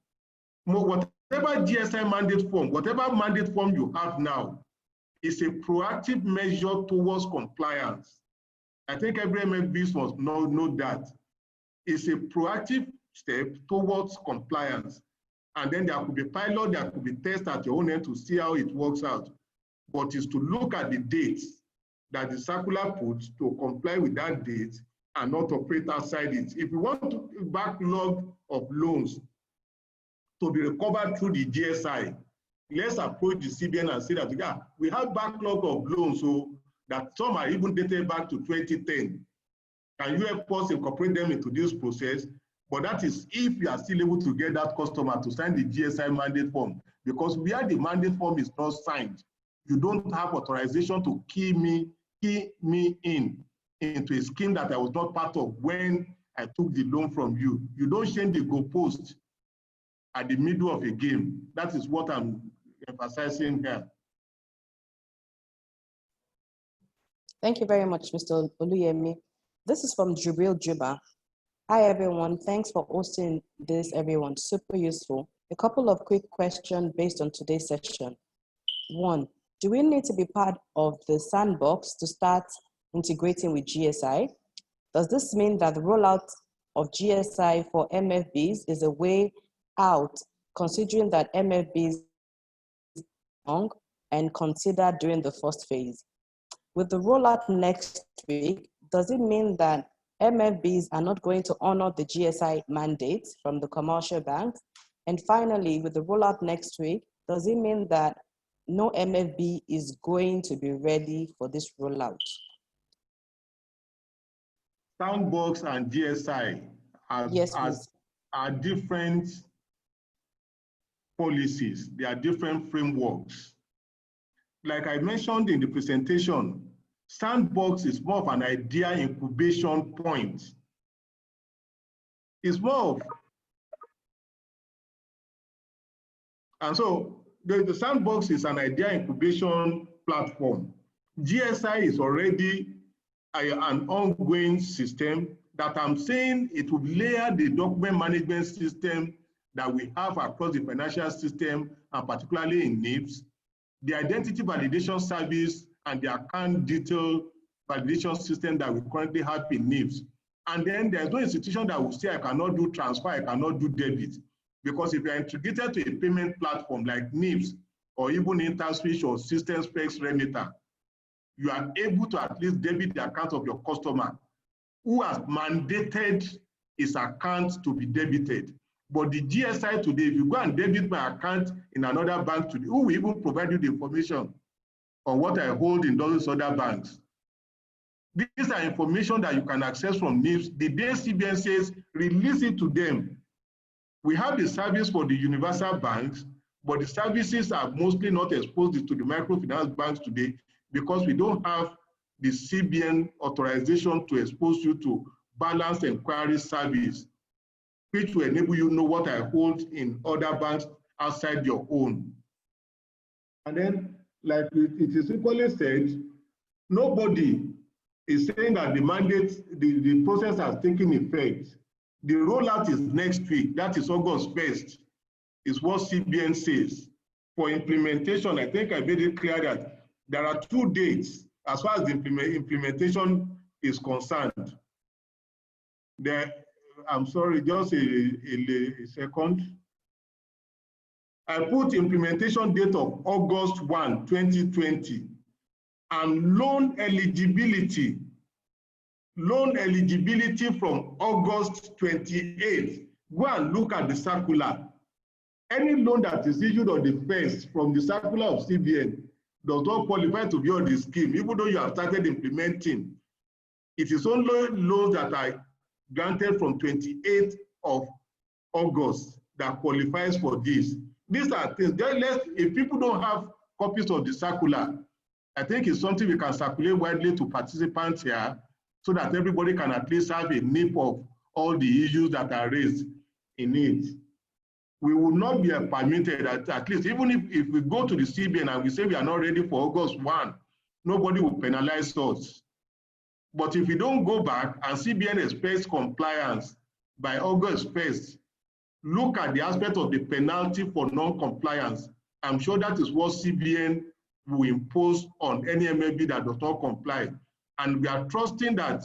Whatever GSI mandate form, whatever mandate form you have now, is a proactive measure towards compliance. I think every MFBs must know that. It's a proactive step towards compliance. And then there could be pilot, there could be test at your own end to see how it works out. But it's to look at the dates that the circular puts to comply with that date and not operate outside it. If you want to backlog of loans to be recovered through the GSI, let's approach the CBN and say that, yeah, we have backlog of loans, so that some are even dated back to 2010. Can you help us incorporate them into this process? But that is if you are still able to get that customer to sign the GSI mandate form, because where the mandate form is not signed, you don't have authorization to key me into a scheme that I was not part of when I took the loan from you. You don't change the goalpost at the middle of a game. That is what I'm emphasizing here. Thank you very much, Mr. Oluyemi. This is from Jubril Juba. Hi, everyone. Thanks for hosting this, everyone. Super useful. A couple of quick questions based on today's session. One, do we need to be part of the sandbox to start integrating with GSI? Does this mean that the rollout of GSI for MFBs is a way out, considering that MFBs are long and considered during the first phase? With the rollout next week, does it mean that MFBs are not going to honor the GSI mandate from the commercial banks? And finally, with the rollout next week, does it mean that no MFB is going to be ready for this rollout? Sandbox and GSI are different policies. They are different frameworks. Like I mentioned in the presentation, Sandbox is more of an idea incubation point. It's more of, and so the Sandbox is an idea incubation platform. GSI is already an ongoing system that I'm saying it will layer the document management system that we have across the financial system, and particularly in NIBSS, the identity validation service and the account detail validation system that we currently have in NIBSS. And then there's no institution that will say, I cannot do transfer, I cannot do debit. Because if you're integrated to a payment platform like NIBSS, or even InterSwitch or System Specs Remitter, you are able to at least debit the account of your customer who has mandated his account to be debited. But the GSI today, if you go and debit my account in another bank today, who will even provide you the information on what I hold in those other banks? These are information that you can access from NIBSS. The day CBN says, release it to them. We have the service for the universal banks, but the services are mostly not exposed to the microfinance banks today because we don't have the CBN authorization to expose you to balance inquiry service, which will enable you to know what I hold in other banks outside your own. And then, like it is equally said, nobody is saying that the mandate, the process has taken effect. The rollout is next week, that is August 1st, is what CBN says. For implementation, I think I made it clear that there are 2 dates as far as the implementation is concerned. I'm sorry, just a second. I put implementation date of August 1, 2020, and loan eligibility from August 28th. Go and look at the circular. Any loan that is issued on the 1st from the circular of CBN does not qualify to be on the scheme, even though you have started implementing. It is only loans that are granted from 28th of August that qualifies for this. These are things, if people don't have copies of the circular, I think it's something we can circulate widely to participants here so that everybody can at least have a nip of all the issues that are raised in it. We will not be permitted, at least even if we go to the CBN and we say we are not ready for August 1, nobody will penalize us. But if we don't go back and CBN expects compliance by August 1st, look at the aspect of the penalty for non-compliance. I'm sure that is what CBN will impose on any MFB that does not comply. And we are trusting that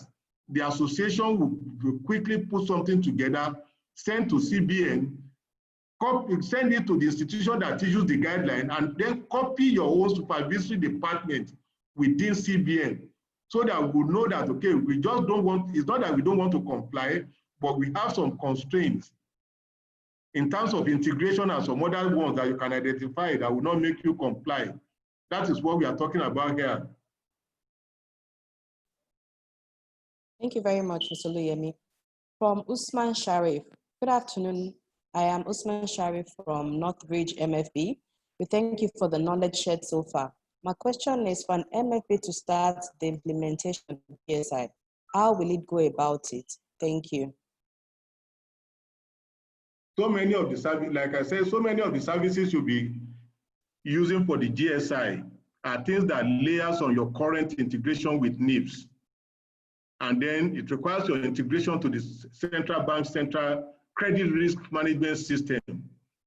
the association will quickly put something together, send to CBN, send it to the institution that issues the guideline, and then copy your own supervisory department within CBN so that we know that, okay, we just don't want, it's not that we don't want to comply, but we have some constraints in terms of integration and some other ones that you can identify that will not make you comply. That is what we are talking about here. Thank you very much, Mr. Oluyemi. From Usman Sharif, Good afternoon. I am Usman Sharif from Northbridge MFB. We thank you for the knowledge shared so far. My question is, for an MFB to start the implementation of GSI, how will it go about it? Thank you. So many of the services, like I said, so many of the services you'll be using for the GSI are things that layers on your current integration with NIBSS. And then it requires your integration to the central bank, central credit risk management system.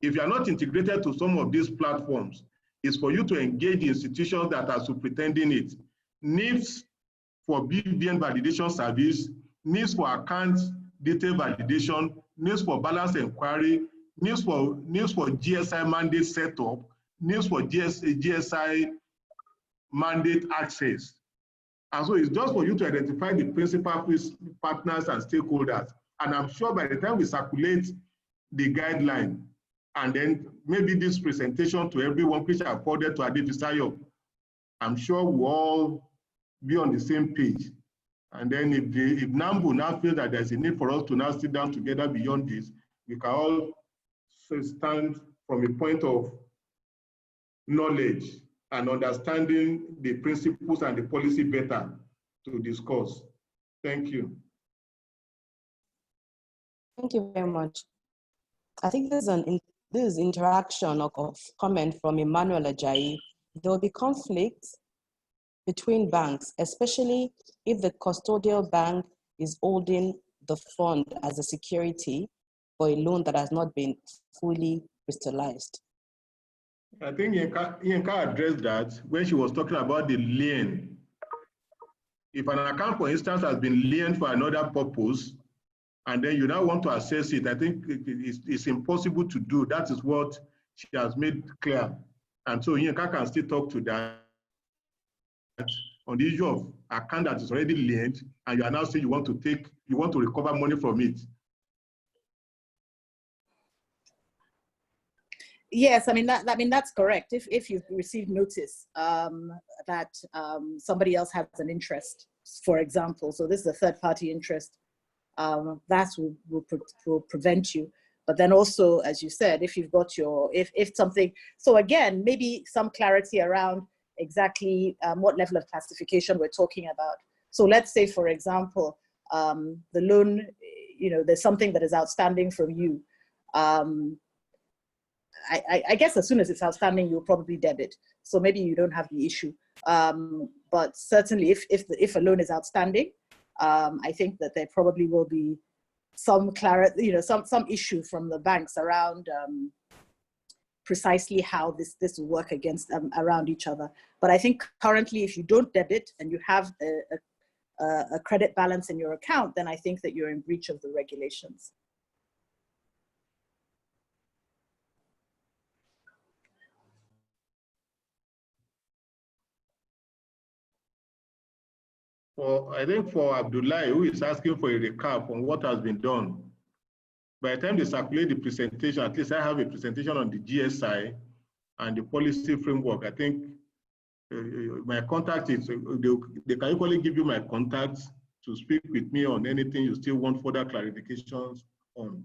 If you are not integrated to some of these platforms, it's for you to engage institutions that are superintending it. NIBSS for BVN validation service, NIBSS for account detail validation, NIBSS for balance inquiry, NIBSS for GSI mandate setup, NIBSS for GSI mandate access. And so it's just for you to identify the principal partners and stakeholders. And I'm sure by the time we circulate the guideline, and then maybe this presentation to everyone, which I forwarded to Adefisayo, I'm sure we'll all be on the same page. And then if NAMBU now feels that there's a need for us to now sit down together beyond this, we can all stand from a point of knowledge and understanding the principles and the policy better to discuss. Thank you. Thank you very much. I think this is interaction of comment from Emmanuel Ajayi. There will be conflict between banks, especially if the custodial bank is holding the fund as a security for a loan that has not been fully crystallized. I think Yinka addressed that when she was talking about the lien. If an account, for instance, has been liened for another purpose, and then you now want to assess it, I think it's impossible to do. That is what she has made clear. And so Yinka can still talk to that on the issue of account that is already liened, and you are now saying you want to recover money from it. Yes, I mean that's correct. If you've received notice that somebody else has an interest, for example, so this is a third-party interest, that will prevent you. But then also, as you said, if you've got if something, so again, maybe some clarity around exactly what level of classification we're talking about. So let's say, for example, the loan, there's something that is outstanding from you. I guess as soon as it's outstanding, you'll probably debit. So maybe you don't have the issue. But certainly if a loan is outstanding, I think that there probably will be some clarity, some issue from the banks around precisely how this will work around each other. But I think currently, if you don't debit and you have a credit balance in your account, then I think that you're in breach of the regulations. I think for Abdullah, who is asking for a recap on what has been done, by the time they circulate the presentation, at least I have a presentation on the GSI and the policy framework. I think my contact is, they can equally give you my contacts to speak with me on anything you still want further clarifications on.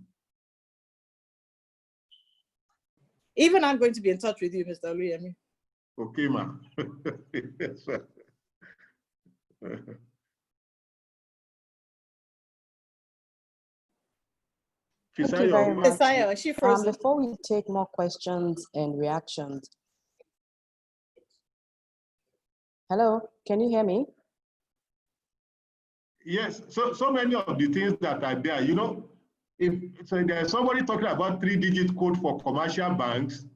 Even I'm going to be in touch with you, Mr. Oluyemi. Okay, ma. Thank you very much. Fisayo, before we take more questions and reactions. Hello, can you hear me? Yes, so many of the things that are there, if there's somebody talking about 3-digit code for commercial banks,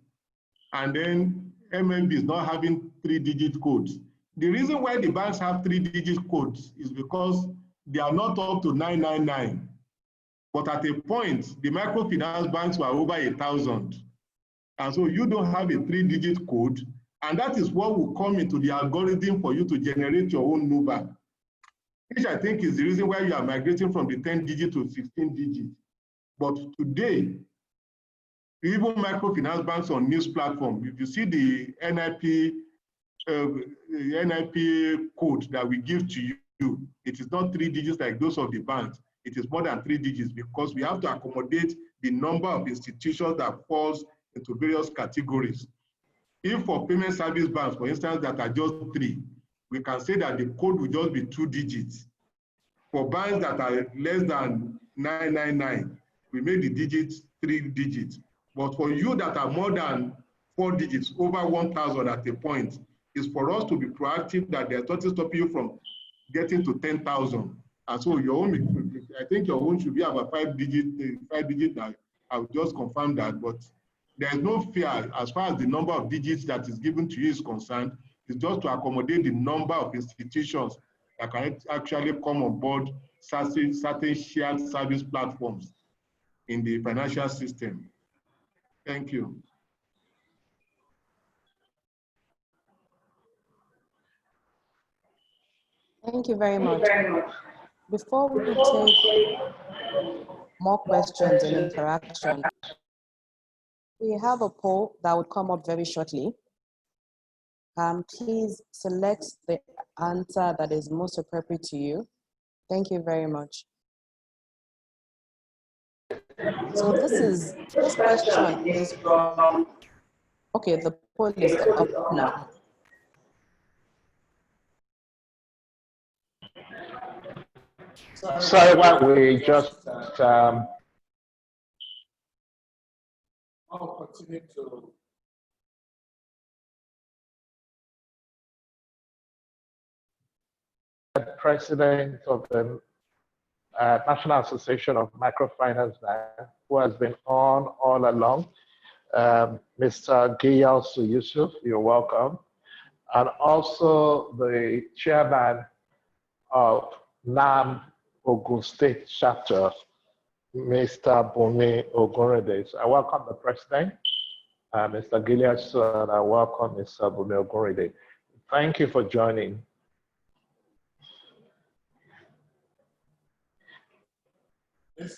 and then MFB is not having 3-digit codes. The reason why the banks have 3-digit codes is because they are not up to 999. But at a point, the microfinance banks were over 1,000. And so you don't have a 3-digit code, and that is what will come into the algorithm for you to generate your own NUBA, which I think is the reason why you are migrating from the 10-digit to 16-digit. But today, even microfinance banks on news platform, if you see the NIP code that we give to you, it is not 3 digits like those of the banks. it is more than 3 digits because we have to accommodate the number of institutions that falls into various categories. If for payment service banks, for instance, that are just 3, we can say that the code will just be 2 digits. For banks that are less than 999, we make the digits 3 digits. But for you that are more than 4 digits, over 1,000 at a point, is for us to be proactive that there's nothing stopping you from getting to 10,000. And so your own, I think your own should be about 5 digits. I'll just confirm that, but there's no fear as far as the number of digits that is given to you is concerned. It's just to accommodate the number of institutions that can actually come on board certain shared service platforms in the financial system. Thank you. Thank you very much. Before we take more questions and interaction, we have a poll that would come up very shortly. Please select the answer that is most appropriate to you. Thank you very much. So this question is from, okay, the poll is up now. Sorry, while we just I'll continue to. The president of the National Association of Microfinance Bank, who has been on all along, Mr. Giyas Yusuf, you're welcome. And also the chairman of NAM Ogun State Chapter, Mr. Bumi Ogunrede. I welcome the president, Mr. Giyas, and I welcome Mr. Bumi Ogunrede. Thank you for joining.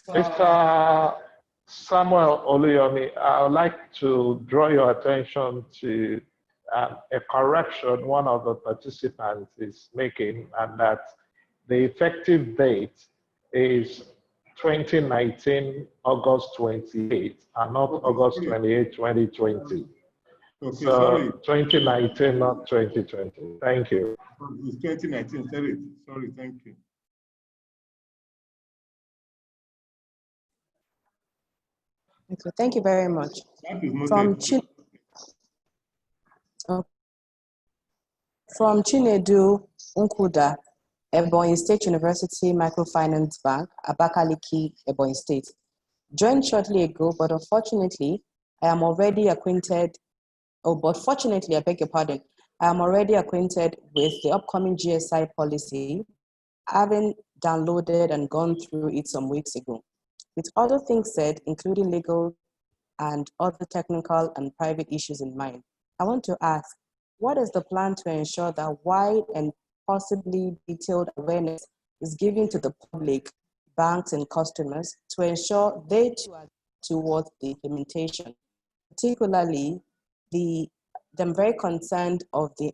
Mr. Samuel Oluyemi, I would like to draw your attention to a correction one of the participants is making, and that the effective date is 2019, August 28, and not August 28, 2020. Okay, so sorry. 2019, not 2020. Thank you. It's 2019, sorry, thank you. Okay, thank you very much. From Chinedu Nkuda, Ebonyi State University Microfinance Bank, Abakaliki, Ebonyi State. Joined shortly ago, but unfortunately, I am already acquainted, fortunately, I beg your pardon, I am already acquainted with the upcoming GSI policy, having downloaded and gone through it some weeks ago. With other things said, including legal and other technical and private issues in mind, I want to ask, what is the plan to ensure that wide and possibly detailed awareness is given to the public, banks, and customers to ensure they too are towards the implementation? Particularly, I'm very concerned of the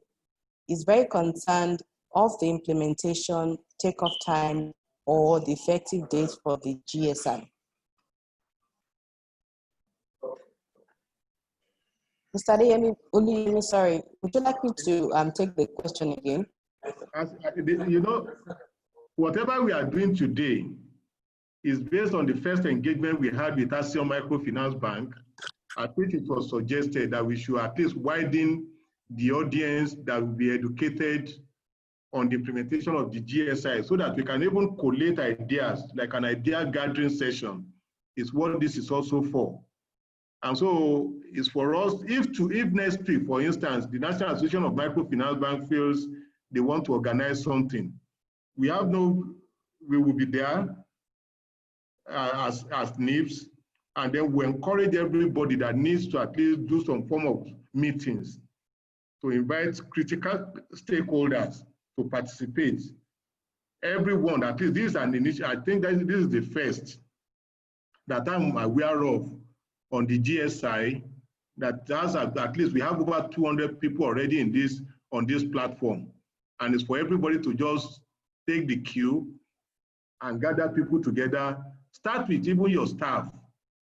implementation, takeoff time, or the effective date for the GSI. Mr. Oluyemi, sorry, would you like me to take the question again? You know, whatever we are doing today is based on the first engagement we had with Accion Microfinance Bank, at which it was suggested that we should at least widen the audience that will be educated on the implementation of the GSI so that we can even collate ideas, like an idea gathering session is what this is also for. And so it's for us, if next week, for instance, the National Association of Microfinance Bank feels they want to organize something, we will be there as NIBSS, and then we encourage everybody that needs to at least do some form of meetings to invite critical stakeholders to participate. Everyone, at least this is an initiative. I think that this is the first that I'm aware of on the GSI, that has at least we have over 200 people already on this platform. And it's for everybody to just take the cue and gather people together. Start with even your staff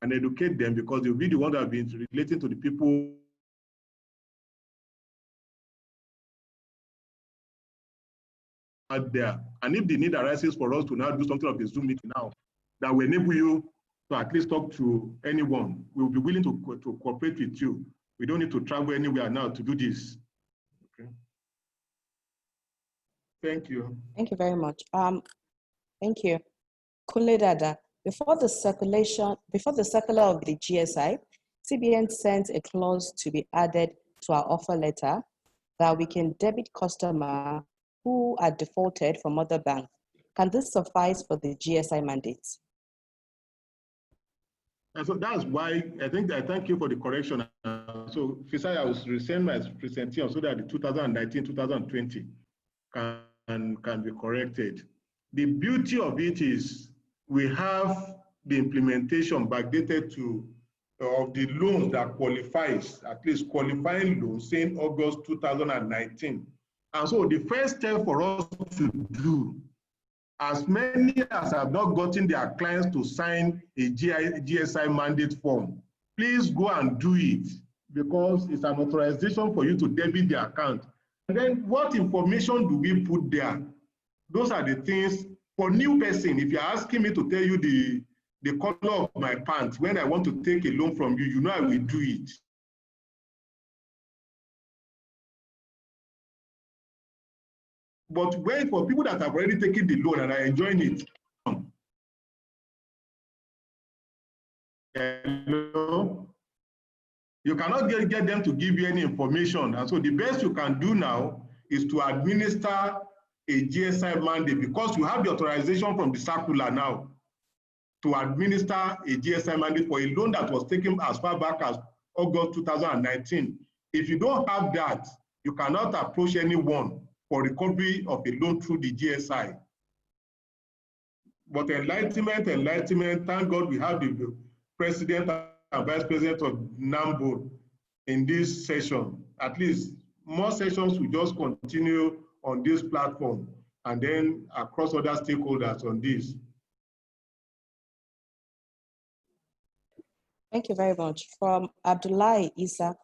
and educate them, because they'll be the ones that have been relating to the people out there. And if the need arises for us to now do something of a Zoom meeting now, that will enable you to at least talk to anyone, we'll be willing to cooperate with you. We don't need to travel anywhere now to do this. Okay. Thank you. Thank you very much. Thank you. Kunle Dada, before the circular of the GSI, CBN sent a clause to be added to our offer letter that we can debit customers who are defaulted from other banks. Can this suffice for the GSI mandates? And so that's why I thank you for the correction. So Fisaya, I will resend my presentation so that the 2019-2020 can be corrected. The beauty of it is we have the implementation backdated to of the loans that qualifies, at least qualifying loans, saying August 2019. And so the first step for us to do, as many as have not gotten their clients to sign a GSI mandate form, please go and do it, because it's an authorization for you to debit the account. And then what information do we put there? Those are the things for new person. If you're asking me to tell you the color of my pants when I want to take a loan from you, you know I will do it. But when for people that have already taken the loan and are enjoying it, hello? You cannot get them to give you any information. And so the best you can do now is to administer a GSI mandate, because you have the authorization from the circular now to administer a GSI mandate for a loan that was taken as far back as August 2019. If you don't have that, you cannot approach anyone for recovery of a loan through the GSI. But enlightenment, thank God we have the President and Vice President of NAMBO in this session. At least more sessions will just continue on this platform and then across other stakeholders on this. Thank you very much. From Abdullahi Isa,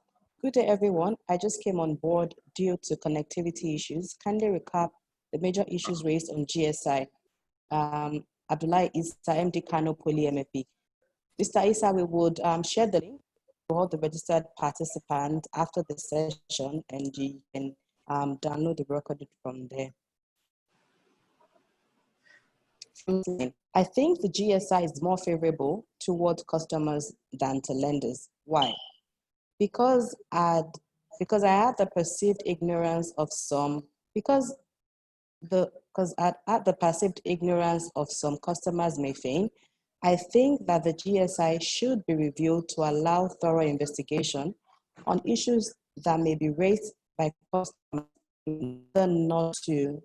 good day everyone. I just came on board due to connectivity issues. Kindly recap the major issues raised on GSI. Abdullahi Isa, MD Kano Poly MFB. Mr. Isa, we would share the link to all the registered participants after the session, and you can download the record from there. I think the GSI is more favorable towards customers than to lenders. Why? Because I had the perceived ignorance of some, because at the perceived ignorance of some customers may feign, I think that the GSI should be reviewed to allow thorough investigation on issues that may be raised by customers, not to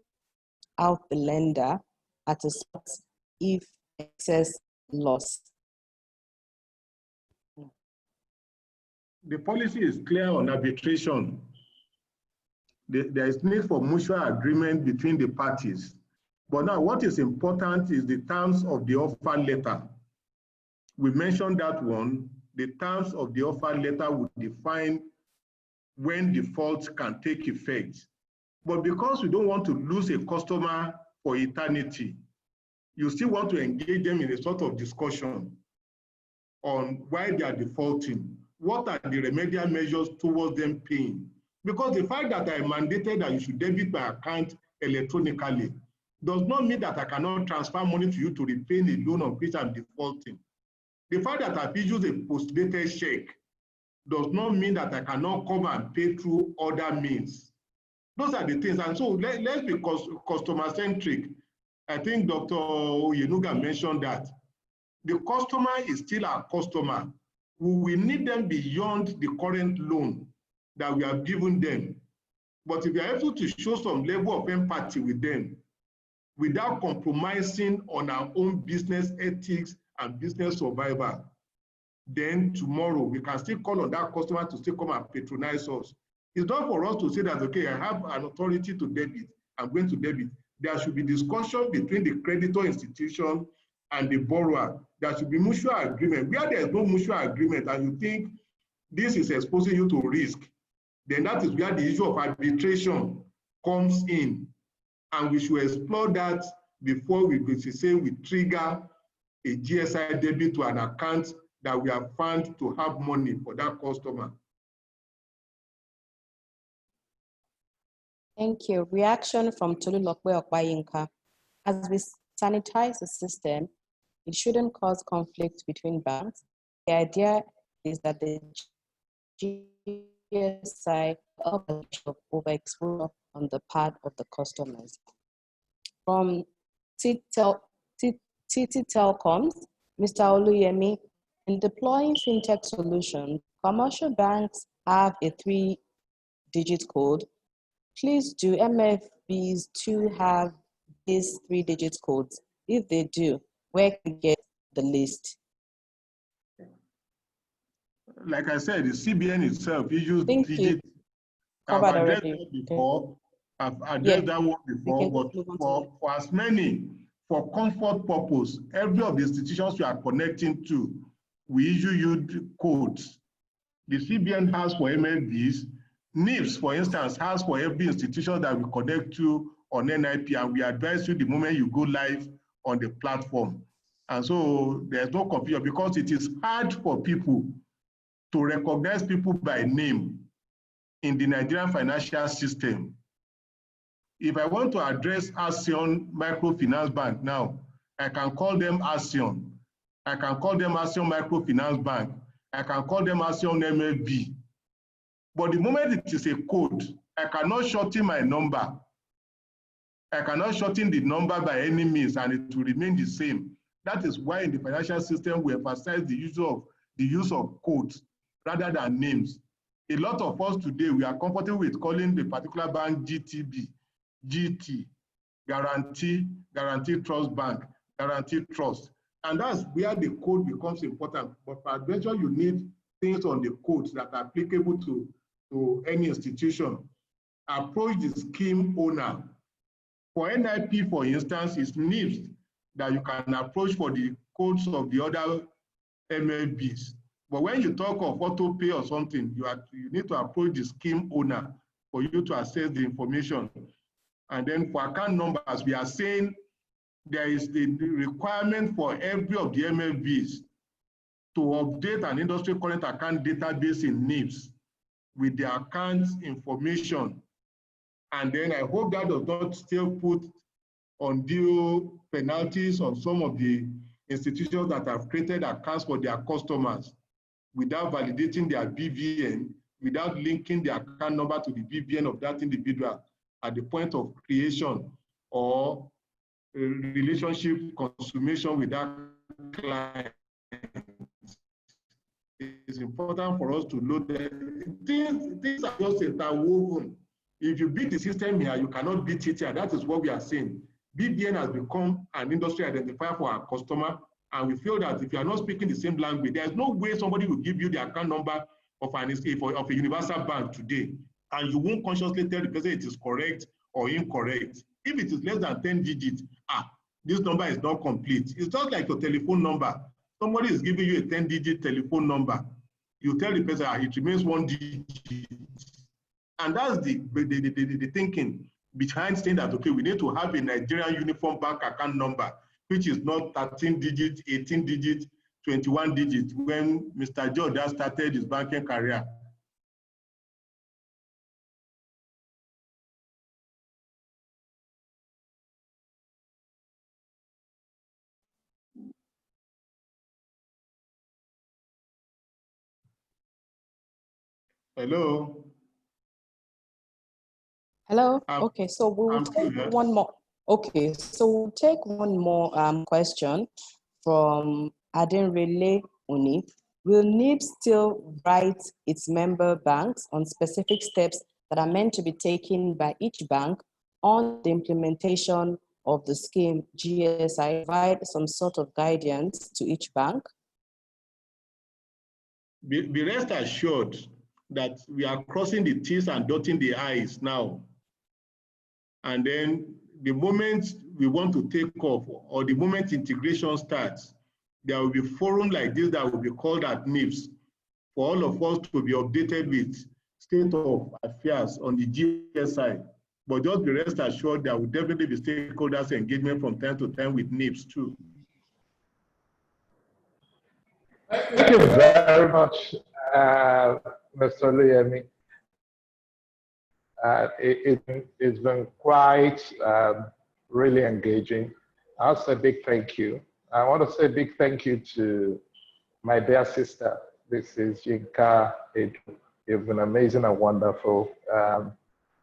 out the lender at a spot if excess loss. The policy is clear on arbitration. There is need for mutual agreement between the parties. But now what is important is the terms of the offer letter. We mentioned that one. The terms of the offer letter would define when default can take effect. But because we don't want to lose a customer for eternity, you still want to engage them in a sort of discussion on why they are defaulting. What are the remedial measures towards them paying? Because the fact that I mandated that you should debit my account electronically does not mean that I cannot transfer money to you to repay a loan on which I'm defaulting. The fact that I've issued a post-dated check does not mean that I cannot come and pay through other means. Those are the things. And so let's be customer-centric. I think Dr. Oyenuga mentioned that. The customer is still our customer. We will need them beyond the current loan that we have given them. But if we are able to show some level of empathy with them without compromising on our own business ethics and business survival, then tomorrow we can still call on that customer to still come and patronize us. It's not for us to say that, okay, I have an authority to debit, I'm going to debit. there should be discussion between the creditor institution and the borrower. There should be mutual agreement. Where there is no mutual agreement and you think this is exposing you to risk, then that is where the issue of arbitration comes in. And we should explore that before we say we trigger a GSI debit to an account that we have found to have money for that customer. Thank you. Reaction from Tolulokwe Yinka. As we sanitize the system, it shouldn't cause conflict between banks. The idea is that the GSI of overexposure on the part of the customers. From TT Telecoms, Mr. Oluyemi, in deploying fintech solutions, commercial banks have a 3-digit code. Please do MFBs too have these 3-digit codes? If they do, where can we get the list? Like I said, the CBN itself issues digits. I've Covered addressed already. that before. I've addressed that one before, but for as many, for comfort purpose, every of the institutions you are connecting to, we issue you codes. The CBN has for MFBs. NIBSS, for instance, has for every institution that we connect to on NIP, and we advise you the moment you go live on the platform. And so there's no confusion because it is hard for people to recognize people by name in the Nigerian financial system. If I want to address Accion Microfinance Bank now, I can call them Accion. I can call them Accion Microfinance Bank. I can call them Accion MfB. But the moment it is a code, I cannot shorten my number. I cannot shorten the number by any means, and it will remain the same. That is why in the financial system, we emphasize the use of codes rather than names. A lot of us today, we are comfortable with calling the particular bank GTB, GT, Guarantee Trust Bank, Guarantee Trust. And that's where the code becomes important. But for adventure, you need things on the codes that are applicable to any institution. Approach the scheme owner. For NIP, for instance, it's NIBSS that you can approach for the codes of the other MFBs. But when you talk of auto pay or something, you need to approach the scheme owner for you to access the information. And then for account numbers, we are saying there is the requirement for every of the MFBs to update an industry current account database in NIBSS with the account information. And then I hope that does not still put undue penalties on some of the institutions that have created accounts for their customers without validating their BVN, without linking the account number to the BVN of that individual at the point of creation or relationship consummation with that client. It's important for us to know that things are just interwoven. If you beat the system here, you cannot beat it here. That is what we are saying. BVN has become an industry identifier for our customer, and we feel that if you are not speaking the same language, there's no way somebody will give you the account number of a universal bank today, and you won't consciously tell the person it is correct or incorrect. If it is less than 10 digits, this number is not complete. It's just like your telephone number. Somebody is giving you a 10-digit telephone number. You tell the person it remains 1 digit. And that's the thinking behind saying that, okay, we need to have a Nigerian uniform bank account number, which is not 13 digits, 18 digits, 21 digits when Mr. Joda started his banking career. Hello. Hello. Okay, so we'll take one more. Okay, so we'll take one more question from Adenrele Uni. Will NIBSS still write its member banks on specific steps that are meant to be taken by each bank on the implementation of the scheme GSI, provide some sort of guidance to each bank? Be rest assured that we are crossing the T's and dotting the I's now. And then the moment we want to take off or the moment integration starts, there will be forum like this that will be called at NIBSS for all of us to be updated with state of affairs on the GSI. But just be rest assured there will definitely be stakeholders engagement from time to time with NIBSS too. Thank you very much, Mr. Oluyemi. It's been quite really engaging. I'll say a big thank you. I want to say a big thank you to my dear sister. This is Yinka Edu. You've been amazing and wonderful.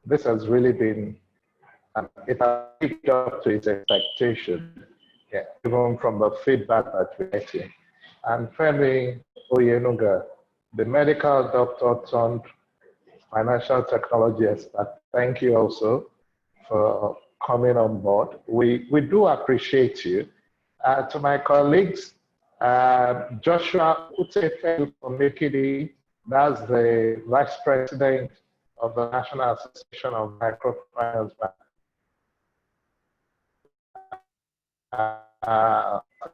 This has really been, it has picked up to its expectation, yeah, even from the feedback that we're getting. And Femi Oyenuga, the medical doctor turned financial technology expert, thank you also for coming on board. We do appreciate you. To my colleagues, Joshua Utefel from Mekidi, that's the Vice President of the National Association of Microfinance Bank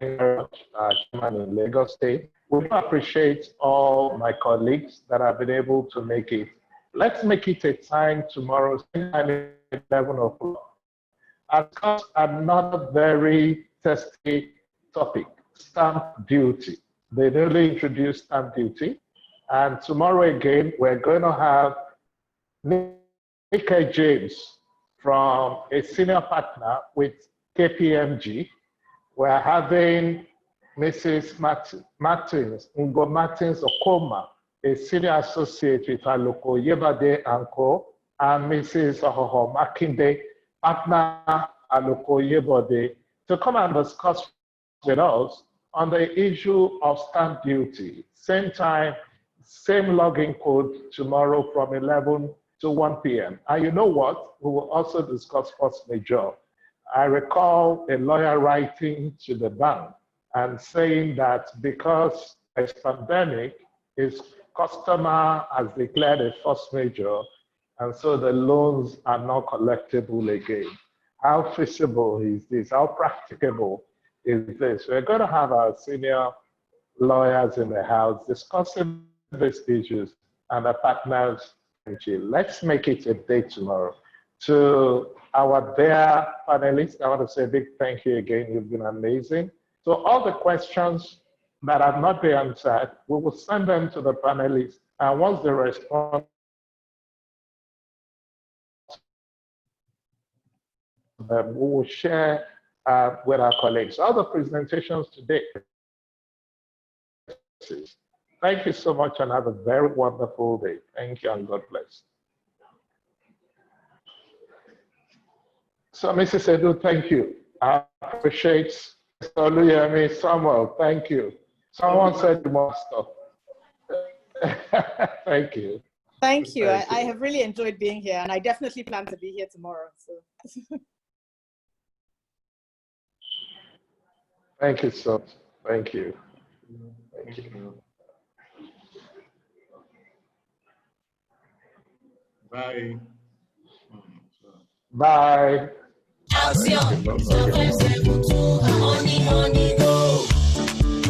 in Lagos State. We appreciate all my colleagues that have been able to make it. Let's make it a time tomorrow, same time at 11 o'clock. And another very testy topic, stamp duty. They newly introduced stamp duty. And tomorrow again, we're going to have Yinka James from a senior partner with KPMG. We're having Mrs. Martins, Ngo Martins Okoma, a senior associate with Aloko Yebade & Co., and Mrs. Ohoho Makinde, partner Aloko Yebade, to come and discuss with us on the issue of stamp duty. Same time, same login code tomorrow from 11 to 1 p.m. And you know what? We will also discuss force majeure. I recall a lawyer writing to the bank and saying that because a pandemic, his customer has declared a force majeure, and so the loans are not collectible again. How feasible is this? How practicable is this? We're going to have our senior lawyers in the house discussing these issues and the partners. Let's make it a day tomorrow. To our dear panelists, I want to say a big thank you again. You've been amazing. So all the questions that have not been answered, we will send them to the panelists. And once they respond, we will share with our colleagues. All the presentations today. Thank you so much and have a very wonderful day. Thank you and God bless. So, Mrs. Edu, thank you. I appreciate Mr. Oluyemi, Samuel, thank you. Someone said more stuff. Thank you. Thank you. I have really enjoyed being here, and I definitely plan to be here tomorrow. So. Thank you so much. Thank you. Thank you. Bye. Bye.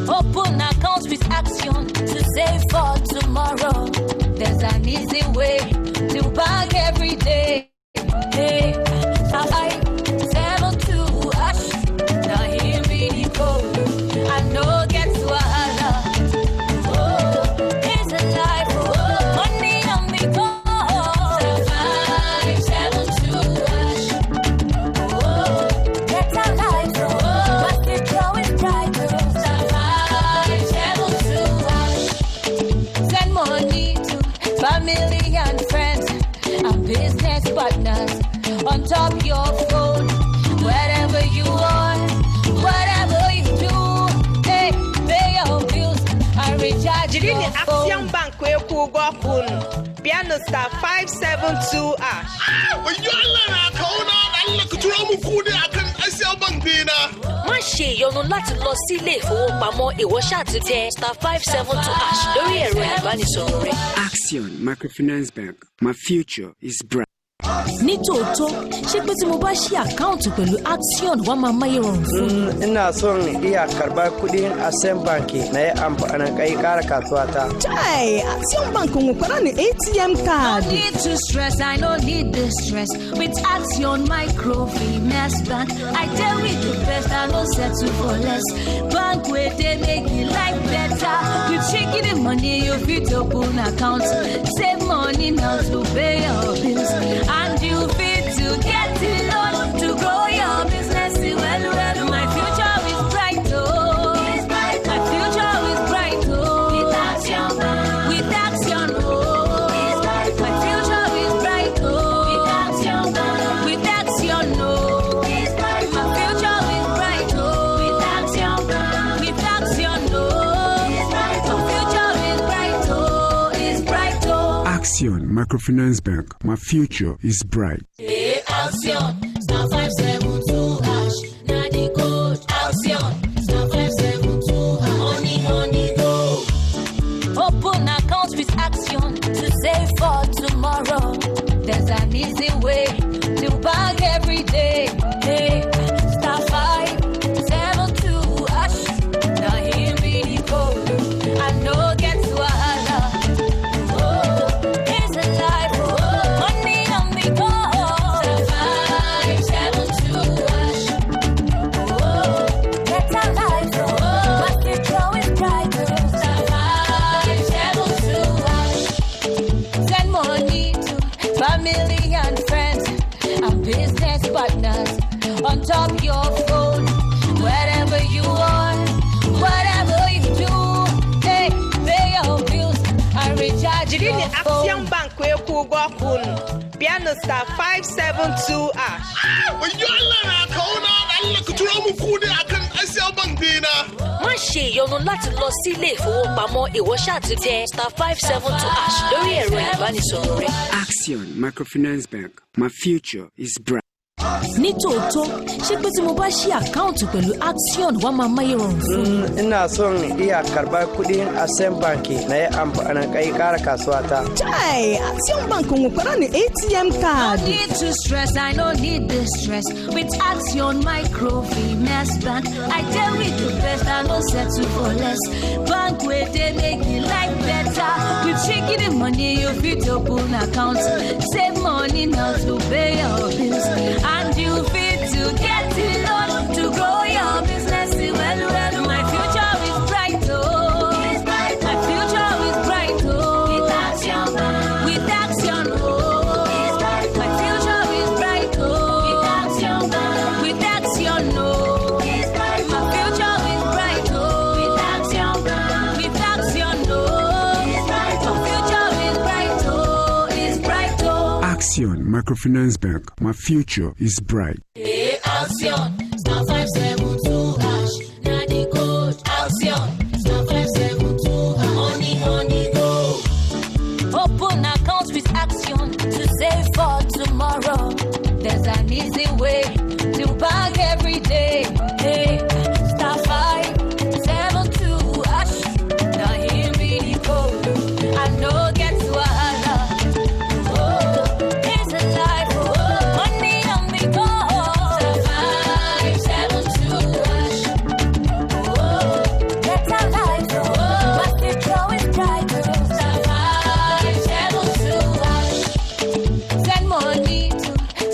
Open accounts with Accion to save for tomorrow. There's an easy way to bank every day. Hey, I 7-2 ash. Now here we go. I know get wahala. Oh, it's a life. Oh, money on me go. 5-7-2 ash. Oh, get a life. Oh, but the flow is bright. 5-7-2 ash. Send money to family and friends and business partners on top your phone. Wherever you are, whatever you do, hey, pay your bills and recharge your phone. Accion Bank Piano star 572 ash. Má ṣe ìyọnu láti lọ sí ilé ìfowópamọ́ ìwọ ṣáà ti tẹ star 572 ash lórí ẹ̀rọ ìbánisọ̀rọ̀ rẹ. Accion Microfinance Bank. My future is bright. Nítòótọ́, ṣé pé tí mo bá ṣí àkáǹtì pẹ̀lú Accion wá máa máyé rọrùn fún mi? Ina son iya karɓar kuɗin Accion Bank na yi amfani kai ƙara kasuwa ta. Chai, Accion Bank mo kwara ni ATM card. No need to stress, I no need the stress. With Accion Microfinance Bank, I deal with the best, I no settle for less. Bank where they make you life better. You checking the money, you fit open account. Save money now to pay your bills. And you fit to get the loan to grow your business. Well, my future is bright, oh. My future is bright, oh. With Accion Bank. With Accion, oh. My future is bright, oh. With Accion Bank. With Accion, oh. My future is bright, oh. With Accion Bank. With Accion, oh. My future is bright, oh. Is bright, oh. Accion Microfinance Bank. My future is bright. Hey, Accion, star 572 hash. Now the code Accion, star 572 hash. Money go. Open accounts with Accion to save for tomorrow. There's an easy way to bank every day. Hey, star 572 hash. Now here be the code. I know get to a holla. Oh, it's a life. Oh, money on the go. Family and friends and business partners on top your phone. Wherever you are, whatever you do, hey, pay your bills and recharge your phone. Accion Bank we kugo kun. Piano star 572 hash. Má ṣe ìyọnu láti lọ sí ilé ìfowópamọ́ ìwọ ṣáà ti tẹ star 572 hash lórí ẹ̀rọ ìbánisọ̀rọ̀ rẹ. Accion Microfinance Bank. My future is bright. Nítòótọ́, ṣé pé tí mo bá ṣí àkáǹtì pẹ̀lú Accion wá máa máyé rọrùn fún mi? Ina son iya karɓar kuɗin Accion Bank na yi amfani kai ƙara kasuwa ta. Chai, Accion Bank mo kwara ni ATM card. No need to stress, I no need the stress. With Accion Microfinance Bank, I deal with the best, I no settle for less. Bank where they make you life better. You checking the money, you fit open account. Save money now to pay your bills. And you fit to get the loan to grow your business. Well, my future is bright, oh. My future is bright, oh. With Accion Bank. With Accion, oh. My future is bright, oh. With Accion Bank. With Accion, oh. My future is bright, oh. With Accion Bank. With Accion, oh. My future is bright, oh. Is bright, oh. Accion Microfinance Bank. My future is bright. Hey, Accion, star 572 hash. Now the code Accion, star 572 hash. Money go. Open accounts with Accion to save for tomorrow. There's an easy way to bank every day. Hey, star 572 hash. Now here be the code. I know get to a holla. Oh, it's a life. Oh, money on the go.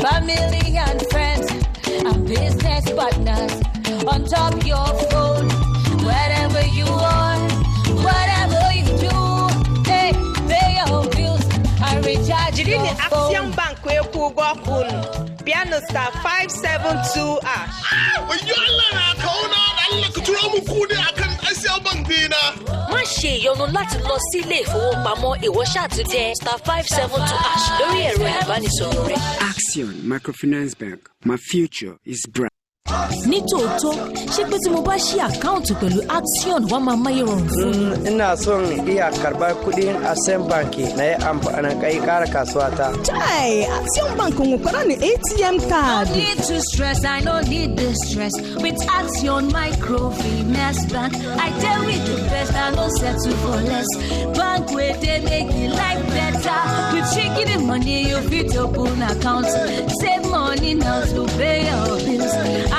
Family and friends and business partners on top your phone. Wherever you are, whatever you do, hey, pay your bills and recharge your phone. Accion Bank we kugo kun. Piano star 572 hash. Má ṣe ìyọnu láti lọ sí ilé ìfowópamọ́ ìwọ ṣáà ti tẹ star 572 hash lórí ẹ̀rọ ìbánisọ̀rọ̀ rẹ. Accion Microfinance Bank. My future is bright. Nítòótọ́, ṣé pé tí mo bá ṣí àkáǹtì pẹ̀lú Accion wá máa máyé rọrùn fún mi? Ina son iya karɓar kuɗin Accion Bank na yi amfani kai ƙara kasuwa ta. Chai, Accion Bank mo kwara ni ATM card. No need to stress, I no need the stress. With Accion Microfinance Bank, I deal with the best, I no settle for less. Bank where they make you life better. You checking the money. money, you fit open account. Save money now to pay your bills.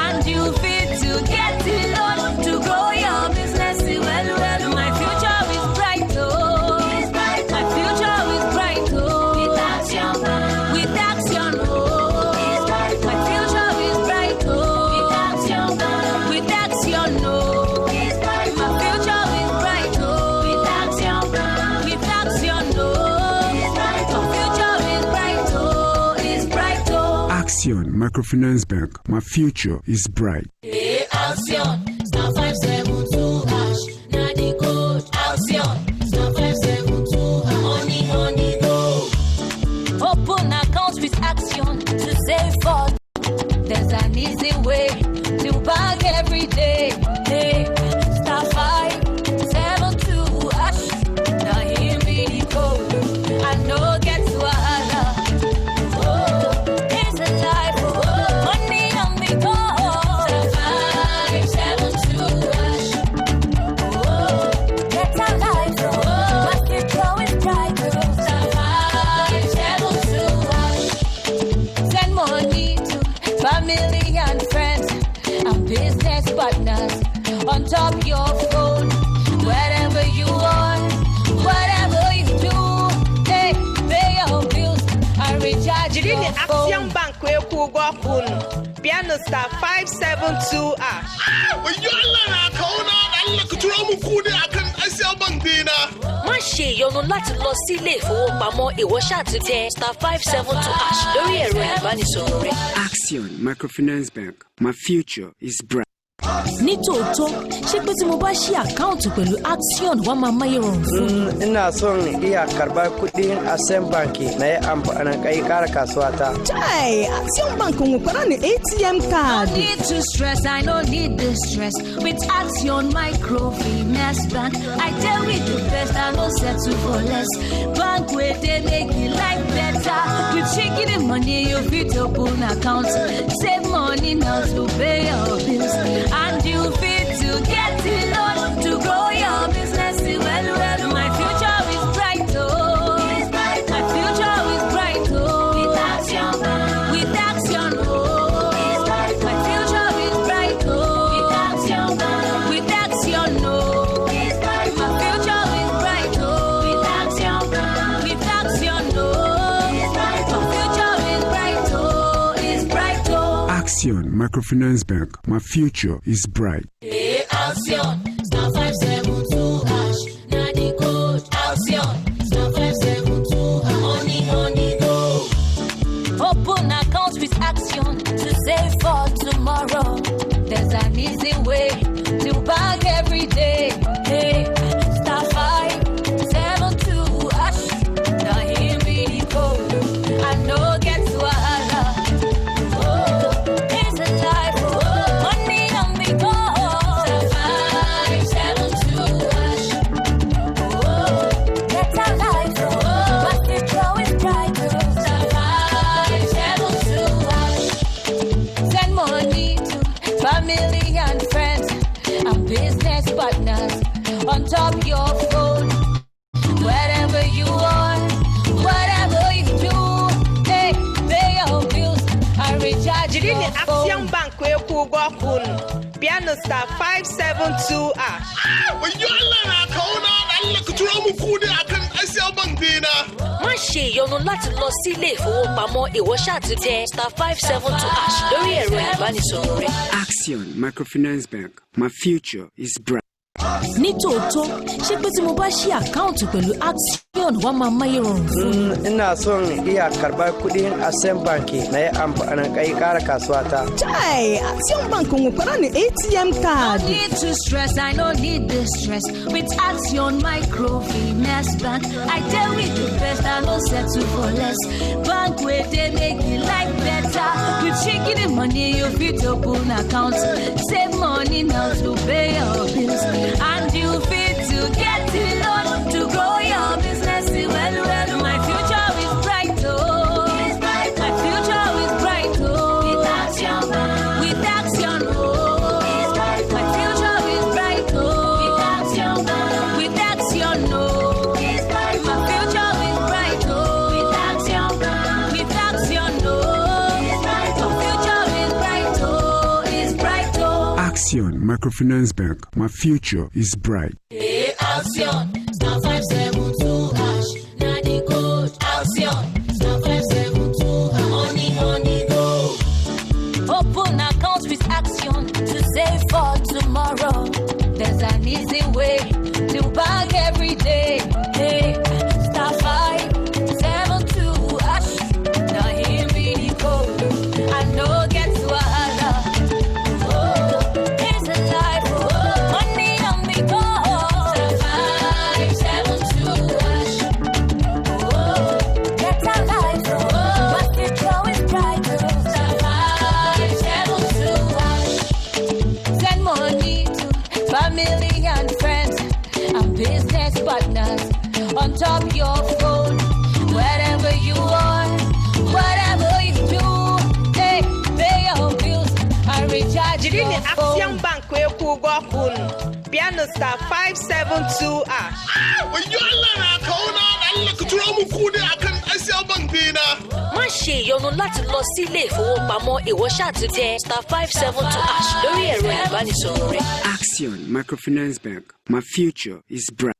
And you fit to get the loan to grow your business. Well, my future is bright, oh. My future is bright, oh. With Accion, with Accion, oh. My future is bright, oh. With Accion, with Accion, oh. My future is bright, oh. With Accion, with Accion, oh. My future is bright, oh. Is bright, oh. Accion Microfinance Bank. My future is bright. Hey, Accion, star 572 hash. Now the code Accion, star 572 hash. Money go. Open accounts with Accion to save for. There's an easy way to bank every day. Hey, star 572 hash. Now here we go. I know get to wahala. Oh, it's a life. Oh, money on me go. Star 572 hash. Oh, get a life. Oh, my future is bright. Star 572 hash. Send money to family and friends and business partners on top your phone. Wherever you are, whatever you do, hey, pay your bills and recharge Jidini your phone. Accion Bank we kugo kun. Piano star 572 hash. má ṣe ìyọnu láti lọ sí ilé ìfowópamọ́ ìwọ ṣáà ti tẹ star 572 hash lórí ẹ̀rọ ìbánisọ̀rọ̀ rẹ. Accion Microfinance Bank. My future is bright. Nítòótọ́, ṣé pé tí mo bá ṣí àkáǹtì pẹ̀lú Accion wá máa máyé rọrùn fún mi? Ina son iya karɓar kuɗin Accion Bank na yi amfani kai ƙara kasuwa ta. Chai, Accion Bank ń kwara ní ATM card. No need to stress, I no need the stress. With Accion Microfinance Bank, I deal with the best, I no settle for less. Bank where they make it life better. You checking the money, you fit open account. Save money now to pay your bills. And you fit to get the loan to grow your business. Well, my future is bright, oh. My future is bright, oh. With Accion, with Accion, oh. My future is bright, oh. With Accion, with Accion, oh. My future is bright, oh. With Accion, with Accion, oh. My future is bright, oh. Is bright, oh. Accion Microfinance Bank. My future is bright. Hey, Accion, star 572 hash. Now the code Accion, star 572 hash. Money go. Open accounts with Accion to save for tomorrow. There's an easy way to bank every day. Hey, star 572 hash. Now here we go. I know get to wahala. Oh, it's a life. Oh, money on me go. Star 572 hash. Oh, get a life. Oh, my future is bright. Star 572 hash. Send money to family and friends and business partners on top your phone. Wherever you are, whatever you do, hey, pay your bills and recharge Jidini your phone. Accion Bank we kugo kun. Piano star 572 hash. má ṣe ìyọnu láti lọ sí ilé ìfowópamọ́ ìwọ ṣáà ti tẹ star 572 hash lórí ẹ̀rọ ìbánisọ̀rọ̀ rẹ. Accion Microfinance Bank. My future is bright. Nítòótọ́, ṣé pé tí mo bá ṣí àkáǹtì pẹ̀lú Accion wá máa máyé rọrùn fún mi? Ina son iya karɓar kuɗin Accion Bank na yi amfani kai ƙara kasuwa ta. Chai, Accion Bank ń kwara ní ATM card. No need to stress, I no need the stress. With Accion Microfinance Bank, I deal with the best, I no settle for less. Bank where they make it life better. You checking the money, you fit open account. Save money now to pay your bills. And you fit to get the loan to grow your business. Well, my future is bright, oh. My future is bright, oh. With Accion, with Accion, oh. My future is bright, oh. With Accion, with Accion, oh. My future is bright, oh. With Accion. Accion Microfinance Bank. My future is bright. Hey, Accion, star 572 hash. Now the code Accion, star 572 hash. Money go. Open account with Accion to save for tomorrow. There's an easy way to bank every day. Hey, star 572 hash. Now here we go. I know get to a on top your phone, wherever you are, whatever you do, hey, pay your bills and recharge your phone. Accion Bank Piano star 572 ash. Má ṣe ìyọnu láti lọ sí ilé ìfowópamọ́ ìwọ ṣáà ti tẹ star 572 ash lórí ẹ̀rọ ìbánisọ̀rọ̀ rẹ. Accion Microfinance Bank. My future is bright.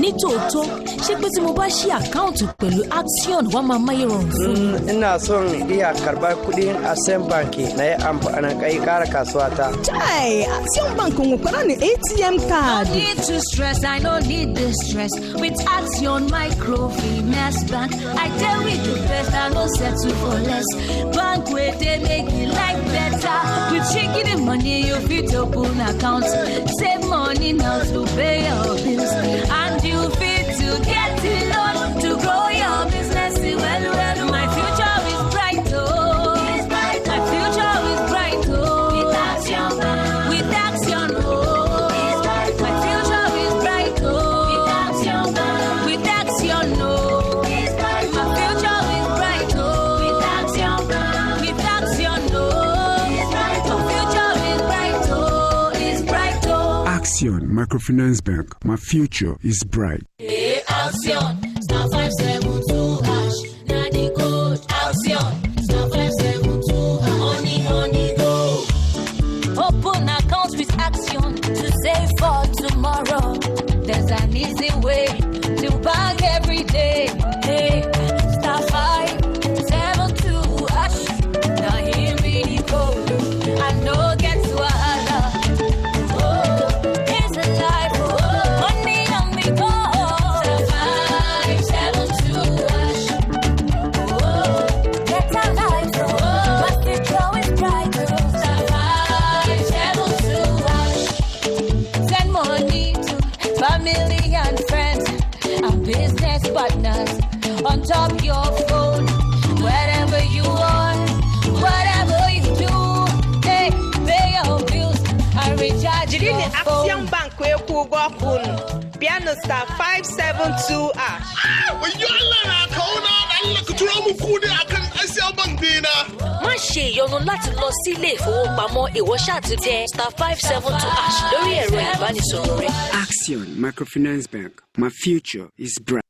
Nítòótọ́ ṣé pé tí mo bá ṣí àkáǹtì pẹ̀lú Accion wá máa máyé rọrùn fún mi. Ina son iya karbar kudin Accion Bank na yi amfani kai kara kasuwa ta. Chai, Accion Bank will put on the ATM card. No need to stress, I don't need the stress. With Accion Microfinance Bank, I tell with the best, I no settle for less. Bank where they make it like better. With shaking the money, you fit open account. Save money now to pay your bills. And you fit to get the loan to grow your business. Well, my future is bright, oh. My future is bright, oh. With Accion, oh. My future is bright, oh. With Accion, oh. My future is bright, oh. With Accion, oh. My future is bright, oh. Is bright, oh. Accion Microfinance Bank. My future is bright. Hey, Accion, star 572 hash. Now the code Accion, star 572 hash. Money go. Open account with Accion to save for tomorrow. There's an easy way to bank every day. Hey, star 572 hash. Now here we go. I know get to a on top your phone, wherever you are, whatever you do, hey, pay your bills and recharge your phone. Accion Bank Piano star 572 ash. Má ṣe ìyọnu láti lọ sí ilé ìfowópamọ́ ìwọ ṣáà ti tẹ star 572 ash lórí ẹ̀rọ ìbánisọ̀rọ̀ rẹ. Accion Microfinance Bank. My future is bright.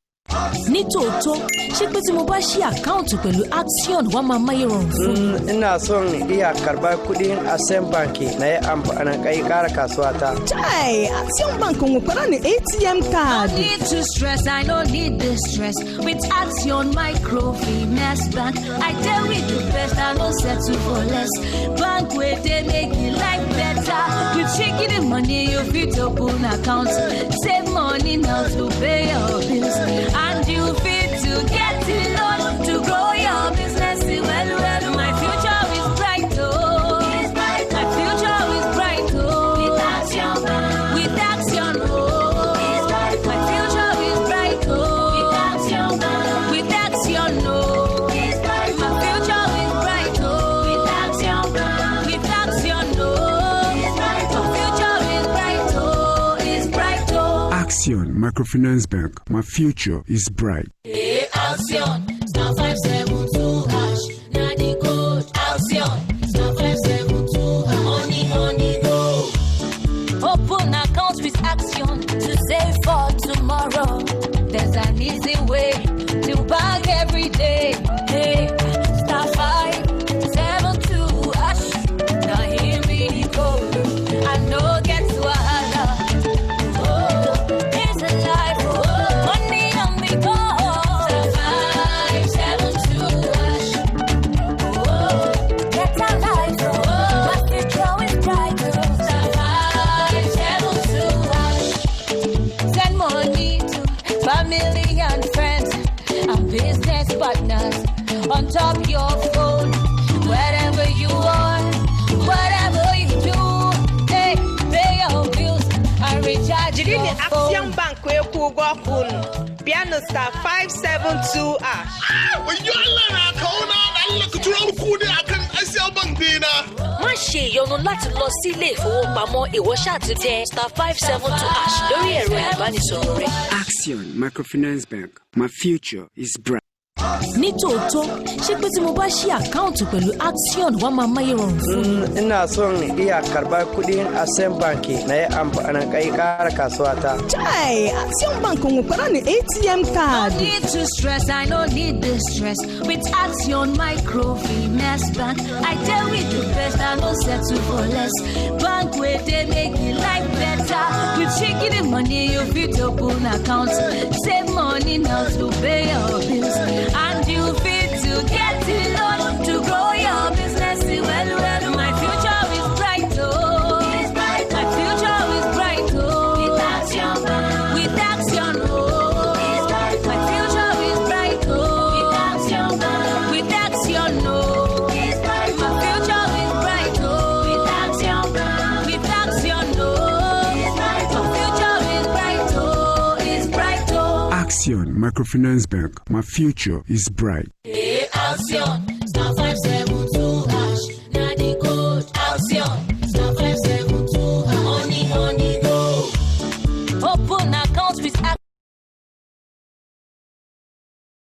Nítòótọ́ ṣé pé tí mo bá ṣí àkáǹtì pẹ̀lú Accion wá máa máyé rọrùn fún mi. Ina son iya karbar kudin Accion Bank na yi amfani kai kara kasuwa ta. Chai, Accion Bank will put on the ATM card. No need to stress, I don't need the stress. With Accion Microfinance Bank, I tell with the best, I no settle for less. Bank where they make it like better. With shaking the money, you fit open account. Save money now to pay your bills. And you fit to get the loan to grow your business. Well, my future is bright, oh. My future is bright, oh. With Accion, oh. My future is bright, oh. With Accion, oh. My future is bright, oh. With Accion, oh. My future is bright, oh. Is bright, oh. Accion Microfinance Bank. My future is bright. Hey, Accion, star 572 hash. Now the code Accion, star 572 hash. Money go. Open account with Accion to save for tomorrow. There's an easy way to bank every day. Hey, star 572 hash. Now here we go. I on top your phone. Wherever you are, whatever you do, hey, pay your bills and recharge your phone. Accion Bank Piano star 572 má ṣe ìyọnu láti lọ sí ilé ìfowópamọ́ ìwọ ṣáà ti tẹ star 572 lórí ẹ̀rọ ìbánisọ̀rọ̀ rẹ. Accion Microfinance Bank. My future is bright. ní tòótọ́ ṣé pé tí mo bá ṣí àkáǹtì pẹ̀lú Accion wá máa máyé rọrùn fún mi. Ina son iya karbar kudin Accion Bank na yi amfani kai kara kasuwa ta. Chai, Accion Bank nwere na ATM card. No need to stress, I no need the stress. With Accion Microfinance Bank, I tell with the best, I no settle for less. Bank where they make it life better. With shaking the money, you fit open account. Save money now to pay your bills. And you fit to get the loan to grow your business. Well, my future is bright, oh. My future is bright, oh. With Accion Bank. With Accion, oh. My future is bright, oh. With Accion Bank. With Accion, oh. My future is bright, oh. With Accion Bank. With Accion, oh. My future is bright, oh. It's bright, oh. Accion Microfinance Bank. My future is bright. Accion, star 572.